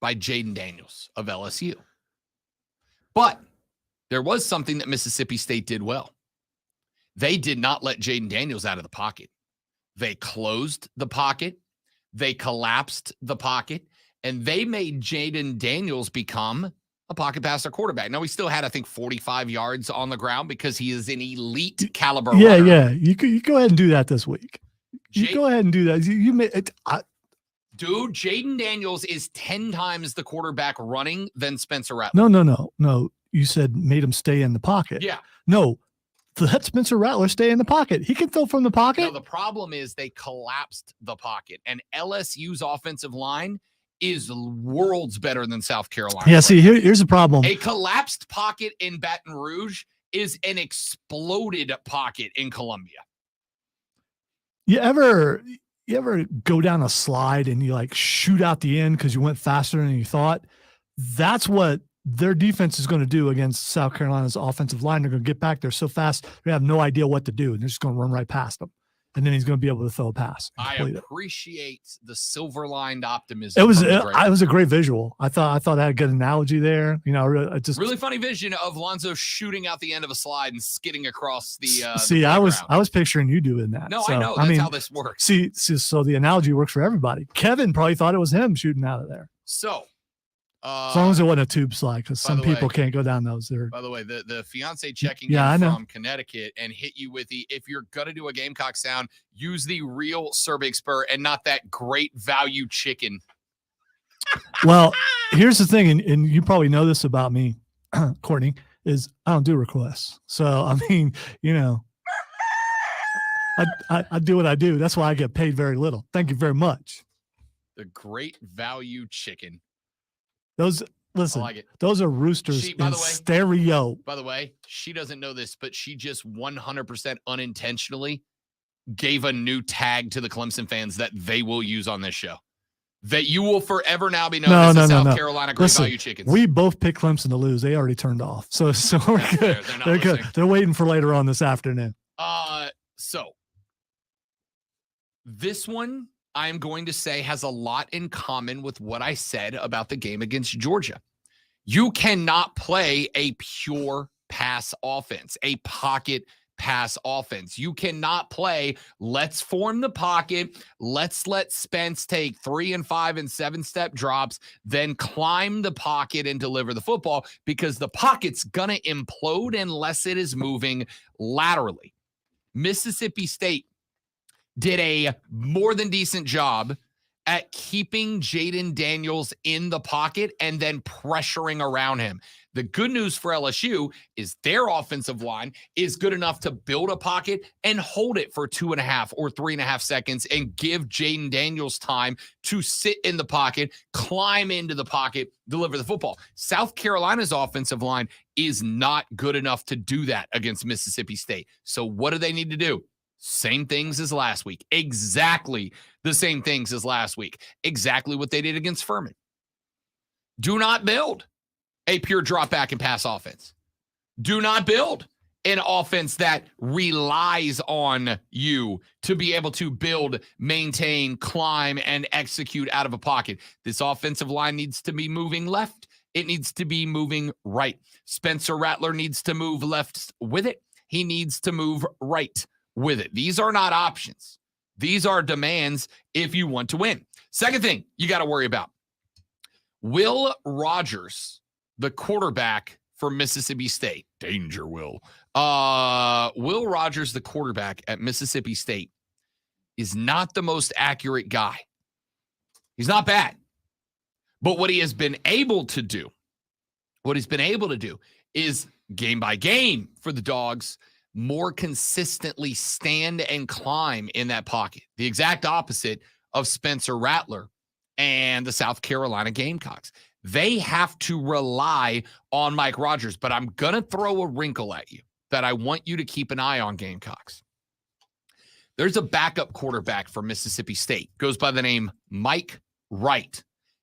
by Jaden Daniels of LSU. But there was something that Mississippi State did well. They did not let Jaden Daniels out of the pocket. They closed the pocket. They collapsed the pocket. And they made Jaden Daniels become a pocket passer quarterback. Now, he still had, I think, 45 yards on the ground because he is an elite caliber runner. Yeah. You go ahead and do that this week. You go ahead and do that. You made it. Dude, Jaden Daniels is 10 times the quarterback running than Spencer Rattler. No. You said made him stay in the pocket. Yeah. No, let Spencer Rattler stay in the pocket. He can throw from the pocket. No, the problem is they collapsed the pocket, and LSU's offensive line is worlds better than South Carolina. Yeah, see, here's the problem. A collapsed pocket in Baton Rouge is an exploded pocket in Columbia. You ever go down a slide and you like shoot out the end because you went faster than you thought? That's what their defense is going to do against South Carolina's offensive line. They're going to get back there so fast, they have no idea what to do, and they're just going to run right past them. And then he's going to be able to throw a pass. I appreciate the silver-lined optimism. It was a great visual. I thought I had a good analogy there. You know, really funny vision of Lonzo shooting out the end of a slide and skidding across the. See, I was picturing you doing that. No, so, I know that's how this works. See, so the analogy works for everybody. Kevin probably thought it was him shooting out of there. So. As long as it wasn't a tube slide, because some people can't go down those. By the way, the fiance checking in from Connecticut and hit you with the, if you're going to do a Gamecock sound, use the real Cervix spur and not that great value chicken. Well, here's the thing, and you probably know this about me, Courtney, is I don't do requests. So, I mean, you know, I do what I do. That's why I get paid very little. Thank you very much. The great value chicken. Those are roosters in stereo. By the way, she doesn't know this, but she just 100% unintentionally gave a new tag to the Clemson fans that they will use on this show. That you will forever now be known as the South Carolina Great Value Chickens. We both picked Clemson to lose. They already turned off. So we're good. They're good. They're waiting for later on this afternoon. So this one, I'm going to say, has a lot in common with what I said about the game against Georgia. You cannot play a pure pass offense, a pocket pass offense. You cannot play, let's form the pocket, let's let Spence take 3 and 5 and 7 step drops, then climb the pocket and deliver the football, because the pocket's going to implode unless it is moving laterally. Mississippi State did a more than decent job at keeping Jaden Daniels in the pocket and then pressuring around him. The good news for LSU is their offensive line is good enough to build a pocket and hold it for 2.5 or 3.5 seconds and give Jaden Daniels time to sit in the pocket, climb into the pocket, deliver the football. South Carolina's offensive line is not good enough to do that against Mississippi State. So what do they need to do? Same things as last week. Exactly the same things as last week. Exactly what they did against Furman. Do not build a pure drop back and pass offense. Do not build an offense that relies on you to be able to build, maintain, climb, and execute out of a pocket. This offensive line needs to be moving left. It needs to be moving right. Spencer Rattler needs to move left with it. He needs to move right with it. These are not options. These are demands if you want to win. Second thing you got to worry about. Will Rogers, the quarterback for Mississippi State, danger Will, Will Rogers, the quarterback at Mississippi State, is not the most accurate guy. He's not bad. But what he's been able to do is game by game for the Dogs, more consistently stand and climb in that pocket. The exact opposite of Spencer Rattler and the South Carolina Gamecocks. They have to rely on Mike Rogers, but I'm going to throw a wrinkle at you that I want you to keep an eye on, Gamecocks. There's a backup quarterback for Mississippi State, goes by the name Mike Wright,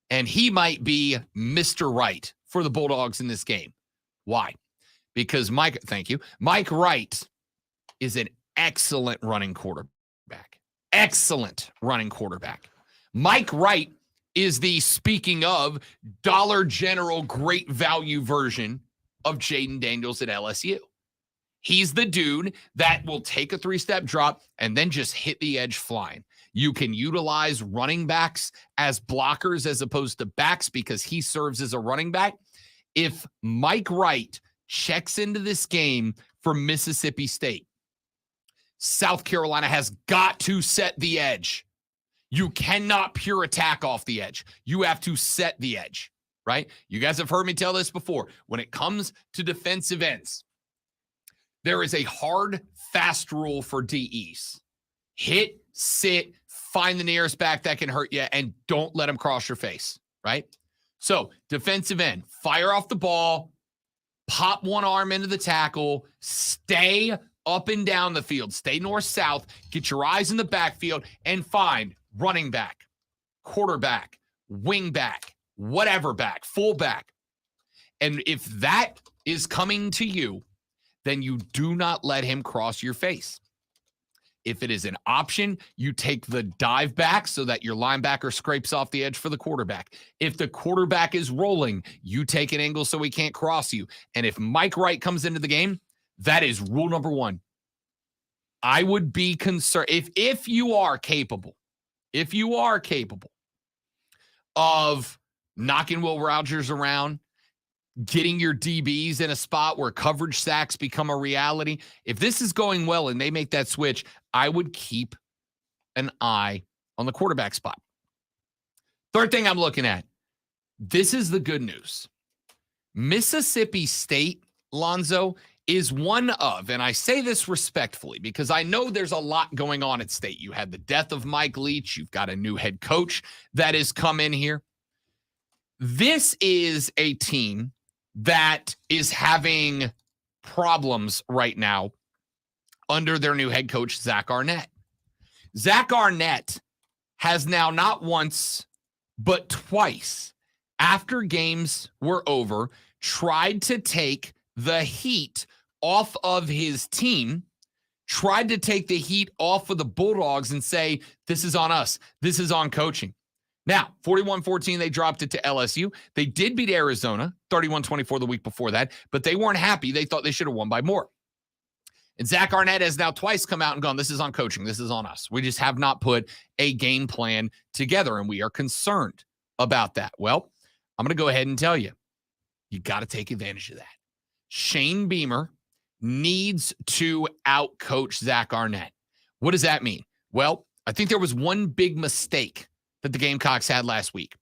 and he might be Mr. Wright for the Bulldogs in this game. Why? Because Mike Wright is an excellent running quarterback. Excellent running quarterback. Mike Wright is the, speaking of, Dollar General great value version of Jaden Daniels at LSU. He's the dude that will take a 3-step drop and then just hit the edge flying. You can utilize running backs as blockers as opposed to backs because he serves as a running back. If Mike Wright checks into this game for Mississippi State, South Carolina has got to set the edge. You cannot pure attack off the edge. You have to set the edge, right? You guys have heard me tell this before. When it comes to defensive ends, there is a hard, fast rule for DEs. Hit, sit, find the nearest back that can hurt you, and don't let them cross your face, right? So, defensive end, fire off the ball, pop one arm into the tackle, stay up and down the field, stay north-south, get your eyes in the backfield, and find running back, quarterback, wing back, whatever back, full back. And if that is coming to you, then you do not let him cross your face. If it is an option, you take the dive back so that your linebacker scrapes off the edge for the quarterback. If the quarterback is rolling, you take an angle so he can't cross you. And if Mike Wright comes into the game, that is rule number one. I would be concerned if you are capable of knocking Will Rogers around, getting your DBs in a spot where coverage sacks become a reality. If this is going well and they make that switch, I would keep an eye on the quarterback spot. Third thing I'm looking at, this is the good news. Mississippi State, Lonzo, is one of, and I say this respectfully because I know there's a lot going on at State. You had the death of Mike Leach. You've got a new head coach that has come in here. This is a team that is having problems right now under their new head coach, Zach Arnett. Zach Arnett has now not once, but twice, after games were over, tried to take the heat off of his team, tried to take the heat off of the Bulldogs and say, this is on us. This is on coaching. Now, 41-14, they dropped it to LSU. They did beat Arizona, 31-24 the week before that, but they weren't happy. They thought they should have won by more. And Zach Arnett has now twice come out and gone, this is on coaching. This is on us. We just have not put a game plan together, and we are concerned about that. Well, I'm going to go ahead and tell you, you got to take advantage of that. Shane Beamer needs to out-coach Zach Arnett. What does that mean? Well, I think there was one big mistake that the Gamecocks had last week.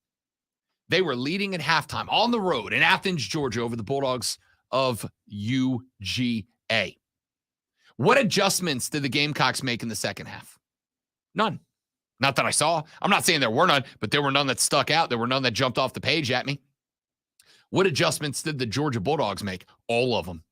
They were leading at halftime on the road in Athens, Georgia, over the Bulldogs of UGA. What adjustments did the Gamecocks make in the second half? None. Not that I saw. I'm not saying there were none, but there were none that stuck out. There were none that jumped off the page at me. What adjustments did the Georgia Bulldogs make? All of them.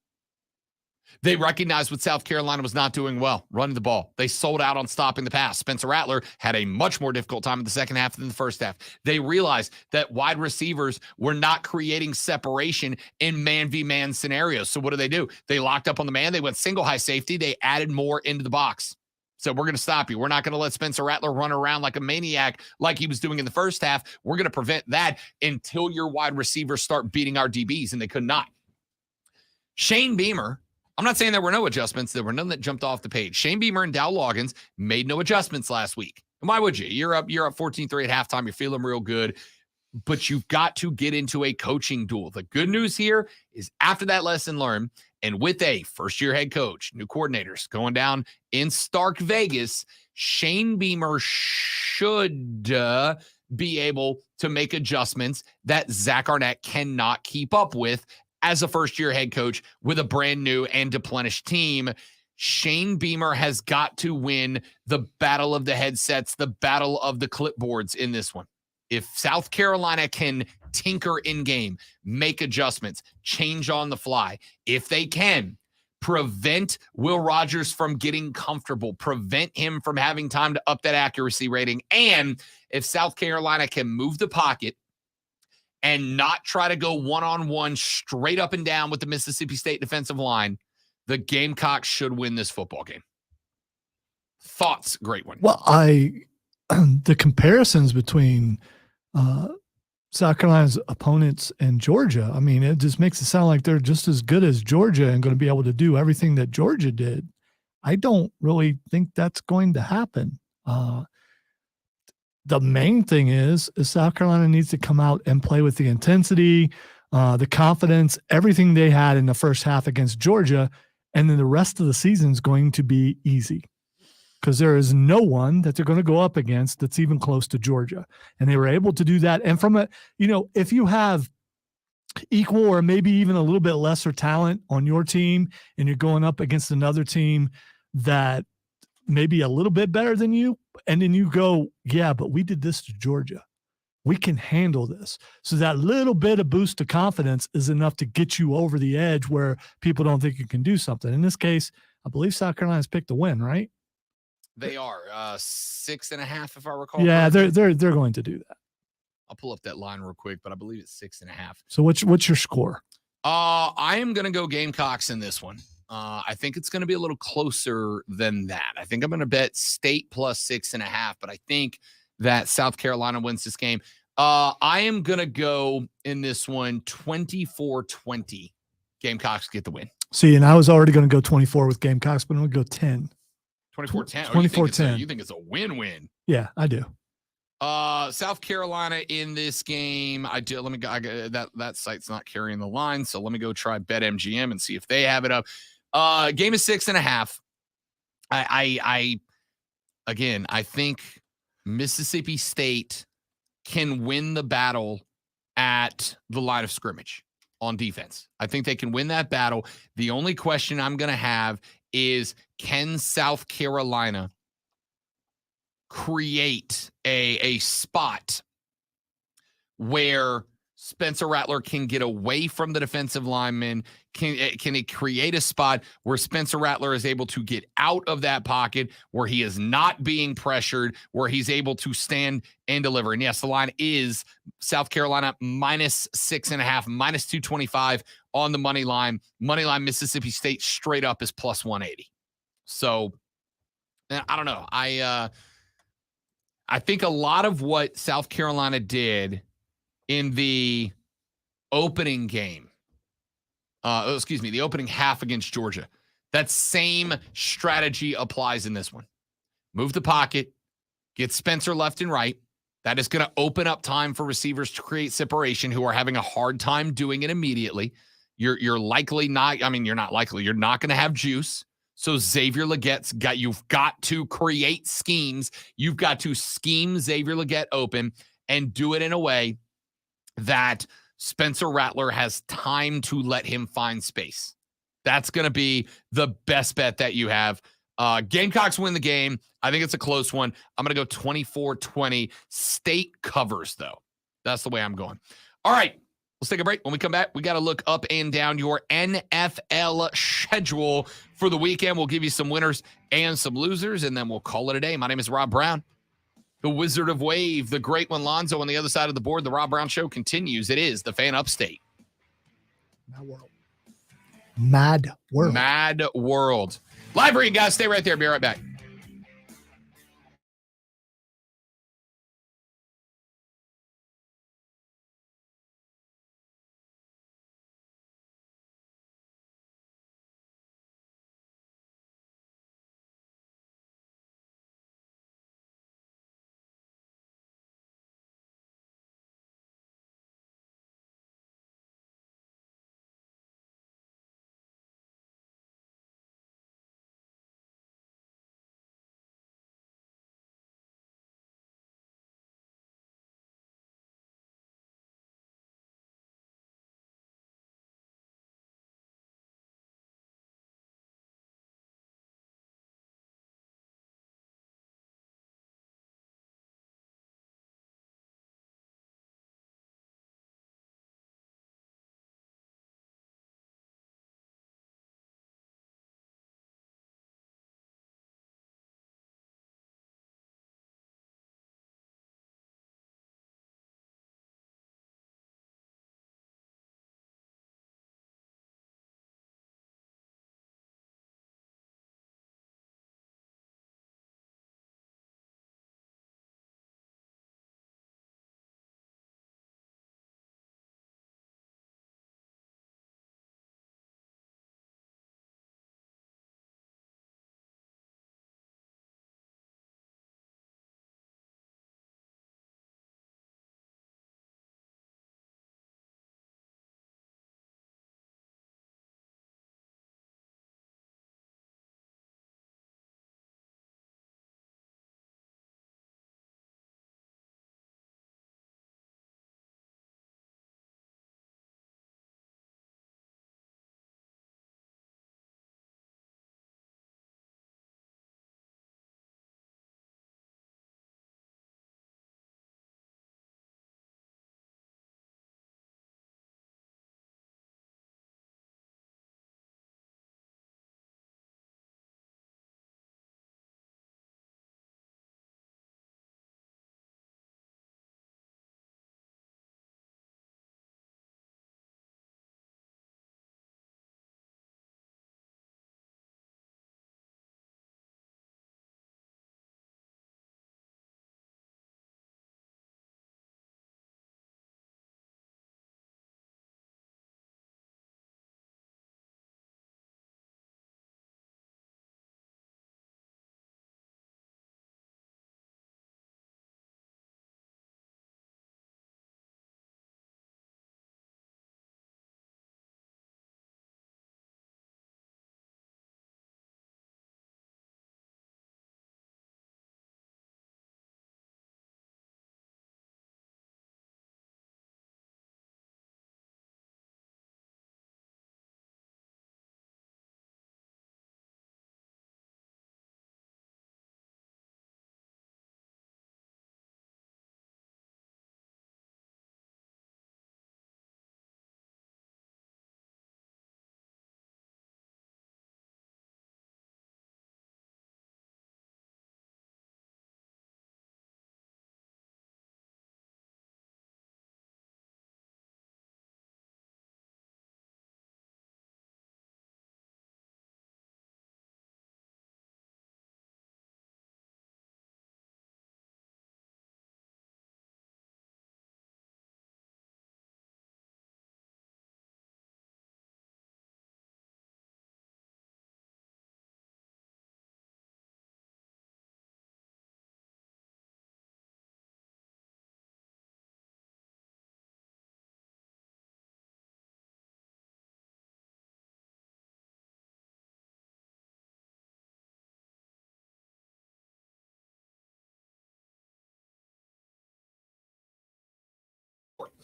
They recognized what South Carolina was not doing well, running the ball. They sold out on stopping the pass. Spencer Rattler had a much more difficult time in the second half than the first half. They realized that wide receivers were not creating separation in man-v-man scenarios. So what do? They locked up on the man. They went single high safety. They added more into the box. So we're going to stop you. We're not going to let Spencer Rattler run around like a maniac like he was doing in the first half. We're going to prevent that until your wide receivers start beating our DBs, and they could not. Shane Beamer, I'm not saying there were no adjustments. There were none that jumped off the page. Shane Beamer and Dow Loggins made no adjustments last week. And why would you? You're up 14-3 at halftime. You're feeling real good. But you've got to get into a coaching duel. The good news here is after that lesson learned, And with a first-year head coach, new coordinators going down in Stark Vegas, Shane Beamer should be able to make adjustments that Zach Arnett cannot keep up with as a first-year head coach with a brand new and deplenished team. Shane Beamer has got to win the battle of the headsets, the battle of the clipboards in this one. If South Carolina can tinker in game, make adjustments, change on the fly, if they can prevent Will Rogers from getting comfortable, prevent him from having time to up that accuracy rating, and if South Carolina can move the pocket and not try to go one-on-one straight up and down with the Mississippi State defensive line, the Gamecocks should win this football game. Thoughts? Great one. Well, the comparisons between South Carolina's opponents and Georgia, I mean, it just makes it sound like they're just as good as Georgia and going to be able to do everything that Georgia did. I don't really think that's going to happen. The main thing is South Carolina needs to come out and play with the intensity, the confidence, everything they had in the first half against Georgia, and then the rest of the season is going to be easy because there is no one that they're going to go up against that's even close to Georgia. And they were able to do that. And from if you have equal or maybe even a little bit lesser talent on your team and you're going up against another team that maybe a little bit better than you, and then you go, yeah, but we did this to Georgia. We can handle this. So that little bit of boost of confidence is enough to get you over the edge where people don't think you can do something. In this case, I believe South Carolina's picked the win, right? They are 6.5, if I recall. Yeah, correctly. they're going to do that. I'll pull up that line real quick, but I believe it's 6.5. So what's your score? I am going to go Gamecocks in this one. I think it's going to be a little closer than that. I think I'm going to bet State plus 6.5, but I think that South Carolina wins this game. I am going to go in this one 24-20. Gamecocks get the win. See, and I was already going to go 24 with Gamecocks, but I'm going to go 10. 24-10. 24-10. You think it's a win-win? Yeah, I do. South Carolina in this game. That site's not carrying the line, so let me go try BetMGM and see if they have it up. Game is 6.5. I think Mississippi State can win the battle at the line of scrimmage on defense. I think they can win that battle. The only question I'm going to have is, can South Carolina create a spot where Spencer Rattler can get away from the defensive lineman? Can it create a spot where Spencer Rattler is able to get out of that pocket, where he is not being pressured, where he's able to stand and deliver? And yes, the line is South Carolina minus 6.5, minus 225 on the money line. Money line Mississippi State straight up is plus 180. So I don't know. I think a lot of what South Carolina did in the opening game, the opening half against Georgia, that same strategy applies in this one. Move the pocket, get Spencer left and right. That is going to open up time for receivers to create separation who are having a hard time doing it immediately. You're likely not, you're not likely. You're not going to have juice. So Xavier Legette's you've got to create schemes. You've got to scheme Xavier Legette open and do it in a way that Spencer Rattler has time to let him find space. That's going to be the best bet that you have. Gamecocks win the game. I think it's a close one. I'm going to go 24-20. State covers, though. That's the way I'm going. All right. Let's take a break. When we come back, we got to look up and down your NFL schedule for the weekend. We'll give you some winners and some losers, and then we'll call it a day. My name is Rob Brown, the Wizard of Wave, the great one, Lonzo, on the other side of the board. The Rob Brown Show continues. It is the Fan Upstate. Mad world. Mad world. Live read, guys. Stay right there. Be right back.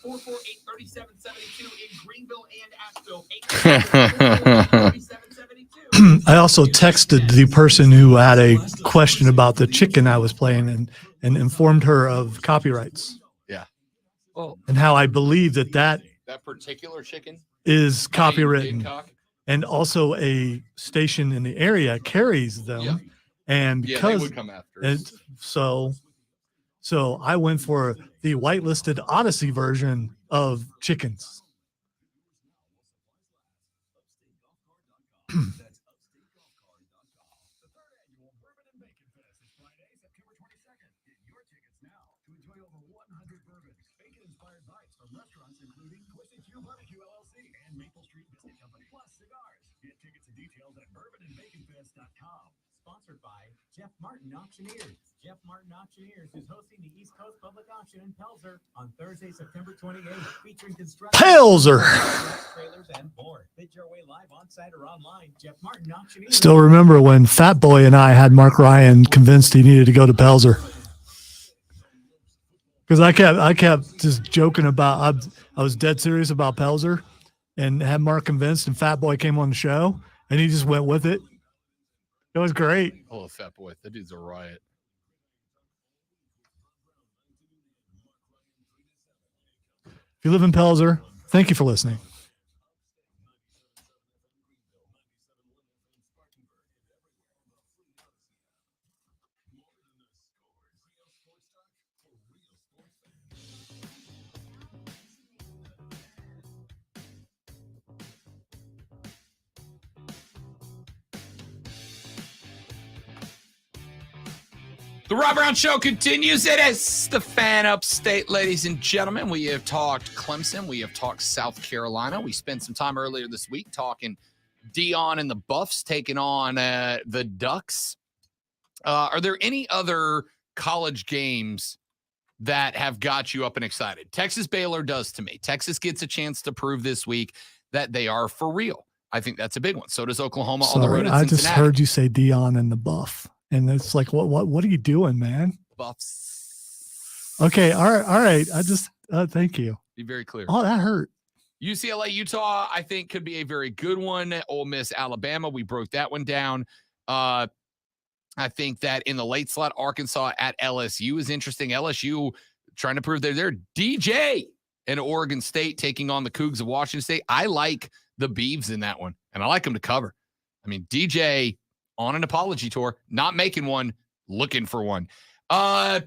448-3772 in Greenville and Asheville. 888-448-3772. I also texted the person who had a question about the chicken I was playing and informed her of copyrights. Yeah. Well, and how I believe that that particular chicken is copywritten. Gamecock. And also a station in the area carries them. Yeah. And Yeah, they because would come after it, us. so I went for the whitelisted Odyssey version of chickens. Sponsored by Jeff Martin Auctioneers. Jeff Martin Auctioneers is hosting the East Coast Public Auction in Pelzer on Thursday, September 28th, featuring construction, Pelzer. trailers, and more. Bid your way live on site or online. Jeff Martin Auctioneers. Still remember when Fat Boy and I had Mark Ryan convinced he needed to go to Pelzer. Because I kept just joking about I was dead serious about Pelzer and had Mark convinced, and Fat Boy came on the show and he just went with it. It was great. Oh, Fat Boy. That dude's a riot. If you live in Pelzer, thank you for listening. The Rob Brown Show continues. It is the Fan Upstate, ladies and gentlemen. We have talked Clemson. We have talked South Carolina. We spent some time earlier this week talking Dion and the Buffs taking on the Ducks. Are there any other college games that have got you up and excited? Texas Baylor does to me. Texas gets a chance to prove this week that they are for real. I think that's a big one. So does Oklahoma on the road at I Cincinnati. just heard you say Dion and the Buff. And it's like, what are you doing, man? Buffs. Okay, all right. I just thank you. Be very clear. Oh, that hurt. UCLA, Utah, I think could be a very good one. Ole Miss, Alabama, we broke that one down. I think that in the late slot, Arkansas at LSU is interesting. LSU trying to prove they're DJ and Oregon State taking on the Cougs of Washington State. I like the Beavs in that one, and I like them to cover. I mean, DJ on an apology tour, not making one, looking for one. Talk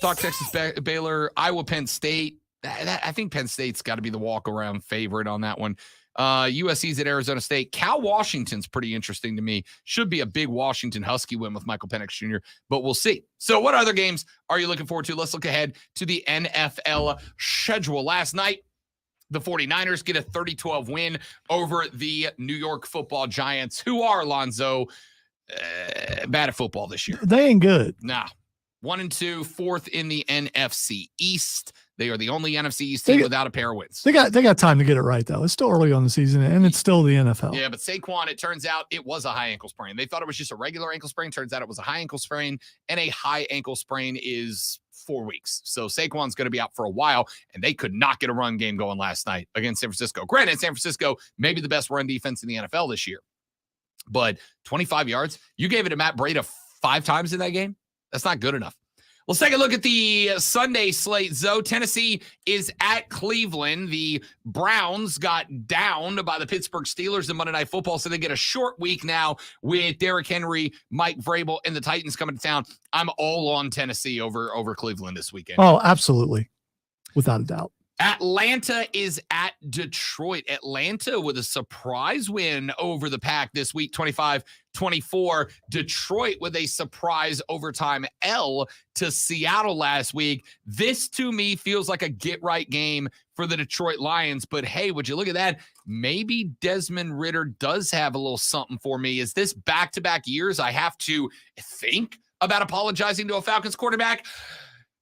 Texas Baylor, Iowa, Penn State. I think Penn State's got to be the walk-around favorite on that one. USC's at Arizona State. Cal Washington's pretty interesting to me. Should be a big Washington Husky win with Michael Penix Jr., but we'll see. So what other games are you looking forward to? Let's look ahead to the NFL schedule. Last night, the 49ers get a 30-12 win over the New York Football Giants, who are, Alonzo, bad at football this year. They ain't good. Nah. 1-2, fourth in the NFC East. They are the only NFC East team without a pair of wins. They got time to get it right, though. It's still early on the season, and it's still the NFL. Yeah, but Saquon, it turns out it was a high ankle sprain. They thought it was just a regular ankle sprain. Turns out it was a high ankle sprain, and a high ankle sprain is 4 weeks. So Saquon's going to be out for a while, and they could not get a run game going last night against San Francisco. Granted, San Francisco may be the best run defense in the NFL this year, but 25 yards, you gave it to Matt Breida 5 times in that game? That's not good enough. Let's take a look at the Sunday slate. Zoe, Tennessee is at Cleveland. The Browns got downed by the Pittsburgh Steelers in Monday Night Football, so they get a short week now with Derrick Henry, Mike Vrabel, and the Titans coming to town. I'm all on Tennessee over Cleveland this weekend. Oh, absolutely. Without a doubt. Atlanta is at Detroit. Atlanta with a surprise win over the Pack this week, 25-24. Detroit with a surprise overtime L to Seattle last week. This, to me, feels like a get-right game for the Detroit Lions. But, hey, would you look at that? Maybe Desmond Ridder does have a little something for me. Is this back-to-back years I have to think about apologizing to a Falcons quarterback?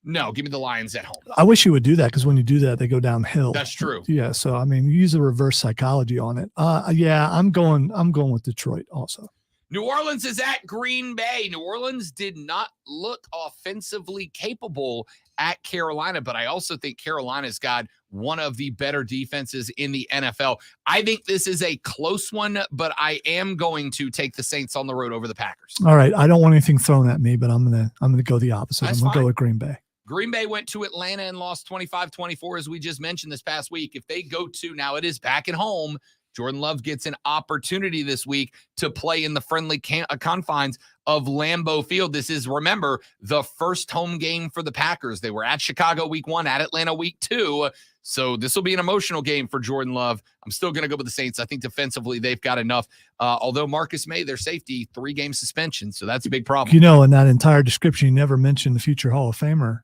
No, give me the Lions at home. I wish you would do that, because when you do that, they go downhill. That's true. Yeah, so I mean, you use a reverse psychology on it. Yeah, I'm going with Detroit also. New Orleans is at Green Bay. New Orleans did not look offensively capable at Carolina, but I also think Carolina's got one of the better defenses in the NFL. I think this is a close one, but I am going to take the Saints on the road over the Packers. All right. I don't want anything thrown at me, but I'm gonna go the opposite. That's I'm gonna fine. go with Green Bay. Green Bay went to Atlanta and lost 25-24, as we just mentioned this past week. If they go to, now it is back at home, Jordan Love gets an opportunity this week to play in the friendly confines of Lambeau Field. This is, remember, the first home game for the Packers. They were at Chicago week 1, at Atlanta week 2. So this will be an emotional game for Jordan Love. I'm still going to go with the Saints. I think defensively they've got enough. Although Marcus May, their safety, 3-game suspension. So that's a big problem. You know, in that entire description, you never mentioned the future Hall of Famer,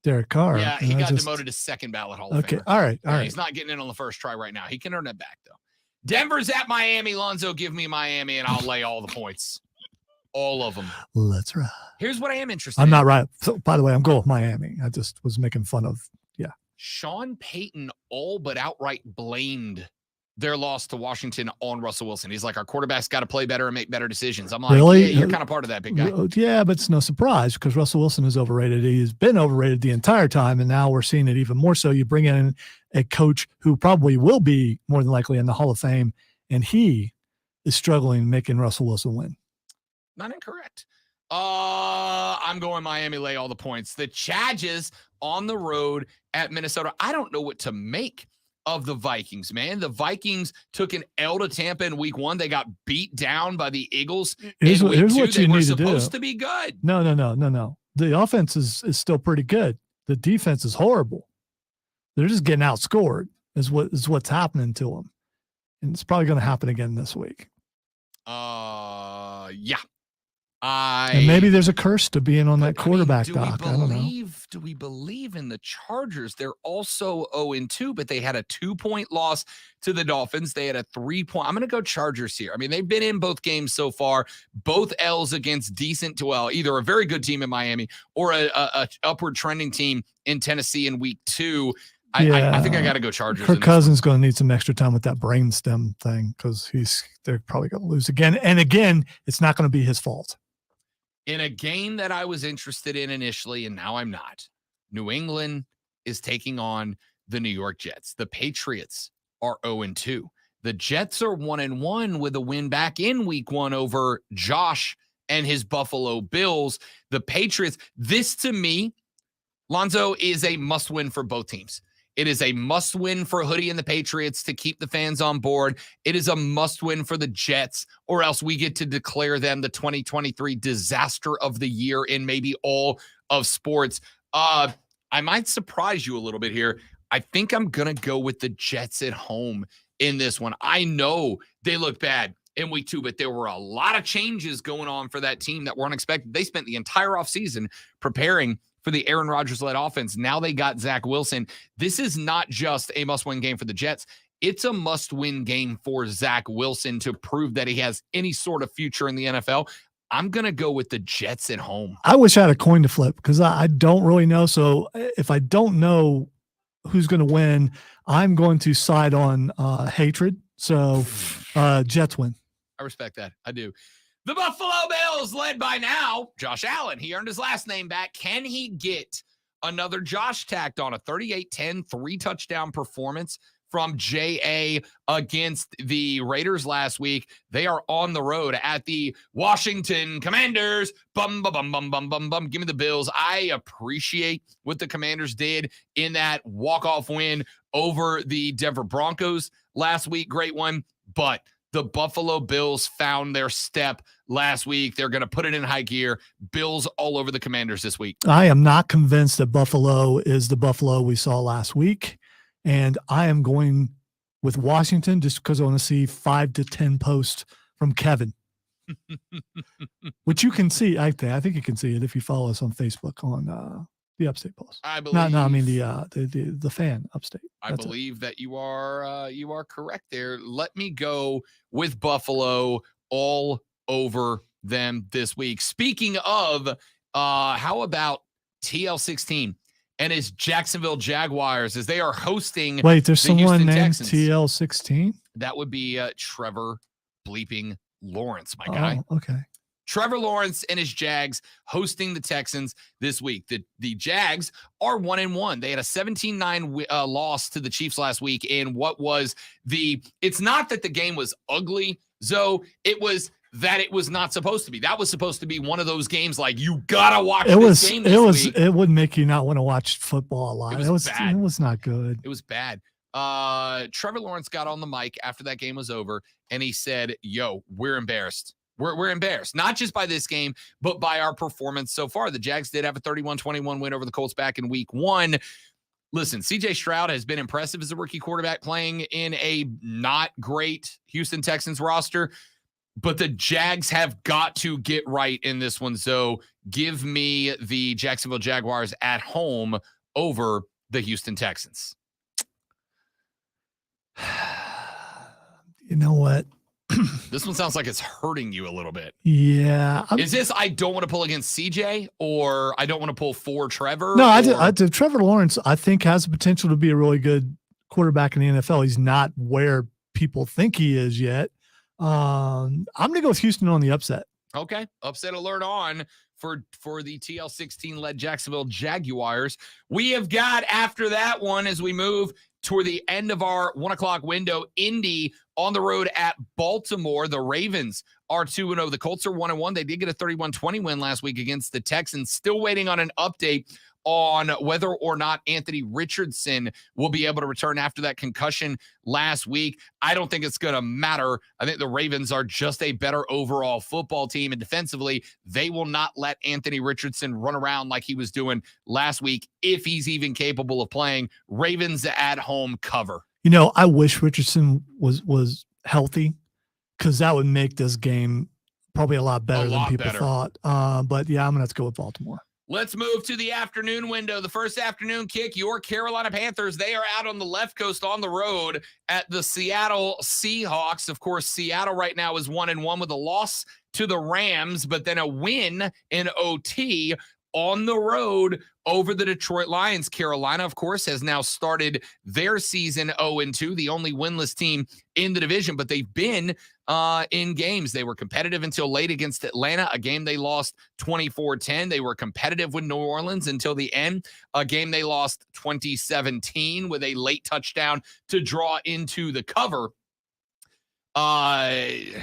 Derek Carr. Yeah, he got demoted to second ballot Hall of Famer. Okay, all right. He's not getting in on the first try right now. He can earn that back, though. Denver's at Miami. Lonzo, give me Miami, and I'll lay all the points. All of them. Let's ride. Here's what I am interested I'm in. not right. So, by the way, I'm going with Miami. I just was making fun of, Sean Payton all but outright blamed their loss to Washington on Russell Wilson. He's like, our quarterback's got to play better and make better decisions. I'm like, really? Yeah, you're kind of part of that, big guy. Yeah, but it's no surprise because Russell Wilson is overrated. He's been overrated the entire time, and now we're seeing it even more so. You bring in a coach who probably will be more than likely in the Hall of Fame, and he is struggling making Russell Wilson win. Not incorrect. I'm going Miami, lay all the points. The Chargers on the road at Minnesota. I don't know what to make of the Vikings, man. The Vikings took an L to Tampa in week 1. They got beat down by the Eagles. Here's what you need to do. They were supposed to be good. No. The offense is still pretty good. The defense is horrible. They're just getting outscored is what's happening to them. And it's probably going to happen again this week. Yeah. And maybe there's a curse to being on that quarterback dock. I don't know. Do we believe in the Chargers? They're also 0-2, but they had a 2-point loss to the Dolphins. They had a 3-point. I'm going to go Chargers here. I mean, they've been in both games so far, both L's against decent to either a very good team in Miami or a upward trending team in Tennessee in week 2. I think I got to go Chargers. Kirk Cousins going to need some extra time with that brainstem thing because they're probably going to lose again. And again, it's not going to be his fault. In a game that I was interested in initially, and now I'm not, New England is taking on the New York Jets. The Patriots are 0-2. The Jets are 1-1 with a win back in week 1 over Josh and his Buffalo Bills. The Patriots, this to me, Lonzo, is a must win for both teams. It is a must win for Hoodie and the Patriots to keep the fans on board. It is a must win for the Jets, or else we get to declare them the 2023 disaster of the year in maybe all of sports. I might surprise you a little bit here. I think I'm going to go with the Jets at home in this one. I know they look bad in week 2, but there were a lot of changes going on for that team that weren't expected. They spent the entire offseason preparing for the Aaron Rodgers-led offense. Now they got Zach Wilson. This is not just a must-win game for the Jets. It's a must-win game for Zach Wilson to prove that he has any sort of future in the NFL. I'm going to go with the Jets at home. I wish I had a coin to flip because I don't really know. So if I don't know who's going to win, I'm going to side on hatred. So Jets win. I respect that. I do. The Buffalo Bills, led by now Josh Allen. He earned his last name back. Can he get another Josh tacked on? A 38-10, 3-touchdown performance from J.A. against the Raiders last week. They are on the road at the Washington Commanders. Bum, bum, bum, bum, bum, bum, bum. Give me the Bills. I appreciate what the Commanders did in that walk-off win over the Denver Broncos last week. Great one, but the Buffalo Bills found their step last week. They're going to put it in high gear. Bills all over the Commanders this week. I am not convinced that Buffalo is the Buffalo we saw last week. And I am going with Washington just because I want to see 5 to 10 posts from Kevin, which you can see. I think you can see it if you follow us on Facebook on the Upstate Post. I believe. No, I mean the fan Upstate. I believe that you are correct there. Let me go with Buffalo all over them this week. Speaking of, how about TL16 and his Jacksonville Jaguars as they are hosting? Wait, there's the someone Houston named Texans. TL16. That would be Trevor bleeping Lawrence, my guy. Oh, okay. Trevor Lawrence and his Jags hosting the Texans this week. The Jags are 1-1. They had a 17-9 loss to the Chiefs last week in what was it's not that the game was ugly, Zoe. It was that it was not supposed to be. That was supposed to be one of those games like you gotta watch this game this week. It would make you not want to watch football a lot. It was bad. It was not good. It was bad. Trevor Lawrence got on the mic after that game was over, and he said, "Yo, we're embarrassed. We're embarrassed, not just by this game, but by our performance so far." The Jags did have a 31-21 win over the Colts back in week 1. Listen, CJ Stroud has been impressive as a rookie quarterback playing in a not great Houston Texans roster, but the Jags have got to get right in this one. So give me the Jacksonville Jaguars at home over the Houston Texans. You know what? This one sounds like it's hurting you a little bit. Yeah. Is this I don't want to pull against CJ or I don't want to pull for Trevor? No, I did. Trevor Lawrence, I think, has the potential to be a really good quarterback in the NFL. He's not where people think he is yet. I'm going to go with Houston on the upset. Okay. Upset alert on for the TL16-led Jacksonville Jaguars. We have got, after that one, as we move toward the end of our 1 o'clock window, Indy on the road at Baltimore. The Ravens are 2-0. The Colts are 1-1. They did get a 31-20 win last week against the Texans. Still waiting on an update on whether or not Anthony Richardson will be able to return after that concussion last week. I don't think it's going to matter. I think the Ravens are just a better overall football team, and defensively, they will not let Anthony Richardson run around like he was doing last week if he's even capable of playing. Ravens at home cover. You know, I wish Richardson was healthy because that would make this game probably a lot better than people thought. But yeah, I'm going to have to go with Baltimore. Let's move to the afternoon window. The first afternoon kick, your Carolina Panthers, they are out on the left coast on the road at the Seattle Seahawks. Of course, Seattle right now is 1-1 with a loss to the Rams, but then a win in OT on the road over the Detroit Lions. Carolina, of course, has now started their season 0-2, the only winless team in the division, but they've been in games. They were competitive until late against Atlanta, a game they lost 24-10. They were competitive with New Orleans until the end, a game they lost 2017 with a late touchdown to draw into the cover. I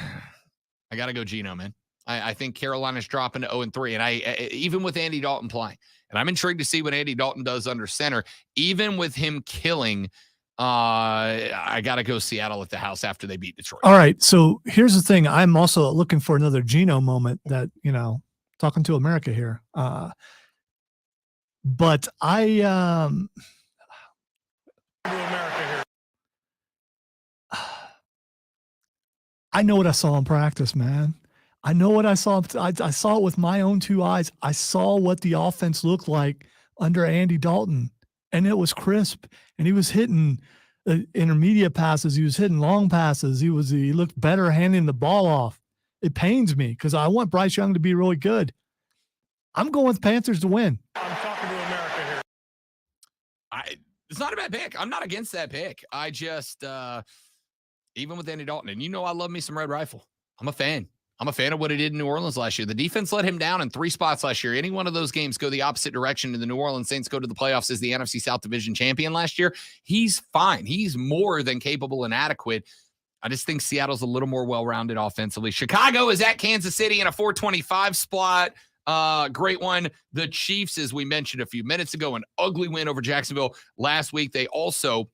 got to go Geno, man. I think Carolina's dropping to 0-3, and I even with Andy Dalton playing, and I'm intrigued to see what Andy Dalton does under center. Even with him killing, I got to go Seattle at the house after they beat Detroit. All right, so here's the thing. I'm also looking for another Geno moment that, talking to America here. But I know what I saw in practice, man. I know what I saw. I saw it with my own 2 eyes. I saw what the offense looked like under Andy Dalton, and it was crisp. And he was hitting intermediate passes. He was hitting long passes. He looked better handing the ball off. It pains me because I want Bryce Young to be really good. I'm going with Panthers to win. I'm talking to America here. It's not a bad pick. I'm not against that pick. I just, even with Andy Dalton, and I love me some Red Rifle. I'm a fan. I'm a fan of what he did in New Orleans last year. The defense let him down in 3 spots last year. Any one of those games go the opposite direction, and the New Orleans Saints go to the playoffs as the NFC South Division champion last year. He's fine. He's more than capable and adequate. I just think Seattle's a little more well-rounded offensively. Chicago is at Kansas City in a 425 spot. Great one. The Chiefs, as we mentioned a few minutes ago, an ugly win over Jacksonville last week. They also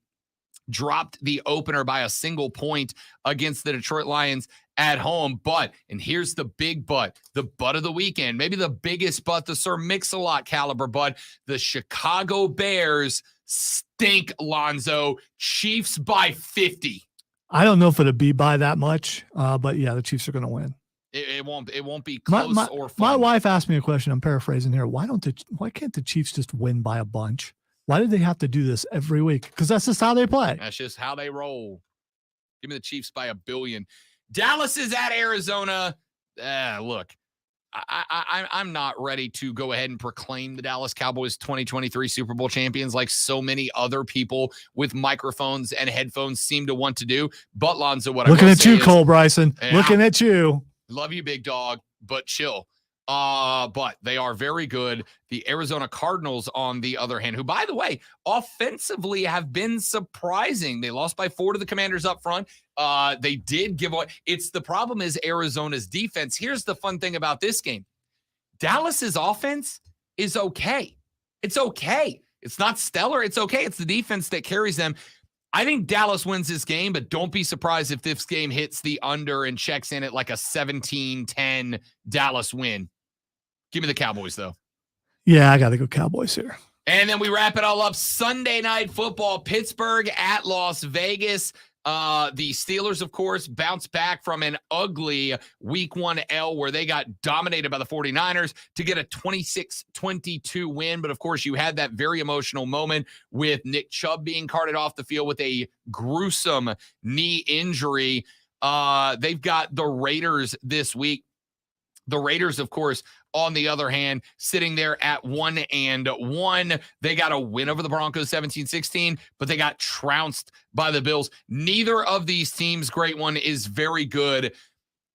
dropped the opener by a single point against the Detroit Lions at home. But, and here's the big but, the butt of the weekend, maybe the biggest but, the Sir Mix-a-Lot caliber but, the Chicago Bears stink, Lonzo. Chiefs by 50. I don't know if it'll be by that much, but yeah, the Chiefs are going to win. It won't be close or fun. My wife asked me a question. I'm paraphrasing here. Why can't the Chiefs just win by a bunch? Why do they have to do this every week? Because that's just how they play. That's just how they roll. Give me the Chiefs by 1 billion. Dallas is at Arizona. Look, I'm not ready to go ahead and proclaim the Dallas Cowboys 2023 Super Bowl champions like so many other people with microphones and headphones seem to want to do. But Lonzo, what looking I will at say you, is, Cole Bryson. Looking at you. Love you, big dog. but chill. But they are very good. The Arizona Cardinals, on the other hand, who, by the way, offensively have been surprising. They lost by 4 to the Commanders up front. They did give away. The problem is Arizona's defense. Here's the fun thing about this game. Dallas's offense is okay. It's okay. It's not stellar. It's okay. It's the defense that carries them. I think Dallas wins this game, but don't be surprised if this game hits the under and checks in at like a 17-10 Dallas win. Give me the Cowboys, though. Yeah, I got to go Cowboys here. And then we wrap it all up. Sunday Night Football, Pittsburgh at Las Vegas. The Steelers, of course, bounced back from an ugly Week 1 L where they got dominated by the 49ers to get a 26-22 win. But, of course, you had that very emotional moment with Nick Chubb being carted off the field with a gruesome knee injury. They've got the Raiders this week. The Raiders, of course, on the other hand, sitting there at 1-1. They got a win over the Broncos 17-16, but they got trounced by the Bills. Neither of these teams, great one, is very good.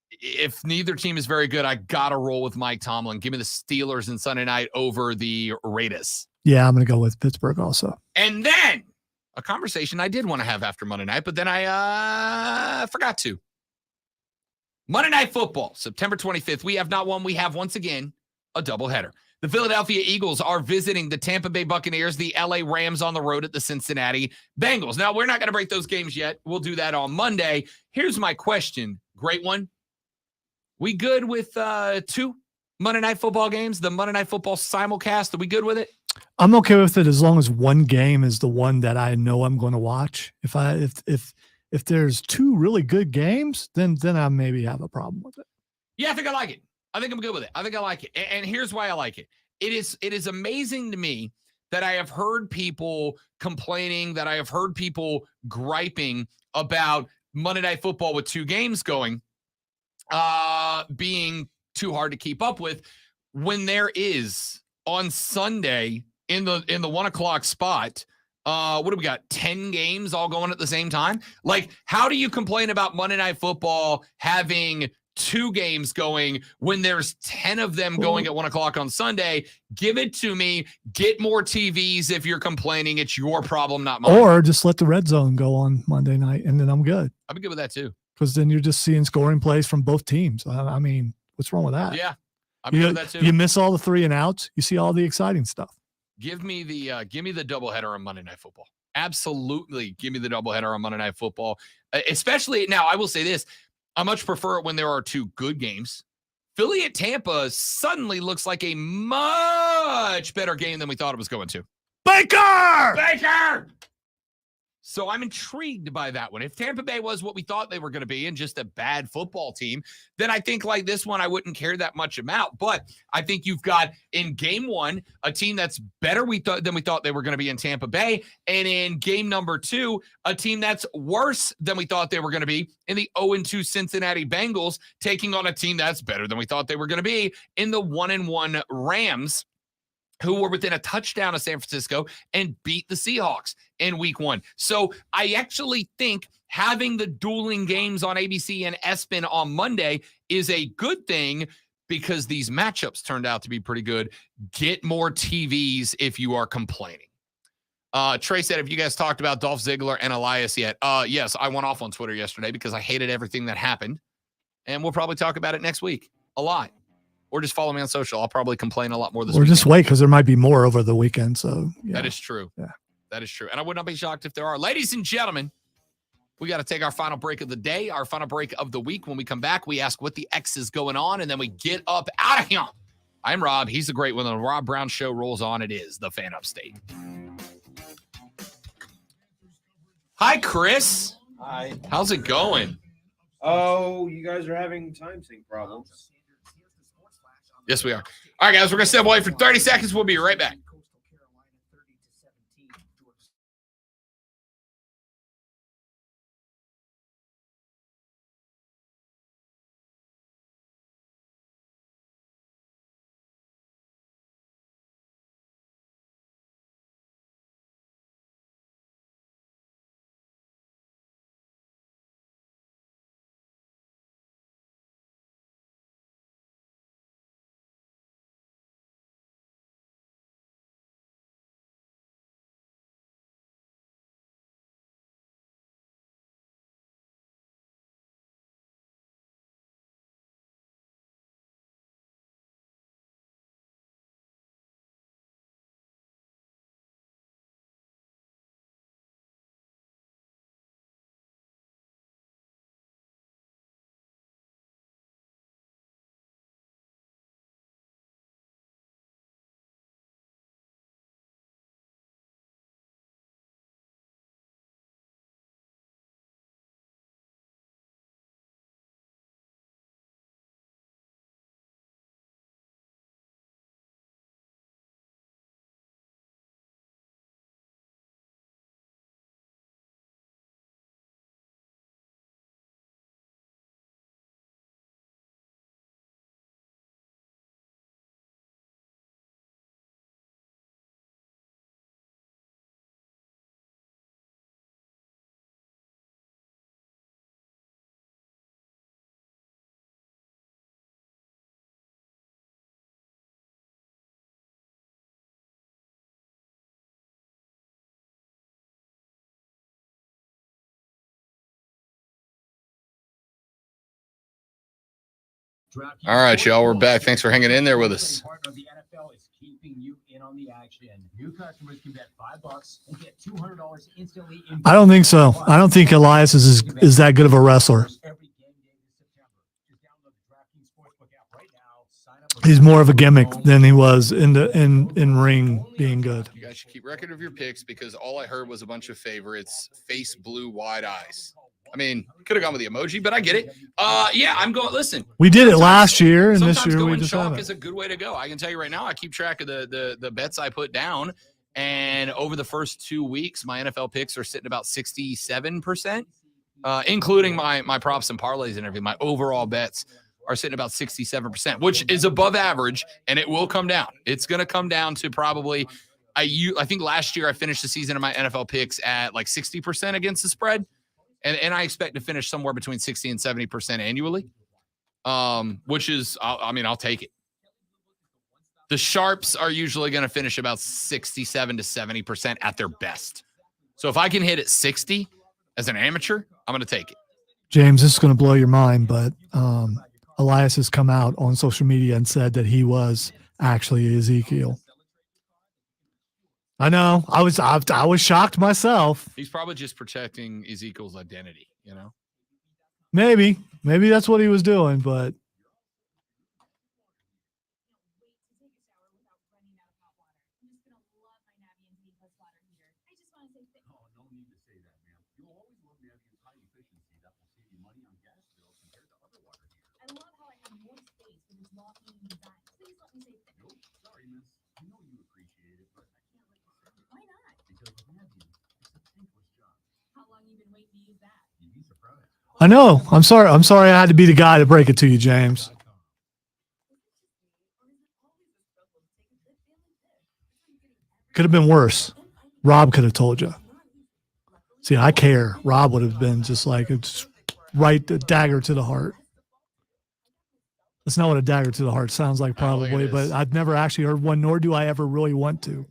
If neither team is very good, I got to roll with Mike Tomlin. Give me the Steelers in Sunday night over the Raiders. Yeah, I'm going to go with Pittsburgh also. And then a conversation I did want to have after Monday night, but then I forgot to. Monday Night Football, September 25th. We have not one. We have, once again, a doubleheader. The Philadelphia Eagles are visiting the Tampa Bay Buccaneers, the LA Rams on the road at the Cincinnati Bengals. Now, we're not going to break those games yet. We'll do that on Monday. Here's my question. Great one. We good with 2 Monday Night Football games, the Monday Night Football simulcast? Are we good with it? I'm okay with it as long as one game is the one that I know I'm going to watch. If there's 2 really good games, then I maybe have a problem with it. Yeah, I think I like it. I think I'm good with it. I think I like it. And here's why I like it. It is amazing to me that I have heard people complaining, that I have heard people griping about Monday Night Football with 2 games going, being too hard to keep up with, when there is on Sunday in the 1:00 spot. What do we got? 10 games all going at the same time? Like, how do you complain about Monday Night Football having 2 games going when there's 10 of them going at 1:00 on Sunday? Give it to me. Get more TVs if you're complaining. It's your problem, not mine. Or just let the red zone go on Monday night, and then I'm good. I'd be good with that too. Because then you're just seeing scoring plays from both teams. I mean, what's wrong with that? Yeah, I'm good with that too. You miss all the 3 and outs. You see all the exciting stuff. Give me the doubleheader on Monday Night Football. Absolutely, give me the doubleheader on Monday Night Football. Especially now, I will say this: I much prefer it when there are 2 good games. Philly at Tampa suddenly looks like a much better game than we thought it was going to. Baker. So I'm intrigued by that one. If Tampa Bay was what we thought they were going to be and just a bad football team, then I think like this one, I wouldn't care that much about. But I think you've got in game 1, a team that's better than we thought they were going to be in Tampa Bay. And in game number 2, a team that's worse than we thought they were going to be in the 0-2 Cincinnati Bengals, taking on a team that's better than we thought they were going to be in the 1-1 Rams, who were within a touchdown of San Francisco and beat the Seahawks in week 1. So I actually think having the dueling games on ABC and ESPN on Monday is a good thing because these matchups turned out to be pretty good. Get more TVs if you are complaining. Trey said, have you guys talked about Dolph Ziggler and Elias yet? Yes, I went off on Twitter yesterday because I hated everything that happened. And we'll probably talk about it next week a lot. Or just follow me on social. I'll probably complain a lot more this week. Or just wait because there might be more over the weekend. So yeah. That is true. Yeah. That is true. And I would not be shocked if there are. Ladies and gentlemen, we got to take our final break of the day, our final break of the week. When we come back, we ask what the X is going on, and then we get up out of here. I'm Rob. He's the great one. The Rob Brown Show rolls on. It is the Fan Upstate. Hi, Chris. Hi. How's it going? Oh, you guys are having time sync problems. Yes, we are. All right, guys, we're going to step away for 30 seconds. We'll be right back. All right, y'all, we're back. Thanks for hanging in there with us. Partner of the NFL is keeping you in on the action. New customers can bet $5 and get $200 instantly. I don't think so. I don't think Elias is that good of a wrestler. He's more of a gimmick than he was in ring being good. You guys should keep record of your picks because all I heard was a bunch of favorites. Face blue, wide eyes. I mean, could have gone with the emoji, but I get it. Yeah, I'm going. Listen, we did it last year, and this year we just chalk haven't. Is a good way to go. I can tell you right now. I keep track of the bets I put down, and over the first 2 weeks, my NFL picks are sitting about 67%, including my props and parlays and everything. My overall bets are sitting about 67%, which is above average, and it will come down. It's going to come down to probably I think last year I finished the season of my NFL picks at like 60% against the spread, and I expect to finish somewhere between 60 and 70% annually, which is, I'll take it. The sharps are usually going to finish about 67 to 70% at their best. So if I can hit at 60 as an amateur, I'm going to take it. James, this is going to blow your mind, but Elias has come out on social media and said that he was actually Ezekiel. I know. I was shocked myself. He's probably just protecting Ezekiel's identity, you know? Maybe that's what he was doing, but I know. I'm sorry I had to be the guy to break it to you, James. Could have been worse. Rob could have told you. See, I care. Rob would have been just like, it's right, a dagger to the heart. That's not what a dagger to the heart sounds like, probably, but I've never actually heard one, nor do I ever really want to.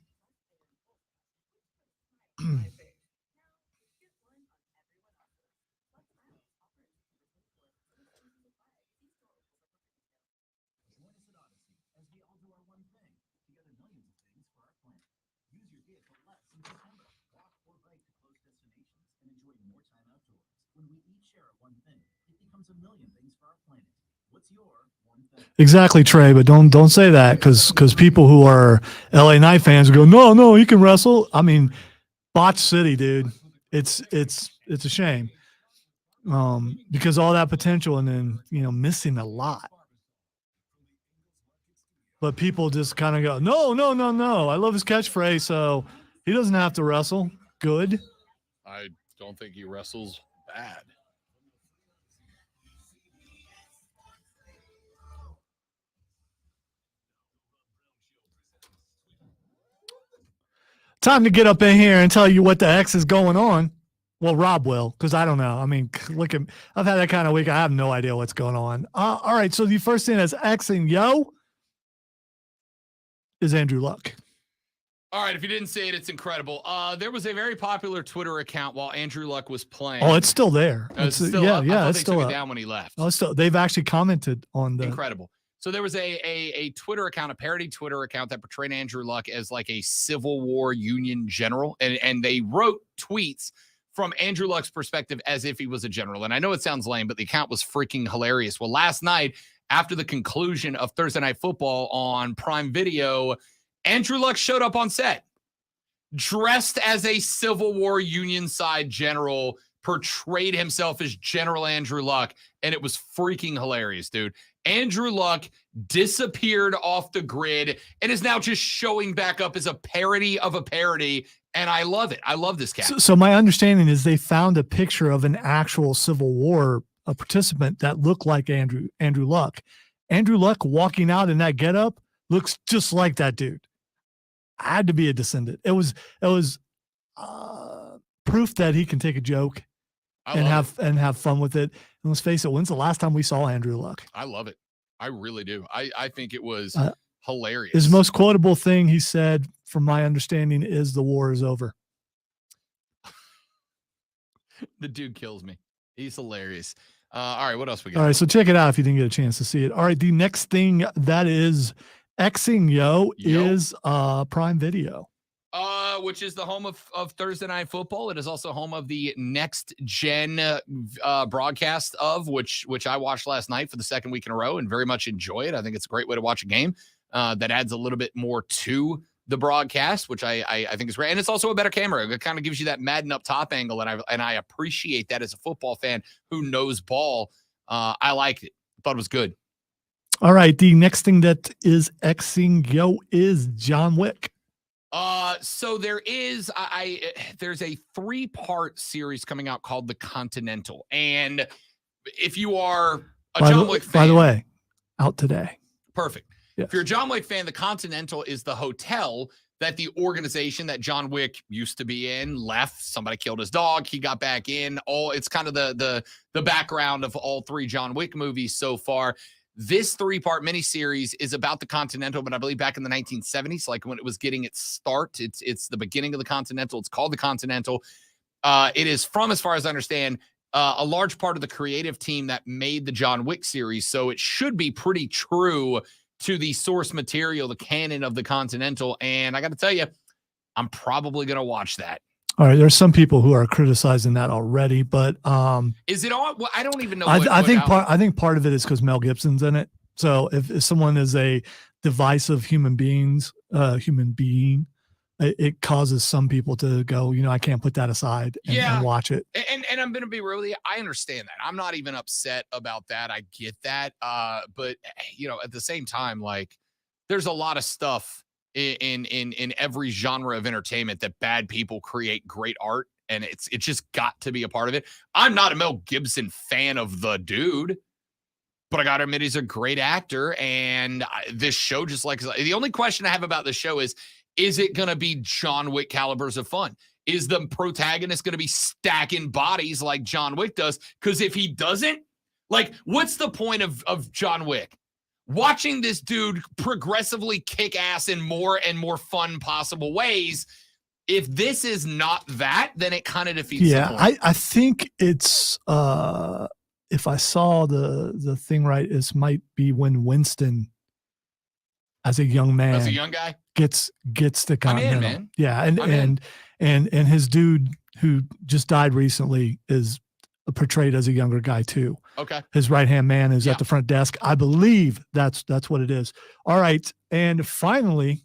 Exactly, Trey, but don't say that because people who are LA Knight fans go, no, he can wrestle. I mean, botch city, dude. It's a shame. Because all that potential and then, missing a lot. But people just kind of go, no. I love his catchphrase, so he doesn't have to wrestle. Good. I don't think he wrestles bad. Time to get up in here and tell you what the X is going on. Well, Rob will, because I don't know. I mean, I've had that kind of week. I have no idea what's going on. All right, so the first thing that's Xing yo is Andrew Luck. All right, if you didn't see it, it's incredible. There was a very popular Twitter account while Andrew Luck was playing. Oh, it's still there. It's still up. I thought it's they still took up. it down when he left. Oh, they've actually commented on the incredible. So there was a Twitter account, a parody Twitter account that portrayed Andrew Luck as like a Civil War Union general, and they wrote tweets from Andrew Luck's perspective as if he was a general. And I know it sounds lame, but the account was freaking hilarious. Well, last night, after the conclusion of Thursday Night Football on Prime Video, Andrew Luck showed up on set, dressed as a Civil War Union side general, portrayed himself as General Andrew Luck, and it was freaking hilarious, dude. Andrew Luck disappeared off the grid and is now just showing back up as a parody of a parody, and I love it. I love this cat. So my understanding is they found a picture of an actual Civil War participant that looked like Andrew Luck. Andrew Luck walking out in that getup looks just like that dude. I had to be a descendant. It was proof that he can take a joke and have fun with it. And let's face it, when's the last time we saw Andrew Luck? I love it. I really do. I think it was hilarious. His most quotable thing he said, from my understanding, is the war is over. The dude kills me. He's hilarious. All right, what else we got? All right, so check it out if you didn't get a chance to see it. All right, the next thing that is Xing is Prime Video. Which is the home of Thursday Night Football. It is also home of the Next Gen broadcast of which I watched last night for the second week in a row and very much enjoy it. I think it's a great way to watch a game that adds a little bit more to the broadcast, which I think is great. And it's also a better camera. It kind of gives you that Madden up top angle, and I appreciate that as a football fan who knows ball. I liked it. Thought it was good. All right, the next thing that is Xing is John Wick. So there is there's a 3-part series coming out called The Continental. And if you are a John Wick fan, by the way, out today. Perfect. Yes. If you're a John Wick fan, The Continental is the hotel that the organization that John Wick used to be in left. Somebody killed his dog. He got back in. It's kind of the background of all 3 John Wick movies so far. This 3-part miniseries is about the Continental, but I believe back in the 1970s, like when it was getting its start. It's the beginning of the Continental. It's called the Continental. It is from, as far as I understand, a large part of the creative team that made the John Wick series. So it should be pretty true to the source material, the canon of the Continental. And I got to tell you, I'm probably going to watch that. All right, there's some people who are criticizing that already, but is it on? Well, I don't even know. I think part of it is because Mel Gibson's in it. So if someone is a divisive human being, it causes some people to go, I can't put that aside and watch it. And I'm going to be real with you. I understand that. I'm not even upset about that. I get that. But at the same time, like there's a lot of stuff in every genre of entertainment that bad people create great art, and it's just got to be a part of it. I'm not a Mel Gibson fan of the dude, but I gotta admit he's a great actor, and this show just like the only question I have about this show is it gonna be John Wick calibers of fun? Is the protagonist gonna be stacking bodies like John Wick does? Because if he doesn't, like, what's the point of John Wick? Watching this dude progressively kick ass in more and more fun possible ways. If this is not that, then it kind of defeats the point. I think it's if I saw the thing right, this might be when Winston, as a young man, as a young guy, gets the Continental. I'm in, man. Yeah, and his dude who just died recently is portrayed as a younger guy too. Okay. His right-hand man is at the front desk. I believe that's what it is. All right. And finally,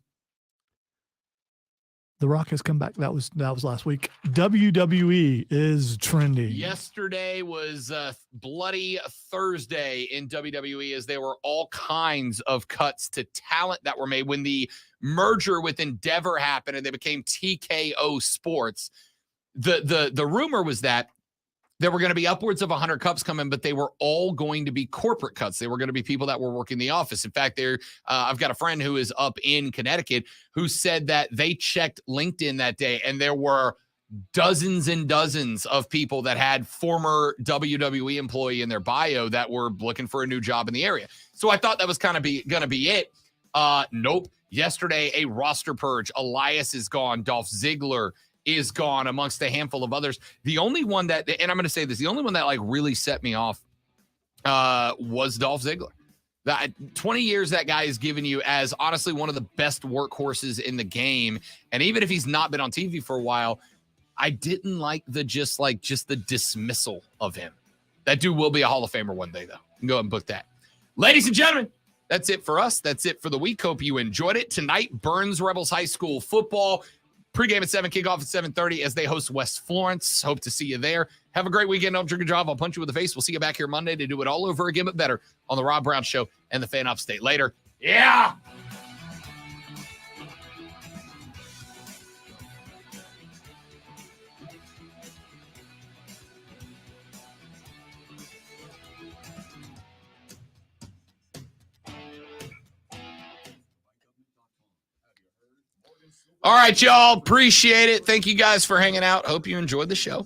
The Rock has come back. That was last week. WWE is trending. Yesterday was Bloody Thursday in WWE, as there were all kinds of cuts to talent that were made when the merger with Endeavor happened and they became TKO Sports. The rumor was that there were going to be upwards of 100 cuts coming, but they were all going to be corporate cuts. They were going to be people that were working the office. In fact, I've got a friend who is up in Connecticut who said that they checked LinkedIn that day, and there were dozens and dozens of people that had former WWE employee in their bio that were looking for a new job in the area. So I thought that was kind of going to be it. Nope. Yesterday, a roster purge. Elias is gone. Dolph Ziggler is gone, amongst a handful of others. The only one that, and I'm going to say this, the only one that like really set me off was Dolph Ziggler. That 20 years that guy has given you as honestly one of the best workhorses in the game. And even if he's not been on TV for a while, I didn't like the dismissal of him. That dude will be a Hall of Famer one day, though. You can go ahead and book that. Ladies and gentlemen, that's it for us. That's it for the week. Hope you enjoyed it. Tonight, Burns Rebels High School football. Pregame at 7, kickoff at 7:30 as they host West Florence. Hope to see you there. Have a great weekend. Don't drink and drive. I'll punch you in the face. We'll see you back here Monday to do it all over again, but better on the Rob Brown Show and the Fan Upstate. Later. Yeah. All right, y'all. Appreciate it. Thank you guys for hanging out. Hope you enjoyed the show.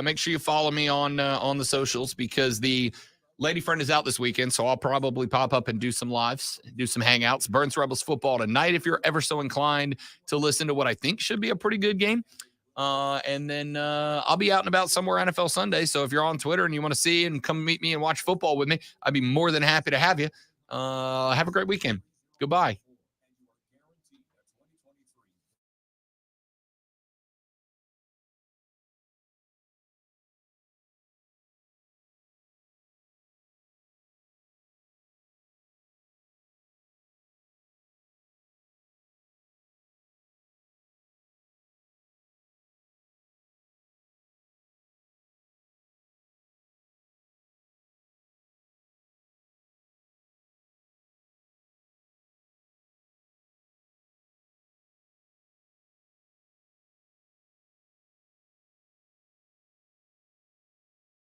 Make sure you follow me on the socials because the lady friend is out this weekend, so I'll probably pop up and do some lives, do some hangouts. Burns Rebels football tonight if you're ever so inclined to listen to what I think should be a pretty good game. And then I'll be out and about somewhere NFL Sunday. So if you're on Twitter and you want to see and come meet me and watch football with me, I'd be more than happy to have you. Have a great weekend. Goodbye.